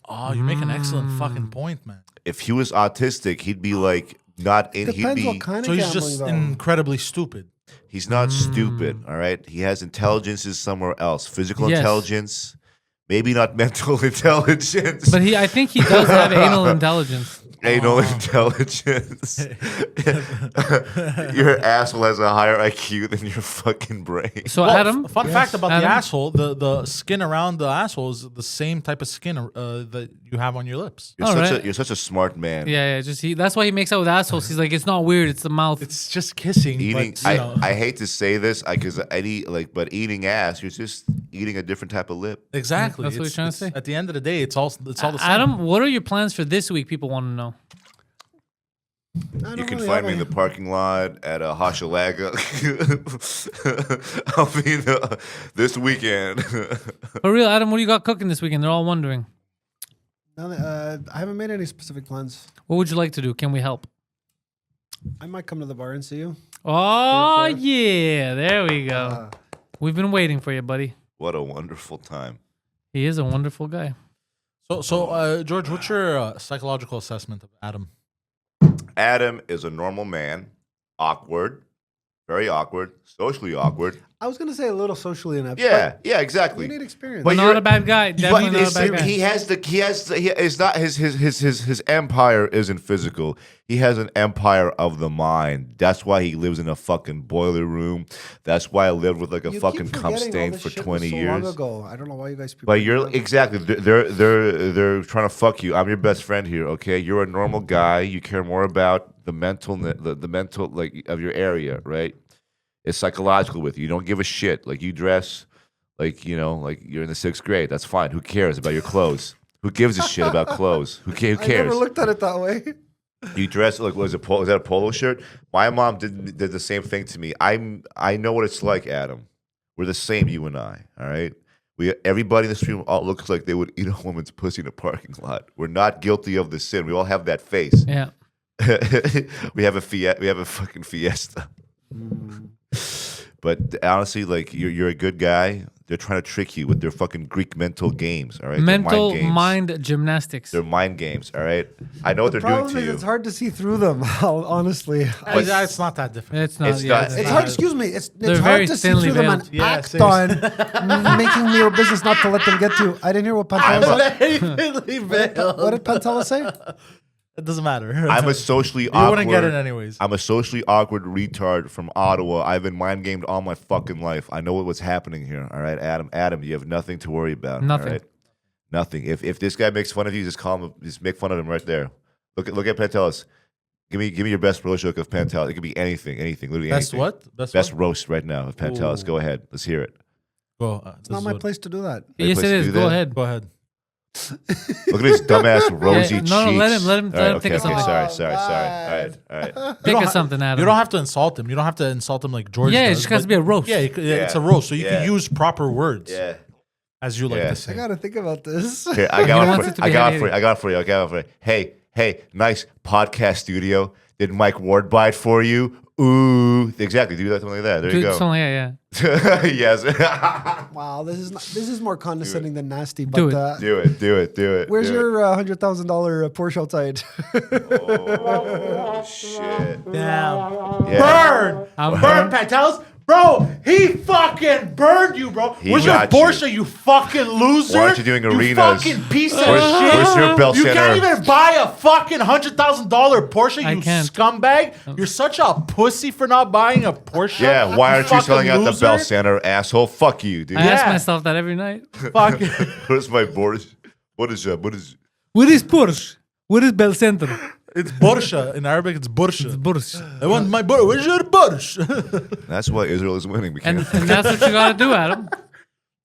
[SPEAKER 3] Oh, you make an excellent fucking point, man.
[SPEAKER 4] If he was autistic, he'd be like not in. He'd
[SPEAKER 1] Depends
[SPEAKER 4] be.
[SPEAKER 1] what kind
[SPEAKER 3] So
[SPEAKER 1] of
[SPEAKER 3] he's
[SPEAKER 1] gambling,
[SPEAKER 3] just
[SPEAKER 1] though.
[SPEAKER 3] incredibly stupid.
[SPEAKER 4] He's not stupid. All right. He has intelligence is somewhere else. Physical
[SPEAKER 2] Yes.
[SPEAKER 4] intelligence, maybe not mental intelligence.
[SPEAKER 2] But I think he does have anal intelligence.
[SPEAKER 4] Anal intelligence. Your asshole has a higher IQ than your fucking brain.
[SPEAKER 2] So
[SPEAKER 3] Well,
[SPEAKER 2] Adam,
[SPEAKER 3] fun fact about
[SPEAKER 2] Adam?
[SPEAKER 3] the asshole: the skin around the asshole is the same type of skin that you have on your lips.
[SPEAKER 4] You're
[SPEAKER 2] All
[SPEAKER 4] such
[SPEAKER 2] right.
[SPEAKER 4] you're such a smart man.
[SPEAKER 2] yeah, that's why he makes out with assholes. He's like, it's not weird, it's the mouth.
[SPEAKER 3] It's just kissing.
[SPEAKER 4] Eating,
[SPEAKER 3] but, you know,
[SPEAKER 4] I hate to say this, because I eat but eating ass, you're just eating a different type of lip.
[SPEAKER 3] exactly.
[SPEAKER 2] That's what he's trying to say.
[SPEAKER 3] At the end of the day, it's all the same.
[SPEAKER 2] Adam, what are your plans for this week? People want to know.
[SPEAKER 1] I
[SPEAKER 4] You
[SPEAKER 1] don't
[SPEAKER 4] can
[SPEAKER 1] really
[SPEAKER 4] find
[SPEAKER 1] have
[SPEAKER 4] me in
[SPEAKER 1] any-
[SPEAKER 4] the parking lot at Hochelaga. I'll be this weekend.
[SPEAKER 2] For real, Adam, what do you got cooking this weekend? They're all wondering.
[SPEAKER 1] I haven't made any specific plans.
[SPEAKER 2] What would you like to do? Can we help?
[SPEAKER 1] I might come to the bar and see you.
[SPEAKER 2] Oh,
[SPEAKER 1] Sure.
[SPEAKER 2] yeah. There we go. We've been waiting for you, buddy.
[SPEAKER 4] What a wonderful time.
[SPEAKER 2] He is a wonderful guy.
[SPEAKER 3] So, George, what's your psychological assessment of Adam?
[SPEAKER 4] Adam is a normal man, awkward, very awkward, socially awkward.
[SPEAKER 1] I was going to say a little socially inept.
[SPEAKER 4] Yeah,
[SPEAKER 1] but
[SPEAKER 4] yeah, exactly.
[SPEAKER 1] You need experience.
[SPEAKER 4] But
[SPEAKER 2] Not
[SPEAKER 4] you're-
[SPEAKER 2] a bad guy. Definitely
[SPEAKER 4] But
[SPEAKER 2] not a bad guy.
[SPEAKER 4] he is not his empire isn't physical. He has an empire of the mind. That's why he lives in a fucking boiler room. That's why I lived with like a
[SPEAKER 1] You
[SPEAKER 4] fucking
[SPEAKER 1] keep
[SPEAKER 4] cum
[SPEAKER 1] forgetting all
[SPEAKER 4] stain
[SPEAKER 1] this
[SPEAKER 4] for
[SPEAKER 1] shit
[SPEAKER 4] 20
[SPEAKER 1] was so
[SPEAKER 4] years.
[SPEAKER 1] long ago. I don't know why you guys.
[SPEAKER 4] But you're exactly they're trying to fuck you. I'm your best friend here, okay? You're a normal guy. You care more about the mental like of your area, right? It's psychological with you. You don't give a shit. Like you dress like, you know, like you're in the 6th grade. That's fine. Who cares about your clothes? Who gives a shit about clothes? Who
[SPEAKER 1] I
[SPEAKER 4] cares?
[SPEAKER 1] never looked at it that way.
[SPEAKER 4] You dress like was that a polo shirt? My mom did the same thing to me. I know what it's like, Adam. We're the same, you and I. All right. Everybody in this room all looks like they would eat a woman's pussy in a parking lot. We're not guilty of the sin. We all have that face.
[SPEAKER 2] Yeah.
[SPEAKER 4] We have a fucking fiesta. But honestly, like you're a good guy. They're trying to trick you with their fucking Greek mental games. All right,
[SPEAKER 2] Mental mind gymnastics.
[SPEAKER 4] They're mind games. All right, I know what they're doing
[SPEAKER 1] Problem
[SPEAKER 4] to
[SPEAKER 1] is,
[SPEAKER 4] you.
[SPEAKER 1] it's hard to see through them. Honestly,
[SPEAKER 3] It's not that difficult.
[SPEAKER 2] It's not.
[SPEAKER 4] It's
[SPEAKER 2] yeah,
[SPEAKER 4] not-
[SPEAKER 1] it's hard. Excuse me. It's
[SPEAKER 2] They're very
[SPEAKER 1] hard to see
[SPEAKER 2] thinly
[SPEAKER 1] through them and
[SPEAKER 2] veiled.
[SPEAKER 3] Yeah,
[SPEAKER 1] act
[SPEAKER 3] seriously.
[SPEAKER 1] on making me your business not to let them get to you. I didn't hear what Pantelis said. What did Pantelis say?
[SPEAKER 3] It doesn't matter.
[SPEAKER 4] I'm a socially
[SPEAKER 3] You
[SPEAKER 4] awkward.
[SPEAKER 3] wouldn't get it anyways.
[SPEAKER 4] I'm a socially awkward retard from Ottawa. I've been mind gamed all my fucking life. I know what's happening here. All right, Adam, you have nothing to worry about.
[SPEAKER 2] Nothing.
[SPEAKER 4] All right? Nothing. If this guy makes fun of you, just call him. Just make fun of him right there. Look at Pantelis. Give me your best roast joke of Pantelis. It could be anything, literally
[SPEAKER 3] Best
[SPEAKER 4] anything.
[SPEAKER 3] what?
[SPEAKER 4] Best
[SPEAKER 3] what?
[SPEAKER 4] roast right now of Pantelis.
[SPEAKER 3] Ooh.
[SPEAKER 4] Go ahead. Let's hear it.
[SPEAKER 3] Go.
[SPEAKER 1] It's not my place to do that.
[SPEAKER 2] Yes,
[SPEAKER 4] place
[SPEAKER 2] it
[SPEAKER 4] to
[SPEAKER 2] is.
[SPEAKER 4] do
[SPEAKER 2] Go
[SPEAKER 4] that?
[SPEAKER 2] ahead.
[SPEAKER 3] Go ahead.
[SPEAKER 4] Look at his dumbass rosy cheeks.
[SPEAKER 2] no, let him
[SPEAKER 4] All right,
[SPEAKER 2] take us
[SPEAKER 4] okay,
[SPEAKER 2] something.
[SPEAKER 4] sorry. All right.
[SPEAKER 2] Pick us something, Adam.
[SPEAKER 3] You don't have to insult him. You don't have to insult him like George
[SPEAKER 2] Yeah, it
[SPEAKER 3] does,
[SPEAKER 2] just has to
[SPEAKER 3] but-
[SPEAKER 2] be a roast.
[SPEAKER 3] Yeah, it's a roast, so you
[SPEAKER 4] Yeah.
[SPEAKER 3] can use proper words,
[SPEAKER 4] Yeah.
[SPEAKER 3] as you like
[SPEAKER 4] Yeah.
[SPEAKER 3] to
[SPEAKER 1] I
[SPEAKER 3] say.
[SPEAKER 1] gotta think about this.
[SPEAKER 4] Here, I
[SPEAKER 2] You
[SPEAKER 4] got
[SPEAKER 2] want
[SPEAKER 4] it
[SPEAKER 2] it
[SPEAKER 4] for
[SPEAKER 2] to
[SPEAKER 4] you. I
[SPEAKER 2] be
[SPEAKER 4] got it
[SPEAKER 2] heavy.
[SPEAKER 4] for you. I got it for you. Hey, nice podcast studio. Did Mike Ward buy it for you? Ooh, exactly. Do that something like that. There you
[SPEAKER 2] Do
[SPEAKER 4] go.
[SPEAKER 2] something, yeah.
[SPEAKER 4] Yes.
[SPEAKER 1] Wow, this is more condescending than nasty. But
[SPEAKER 2] Do it.
[SPEAKER 4] Do it.
[SPEAKER 1] where's
[SPEAKER 4] do
[SPEAKER 1] your $100,000 Porsche outside?
[SPEAKER 4] Oh shit.
[SPEAKER 3] Damn.
[SPEAKER 4] Yeah.
[SPEAKER 3] Burn!
[SPEAKER 2] I'm
[SPEAKER 3] Burn, Pantelis! Bro, he fucking burned you, bro.
[SPEAKER 4] He
[SPEAKER 3] Where's your
[SPEAKER 4] got you.
[SPEAKER 3] Porsche, you fucking loser?
[SPEAKER 4] Why aren't you doing arenas?
[SPEAKER 3] You fucking piece of
[SPEAKER 4] Where's-
[SPEAKER 3] shit.
[SPEAKER 4] where's your Bell
[SPEAKER 3] You
[SPEAKER 4] Center?
[SPEAKER 3] can't even buy a fucking $100,000 Porsche,
[SPEAKER 2] I
[SPEAKER 3] you
[SPEAKER 2] can't.
[SPEAKER 3] scumbag. You're such a pussy for not buying a Porsche.
[SPEAKER 4] Yeah, why aren't you
[SPEAKER 3] fucking
[SPEAKER 4] selling out the
[SPEAKER 3] loser.
[SPEAKER 4] Bell Center, asshole? Fuck you, dude.
[SPEAKER 2] I ask
[SPEAKER 3] Yeah.
[SPEAKER 2] myself that every night.
[SPEAKER 3] Fuck.
[SPEAKER 4] Where's my board? What is that? What is
[SPEAKER 2] Where is Porsche? Where is Bell Center?
[SPEAKER 3] It's Porsche. In Arabic, it's Porsche.
[SPEAKER 2] Porsche.
[SPEAKER 3] I want my Porsche. Where's your Porsche?
[SPEAKER 4] That's why Israel is winning. We
[SPEAKER 2] And
[SPEAKER 4] can't.
[SPEAKER 2] that's what you gotta do, Adam.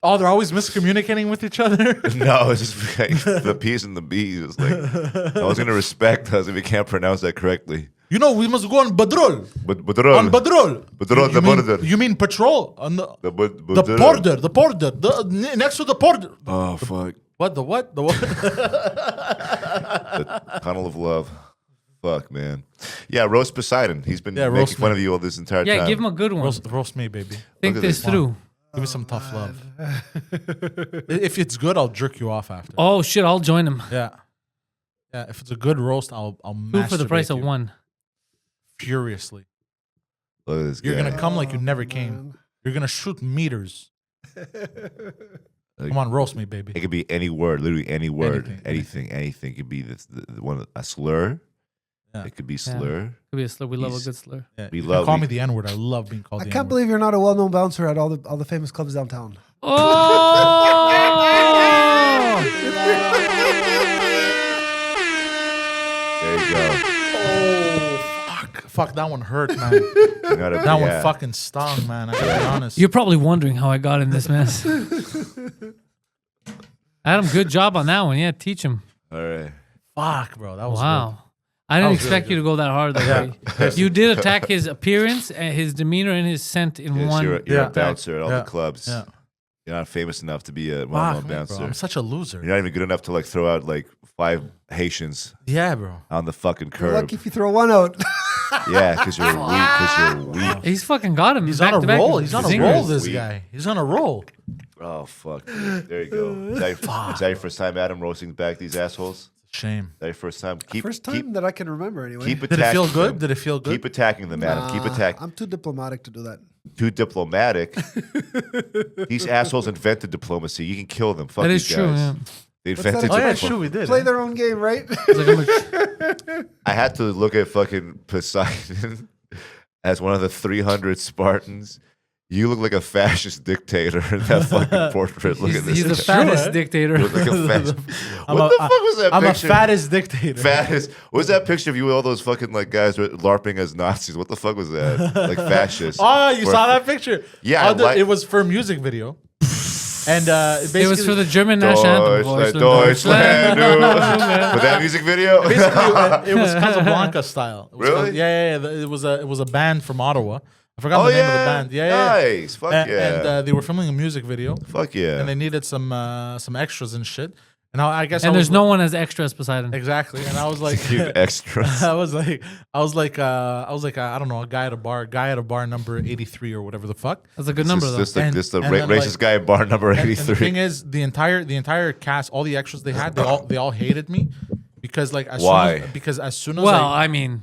[SPEAKER 3] Oh, they're always miscommunicating with each other.
[SPEAKER 4] No, it's just like the P's and the B's. It's like I was gonna respect us if we can't pronounce that correctly.
[SPEAKER 3] You know, we must go on Badrol.
[SPEAKER 4] But
[SPEAKER 3] On
[SPEAKER 4] Badrol,
[SPEAKER 3] Badrol.
[SPEAKER 4] Badrol, the border.
[SPEAKER 3] You mean patrol? On the
[SPEAKER 4] The
[SPEAKER 3] border. The border. Next to the border.
[SPEAKER 4] Oh fuck!
[SPEAKER 3] What? The what? The what?
[SPEAKER 4] The tunnel of love. Fuck, man. Yeah, roast Poseidon. He's been making
[SPEAKER 3] roast
[SPEAKER 4] fun
[SPEAKER 3] me.
[SPEAKER 4] of you all this entire
[SPEAKER 2] Yeah,
[SPEAKER 4] time.
[SPEAKER 2] give him a good one.
[SPEAKER 3] roast me, baby.
[SPEAKER 2] Think
[SPEAKER 4] Look at
[SPEAKER 2] this
[SPEAKER 4] this.
[SPEAKER 2] through.
[SPEAKER 3] Give me some tough love. If it's good, I'll jerk you off after.
[SPEAKER 2] Oh shit, I'll join him.
[SPEAKER 3] Yeah. Yeah. If it's a good roast, I'll
[SPEAKER 2] Two for the price of
[SPEAKER 3] you
[SPEAKER 2] one.
[SPEAKER 3] furiously.
[SPEAKER 4] Look at this
[SPEAKER 3] You're
[SPEAKER 4] guy.
[SPEAKER 3] gonna come like you never came. You're gonna shoot meters. Come on, roast me, baby.
[SPEAKER 4] It could be any word, literally any word,
[SPEAKER 3] Anything,
[SPEAKER 4] anything. It could be the one a slur.
[SPEAKER 3] Yeah.
[SPEAKER 4] It could be slur.
[SPEAKER 2] Could be a slur. We love a
[SPEAKER 4] He's-
[SPEAKER 2] good slur.
[SPEAKER 3] Yeah,
[SPEAKER 4] We
[SPEAKER 3] you can
[SPEAKER 4] love-
[SPEAKER 3] call
[SPEAKER 4] we-
[SPEAKER 3] me the N word. I love being called
[SPEAKER 1] I
[SPEAKER 3] the
[SPEAKER 1] can't
[SPEAKER 3] N-word.
[SPEAKER 1] believe you're not a well-known bouncer at all the famous clubs downtown.
[SPEAKER 2] Oh!
[SPEAKER 4] There you go.
[SPEAKER 3] Fuck, that one hurt, man.
[SPEAKER 4] You gotta-
[SPEAKER 3] That one
[SPEAKER 4] yeah.
[SPEAKER 3] fucking stung, man. I gotta be honest.
[SPEAKER 2] You're probably wondering how I got in this mess. Adam, good job on that one. Yeah, teach him.
[SPEAKER 4] All right.
[SPEAKER 3] Fuck, bro. That was
[SPEAKER 2] Wow. I didn't
[SPEAKER 3] was really
[SPEAKER 2] expect you to go that hard that way. You did attack his appearance, and his demeanor, and his scent in
[SPEAKER 4] Yes,
[SPEAKER 2] one.
[SPEAKER 4] you're
[SPEAKER 3] Yeah.
[SPEAKER 4] a bouncer at all
[SPEAKER 3] Yeah.
[SPEAKER 4] the clubs.
[SPEAKER 3] Yeah.
[SPEAKER 4] You're not famous enough to be a
[SPEAKER 3] Fuck,
[SPEAKER 4] well-known
[SPEAKER 3] me, bro.
[SPEAKER 4] bouncer.
[SPEAKER 3] I'm such a loser.
[SPEAKER 4] You're not even good enough to like throw out like 5 Haitians
[SPEAKER 3] Yeah, bro.
[SPEAKER 4] on the fucking
[SPEAKER 1] You're
[SPEAKER 4] curb.
[SPEAKER 1] lucky if you throw one out.
[SPEAKER 4] Yeah, because you're weak. Because you're weak.
[SPEAKER 2] He's fucking got him.
[SPEAKER 3] He's
[SPEAKER 2] back
[SPEAKER 3] on
[SPEAKER 2] to
[SPEAKER 3] a
[SPEAKER 2] back
[SPEAKER 3] roll. He's on a
[SPEAKER 2] zingers.
[SPEAKER 3] roll, this
[SPEAKER 4] Weak.
[SPEAKER 3] guy. He's on a roll.
[SPEAKER 4] Oh fuck. Dude. There you go. Is that your first time, Adam, roasting back these assholes?
[SPEAKER 3] Shame.
[SPEAKER 4] Is that your first time? Keep
[SPEAKER 1] First time
[SPEAKER 4] keep
[SPEAKER 1] that I can remember, anyway.
[SPEAKER 4] keep
[SPEAKER 3] Did it
[SPEAKER 4] attacking
[SPEAKER 3] feel good?
[SPEAKER 4] them.
[SPEAKER 3] Did it feel good?
[SPEAKER 4] Keep attacking them, Adam. Keep attacking.
[SPEAKER 1] I'm too diplomatic to do that.
[SPEAKER 4] Too diplomatic. These assholes invented diplomacy. You can kill them. Fuck
[SPEAKER 2] That
[SPEAKER 4] these
[SPEAKER 2] is true.
[SPEAKER 4] guys.
[SPEAKER 2] Yeah.
[SPEAKER 4] They
[SPEAKER 1] What's that
[SPEAKER 4] invented
[SPEAKER 3] Oh, yeah,
[SPEAKER 1] expression?
[SPEAKER 3] sure, we did.
[SPEAKER 1] Play their own game, right?
[SPEAKER 2] It's like, I'm a-
[SPEAKER 4] I had to look at fucking Poseidon as one of the 300 Spartans. You look like a fascist dictator in that fucking portrait. Look at this.
[SPEAKER 2] he's the
[SPEAKER 4] guy.
[SPEAKER 2] fattest
[SPEAKER 3] True, eh?
[SPEAKER 2] dictator.
[SPEAKER 4] You look like a fascist.
[SPEAKER 3] I'm
[SPEAKER 4] What
[SPEAKER 3] a-
[SPEAKER 4] the fuck was that
[SPEAKER 3] I'm
[SPEAKER 4] picture?
[SPEAKER 3] a fattest dictator.
[SPEAKER 4] Fattest. What was that picture of you with all those fucking like guys LARPing as Nazis? What the fuck was that? Like fascist.
[SPEAKER 3] Oh, you
[SPEAKER 4] For-
[SPEAKER 3] saw that picture?
[SPEAKER 4] Yeah, I
[SPEAKER 3] Oh,
[SPEAKER 4] like-
[SPEAKER 3] it was for a music video. And basically,
[SPEAKER 2] It was for the German national anthem.
[SPEAKER 4] Deutschland, dude. For that music video?
[SPEAKER 3] basically, it was Casablanca style. It was
[SPEAKER 4] Really?
[SPEAKER 3] Yeah. It was a band from Ottawa. I forgot the name of the band. Yeah.
[SPEAKER 4] Nice. Fuck yeah.
[SPEAKER 3] And they were filming a music video,
[SPEAKER 4] Fuck yeah.
[SPEAKER 3] and they needed some extras and shit. And I guess
[SPEAKER 2] And
[SPEAKER 3] I
[SPEAKER 2] there's
[SPEAKER 3] was
[SPEAKER 2] no one as extra as Poseidon.
[SPEAKER 3] exactly. And I was like,
[SPEAKER 4] Cute extras.
[SPEAKER 3] I was like, I don't know, a guy at a bar number 83 or whatever the fuck.
[SPEAKER 2] That's a good number, though.
[SPEAKER 4] This the
[SPEAKER 3] And then,
[SPEAKER 4] racist
[SPEAKER 3] like-
[SPEAKER 4] guy at bar number
[SPEAKER 3] And the
[SPEAKER 4] 83.
[SPEAKER 3] thing is, the entire cast, all the extras they had, they all hated me because like
[SPEAKER 4] Why?
[SPEAKER 3] As soon as
[SPEAKER 2] Well,
[SPEAKER 3] I
[SPEAKER 2] I mean,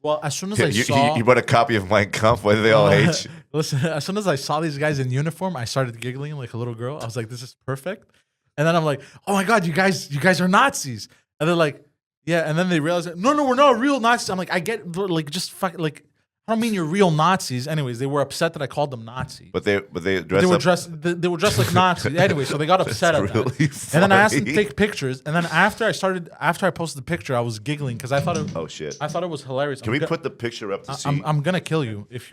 [SPEAKER 4] You brought a copy of Mein Kampf. Why do they all hate you?
[SPEAKER 3] listen, as soon as I saw these guys in uniform, I started giggling like a little girl. I was like, this is perfect. And then I'm like, oh my God, you guys are Nazis. And they're like, yeah. And then they realize, no, we're not real Nazis. I'm like, I get like just fuck like. I don't mean you're real Nazis. Anyways, they were upset that I called them Nazi.
[SPEAKER 4] But they
[SPEAKER 3] They
[SPEAKER 4] dressed
[SPEAKER 3] were
[SPEAKER 4] up.
[SPEAKER 3] dressed like Nazis. Anyway, so they got upset at
[SPEAKER 4] really
[SPEAKER 3] that. And then I asked them to
[SPEAKER 4] funny.
[SPEAKER 3] take pictures. And then after I posted the picture, I was giggling because I thought it.
[SPEAKER 4] Oh shit.
[SPEAKER 3] I thought it was hilarious.
[SPEAKER 4] Can we put the picture up to see?
[SPEAKER 3] I'm gonna kill you if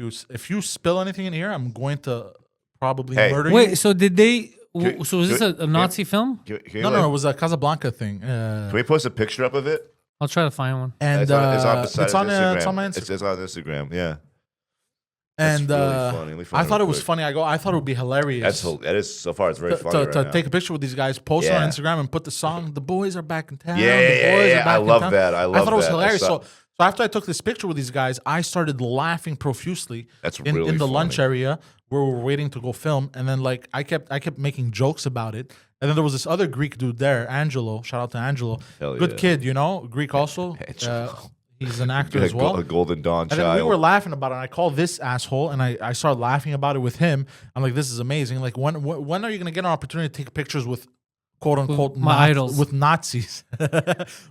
[SPEAKER 3] you spill anything in here. I'm going to probably
[SPEAKER 4] Hey.
[SPEAKER 3] murder you.
[SPEAKER 2] wait. So did they?
[SPEAKER 4] Can-
[SPEAKER 2] So was this
[SPEAKER 4] can-
[SPEAKER 2] a Nazi film?
[SPEAKER 4] Can you,
[SPEAKER 3] No, it was a Casablanca thing.
[SPEAKER 4] Can we post a picture up of it?
[SPEAKER 2] I'll try to find one.
[SPEAKER 3] And
[SPEAKER 4] it's on
[SPEAKER 3] it's on my Instagram.
[SPEAKER 4] It's on Instagram. Yeah.
[SPEAKER 3] And
[SPEAKER 4] really funny. Let me find
[SPEAKER 3] I
[SPEAKER 4] it
[SPEAKER 3] thought it
[SPEAKER 4] real
[SPEAKER 3] was
[SPEAKER 4] quick.
[SPEAKER 3] funny. I thought it would be hilarious.
[SPEAKER 4] That is so far. It's very funny.
[SPEAKER 3] to
[SPEAKER 4] right now.
[SPEAKER 3] take a picture with these guys, post it
[SPEAKER 4] Yeah.
[SPEAKER 3] on Instagram, and put the song "The Boys Are Back in Town."
[SPEAKER 4] Yeah,
[SPEAKER 3] the
[SPEAKER 4] yeah,
[SPEAKER 3] boys
[SPEAKER 4] yeah,
[SPEAKER 3] are back
[SPEAKER 4] I
[SPEAKER 3] in
[SPEAKER 4] love
[SPEAKER 3] town.
[SPEAKER 4] that. I love
[SPEAKER 3] thought it was
[SPEAKER 4] that.
[SPEAKER 3] hilarious.
[SPEAKER 4] That's
[SPEAKER 3] So after I took this picture with these guys, I started laughing profusely.
[SPEAKER 4] That's
[SPEAKER 3] in
[SPEAKER 4] really
[SPEAKER 3] the lunch
[SPEAKER 4] funny.
[SPEAKER 3] area where we were waiting to go film, and then like I kept making jokes about it. And then there was this other Greek dude there, Angelo. Shout out to Angelo.
[SPEAKER 4] Hell
[SPEAKER 3] Good
[SPEAKER 4] yeah.
[SPEAKER 3] kid, Greek also.
[SPEAKER 4] Angelo.
[SPEAKER 3] He's an actor as well.
[SPEAKER 4] A Golden Dawn
[SPEAKER 3] And then
[SPEAKER 4] child.
[SPEAKER 3] we were laughing about it. And I called this asshole, and I started laughing about it with him. I'm like, this is amazing. Like, when are you gonna get an opportunity to take pictures with quote unquote
[SPEAKER 2] With my idols.
[SPEAKER 3] with Nazis,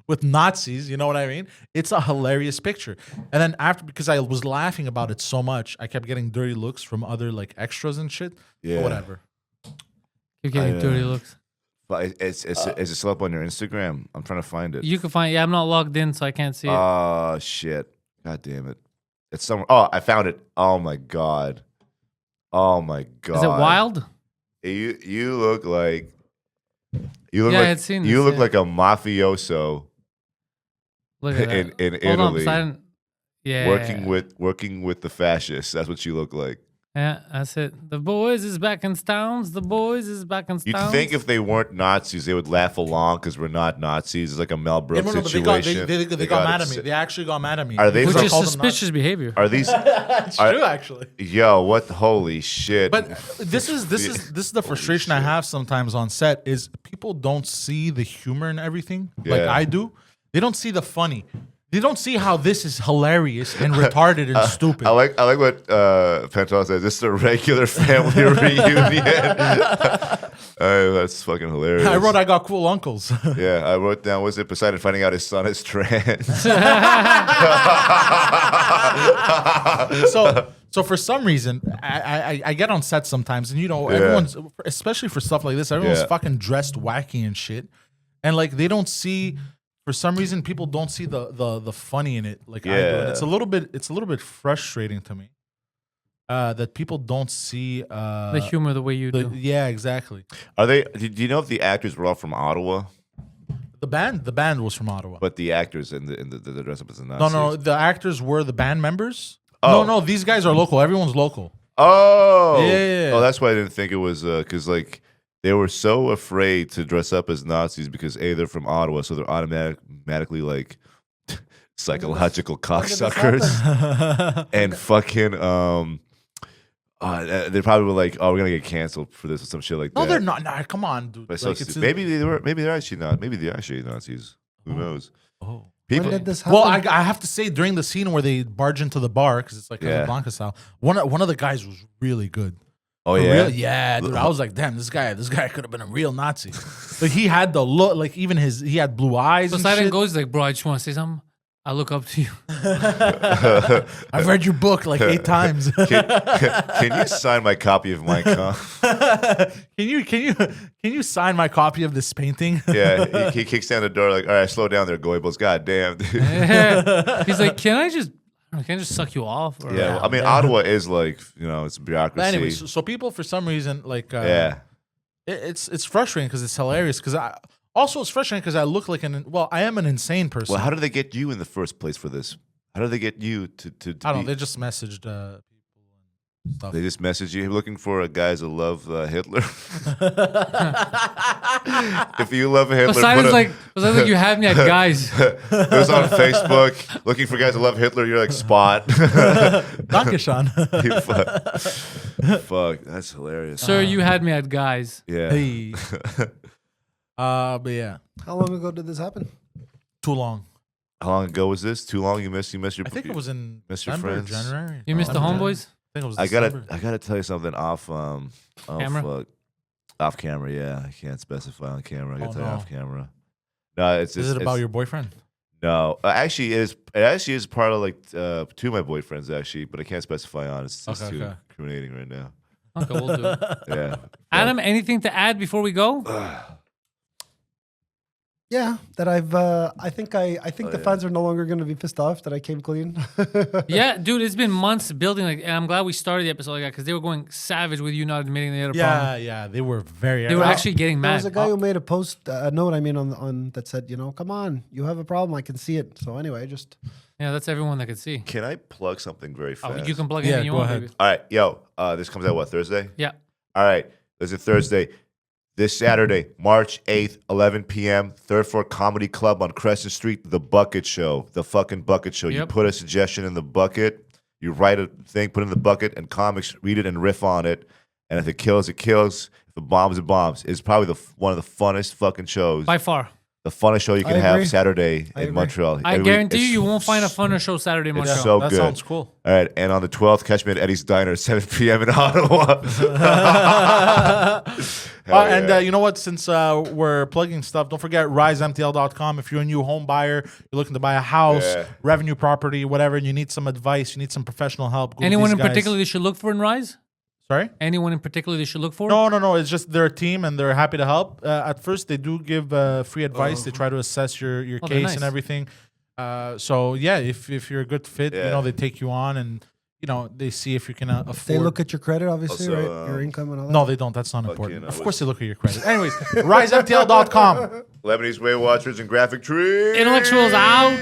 [SPEAKER 3] with Nazis? You know what I mean? It's a hilarious picture. And then because I was laughing about it so much, I kept getting dirty looks from other like extras and shit.
[SPEAKER 4] Yeah.
[SPEAKER 3] But whatever.
[SPEAKER 2] You're getting dirty looks.
[SPEAKER 4] But is it still up on your Instagram? I'm trying to find it.
[SPEAKER 2] You can find. Yeah, I'm not logged in, so I can't see it.
[SPEAKER 4] Oh shit! God damn it! It's somewhere. Oh, I found it. Oh my god! Oh my god!
[SPEAKER 2] Is it wild?
[SPEAKER 4] You look like you look
[SPEAKER 2] Yeah, I
[SPEAKER 4] like
[SPEAKER 2] had seen
[SPEAKER 4] you
[SPEAKER 2] this,
[SPEAKER 4] look
[SPEAKER 2] yeah.
[SPEAKER 4] like a mafioso
[SPEAKER 2] Look at that.
[SPEAKER 4] in
[SPEAKER 2] Hold
[SPEAKER 4] Italy,
[SPEAKER 2] on, Poseidon. Yeah.
[SPEAKER 4] working with the fascists. That's what you look like.
[SPEAKER 2] Yeah, that's it. The boys is back in towns. The boys is back in
[SPEAKER 4] You'd
[SPEAKER 2] towns.
[SPEAKER 4] think if they weren't Nazis, they would laugh along because we're not Nazis. It's like a Mel Brooks
[SPEAKER 3] But they
[SPEAKER 4] situation.
[SPEAKER 3] got mad at me. They actually got mad at me.
[SPEAKER 4] Are they
[SPEAKER 2] Which
[SPEAKER 4] from-
[SPEAKER 2] is
[SPEAKER 3] Called them
[SPEAKER 2] suspicious behavior.
[SPEAKER 4] Are these?
[SPEAKER 3] It's true, actually.
[SPEAKER 4] Yo, what? Holy shit!
[SPEAKER 3] But this is the frustration I have sometimes on set is people don't see the humor in everything like
[SPEAKER 4] Yeah.
[SPEAKER 3] I do. They don't see the funny. They don't see how this is hilarious and retarded and stupid.
[SPEAKER 4] I like what Pantelis says. This is a regular family reunion. That's fucking hilarious.
[SPEAKER 3] I wrote I got cool uncles.
[SPEAKER 4] Yeah, I wrote down. Was it Poseidon finding out his son is trans?
[SPEAKER 3] So for some reason, I get on set sometimes, and
[SPEAKER 4] Yeah.
[SPEAKER 3] everyone's, especially for stuff like this, everyone's
[SPEAKER 4] Yeah.
[SPEAKER 3] fucking dressed wacky and shit, and like they don't see. For some reason, people don't see the funny in it like I do. And
[SPEAKER 4] Yeah.
[SPEAKER 3] it's a little bit frustrating to me that people don't see
[SPEAKER 2] The humor the way you do.
[SPEAKER 3] Yeah, exactly.
[SPEAKER 4] Are they? Do you know if the actors were all from Ottawa?
[SPEAKER 3] The band was from Ottawa.
[SPEAKER 4] But the actors in the dress up as a
[SPEAKER 3] No,
[SPEAKER 4] Nazis.
[SPEAKER 3] the actors were the band members.
[SPEAKER 4] Oh.
[SPEAKER 3] No, these guys are local. Everyone's local.
[SPEAKER 4] Oh,
[SPEAKER 3] Yeah.
[SPEAKER 4] Oh, that's why I didn't think it was because like they were so afraid to dress up as Nazis because they're from Ottawa, so they're automatically like psychological cocksuckers and fucking they probably were like, oh, we're gonna get canceled for this or some shit like that.
[SPEAKER 3] No, they're not. Nah, come on, dude.
[SPEAKER 4] But so
[SPEAKER 3] Like, it's-
[SPEAKER 4] maybe they were. Maybe they're actually not. Maybe they're actually Nazis. Who knows?
[SPEAKER 3] Oh.
[SPEAKER 1] When
[SPEAKER 4] People.
[SPEAKER 1] did this happen?
[SPEAKER 3] Well, I have to say during the scene where they barge into the bar because it's like
[SPEAKER 4] Yeah.
[SPEAKER 3] Casablanca style. One of the guys was really good.
[SPEAKER 4] Oh
[SPEAKER 3] For
[SPEAKER 4] yeah.
[SPEAKER 3] real? Yeah, dude. I was like, damn, this guy could have been a real Nazi. But he had the look, like even he had blue eyes. And
[SPEAKER 2] Poseidon
[SPEAKER 3] shit.
[SPEAKER 2] goes like, bro, I just want to say something. I look up to you.
[SPEAKER 3] I've read your book like 8 times.
[SPEAKER 4] Can you sign my copy of Mein Kampf?
[SPEAKER 3] Can you sign my copy of this painting?
[SPEAKER 4] Yeah, he kicks down the door like, all right, slow down there, Goebbels. God damn, dude.
[SPEAKER 2] He's like, can I just suck you off? Or,
[SPEAKER 4] Yeah, well, I mean, Ottawa is like, it's
[SPEAKER 3] But
[SPEAKER 4] bureaucracy.
[SPEAKER 3] anyway, so people for some reason like
[SPEAKER 4] yeah.
[SPEAKER 3] It's frustrating because it's hilarious. Because it's frustrating because I look like I am an insane person.
[SPEAKER 4] Well, how did they get you in the first place for this? How did they get you to
[SPEAKER 3] I don't know.
[SPEAKER 4] be-
[SPEAKER 3] They just messaged people and stuff.
[SPEAKER 4] They just messaged you looking for guys who love Hitler. If you love Hitler,
[SPEAKER 2] Poseidon's like, you had me at guys.
[SPEAKER 4] it was on Facebook looking for guys who love Hitler. You're like spot.
[SPEAKER 3] Dankeschön.
[SPEAKER 4] Fuck, that's hilarious.
[SPEAKER 2] Sir, you had me at guys.
[SPEAKER 4] Yeah.
[SPEAKER 3] Hey. But yeah,
[SPEAKER 1] How long ago did this happen?
[SPEAKER 3] too long.
[SPEAKER 4] How long ago was this? Too long? You missed your.
[SPEAKER 3] I think it was in
[SPEAKER 4] Mr.
[SPEAKER 3] December,
[SPEAKER 4] Friends.
[SPEAKER 3] January.
[SPEAKER 2] You missed the
[SPEAKER 3] December,
[SPEAKER 2] homeboys?
[SPEAKER 3] I think it was
[SPEAKER 4] I
[SPEAKER 3] December.
[SPEAKER 4] gotta tell you something off
[SPEAKER 2] Camera?
[SPEAKER 4] fuck. Off camera, yeah. I can't specify on camera. I gotta
[SPEAKER 3] Oh,
[SPEAKER 4] tell you
[SPEAKER 3] no.
[SPEAKER 4] off camera. No, it's
[SPEAKER 3] Is it about your boyfriend?
[SPEAKER 4] No, actually, it actually is part of like two of my boyfriends actually, but I can't specify on. It's
[SPEAKER 3] Okay,
[SPEAKER 4] too
[SPEAKER 3] okay.
[SPEAKER 4] incriminating right now.
[SPEAKER 2] Okay, we'll do it.
[SPEAKER 4] Yeah.
[SPEAKER 2] Adam, anything to add before we go?
[SPEAKER 1] Yeah, that I think the fans are no longer going to be pissed off that I came clean.
[SPEAKER 2] Yeah, dude, it's been months building, and I'm glad we started the episode like that because they were going savage with you not admitting they had a problem.
[SPEAKER 3] Yeah, they were very.
[SPEAKER 2] They were actually getting
[SPEAKER 1] There
[SPEAKER 2] mad.
[SPEAKER 1] was a guy who made a post, a note, on that said, come on, you have a problem, I can see it. So anyway,
[SPEAKER 2] Yeah, that's everyone that could see.
[SPEAKER 4] Can I plug something very
[SPEAKER 2] Oh,
[SPEAKER 4] fast?
[SPEAKER 2] you can plug
[SPEAKER 3] Yeah,
[SPEAKER 2] anything you
[SPEAKER 3] go
[SPEAKER 2] want,
[SPEAKER 3] ahead.
[SPEAKER 2] baby.
[SPEAKER 4] All right, yo, this comes out what, Thursday?
[SPEAKER 2] Yeah.
[SPEAKER 4] All right, this is Thursday. This Saturday, March 8th, 11 p.m., Third Floor Comedy Club on Crescent Street, The Bucket Show. The fucking Bucket Show. You
[SPEAKER 2] Yep.
[SPEAKER 4] put a suggestion in the bucket, you write a thing, put it in the bucket, and comics read it and riff on it. And if it kills, it kills. If it bombs, it bombs. It's probably one of the funnest fucking shows.
[SPEAKER 2] By far.
[SPEAKER 4] The funnest show you can
[SPEAKER 1] I
[SPEAKER 4] have
[SPEAKER 1] agree.
[SPEAKER 4] Saturday
[SPEAKER 1] I
[SPEAKER 4] in
[SPEAKER 1] agree.
[SPEAKER 4] Montreal.
[SPEAKER 2] I
[SPEAKER 4] Every-
[SPEAKER 2] guarantee
[SPEAKER 4] it's-
[SPEAKER 2] you won't find a funner show Saturday in
[SPEAKER 4] It's
[SPEAKER 2] Montreal.
[SPEAKER 4] so
[SPEAKER 3] that
[SPEAKER 4] good.
[SPEAKER 3] sounds cool.
[SPEAKER 4] All right, and on the 12th, catch me at Eddie's Diner, 7 p.m. in Ottawa. Hell
[SPEAKER 3] And
[SPEAKER 4] yeah.
[SPEAKER 3] you know what? Since we're plugging stuff, don't forget risemtl.com. If you're a new home buyer, you're looking to buy a house,
[SPEAKER 4] Yeah.
[SPEAKER 3] revenue property, whatever, and you need some advice, you need some professional help. Go with
[SPEAKER 2] Anyone
[SPEAKER 3] these
[SPEAKER 2] in
[SPEAKER 3] guys.
[SPEAKER 2] particular they should look for in Rise?
[SPEAKER 3] Sorry?
[SPEAKER 2] Anyone in particular they should look for?
[SPEAKER 3] No. It's just they're a team and they're happy to help. At first, they do give free advice. They try to assess your
[SPEAKER 2] Oh, they're
[SPEAKER 3] case
[SPEAKER 2] nice.
[SPEAKER 3] and everything. So yeah, if you're a good fit,
[SPEAKER 4] Yeah.
[SPEAKER 3] they take you on and they see if you can afford.
[SPEAKER 1] they look at your credit, obviously,
[SPEAKER 4] Also,
[SPEAKER 1] right? Your income and all that.
[SPEAKER 3] No, they don't. That's not important.
[SPEAKER 4] I
[SPEAKER 3] Of
[SPEAKER 4] was-
[SPEAKER 3] course, they look at your credit. Anyways, risemtl.com.
[SPEAKER 4] Lebanese Weight Watchers and Graphic Trees.
[SPEAKER 2] Intellectuals out.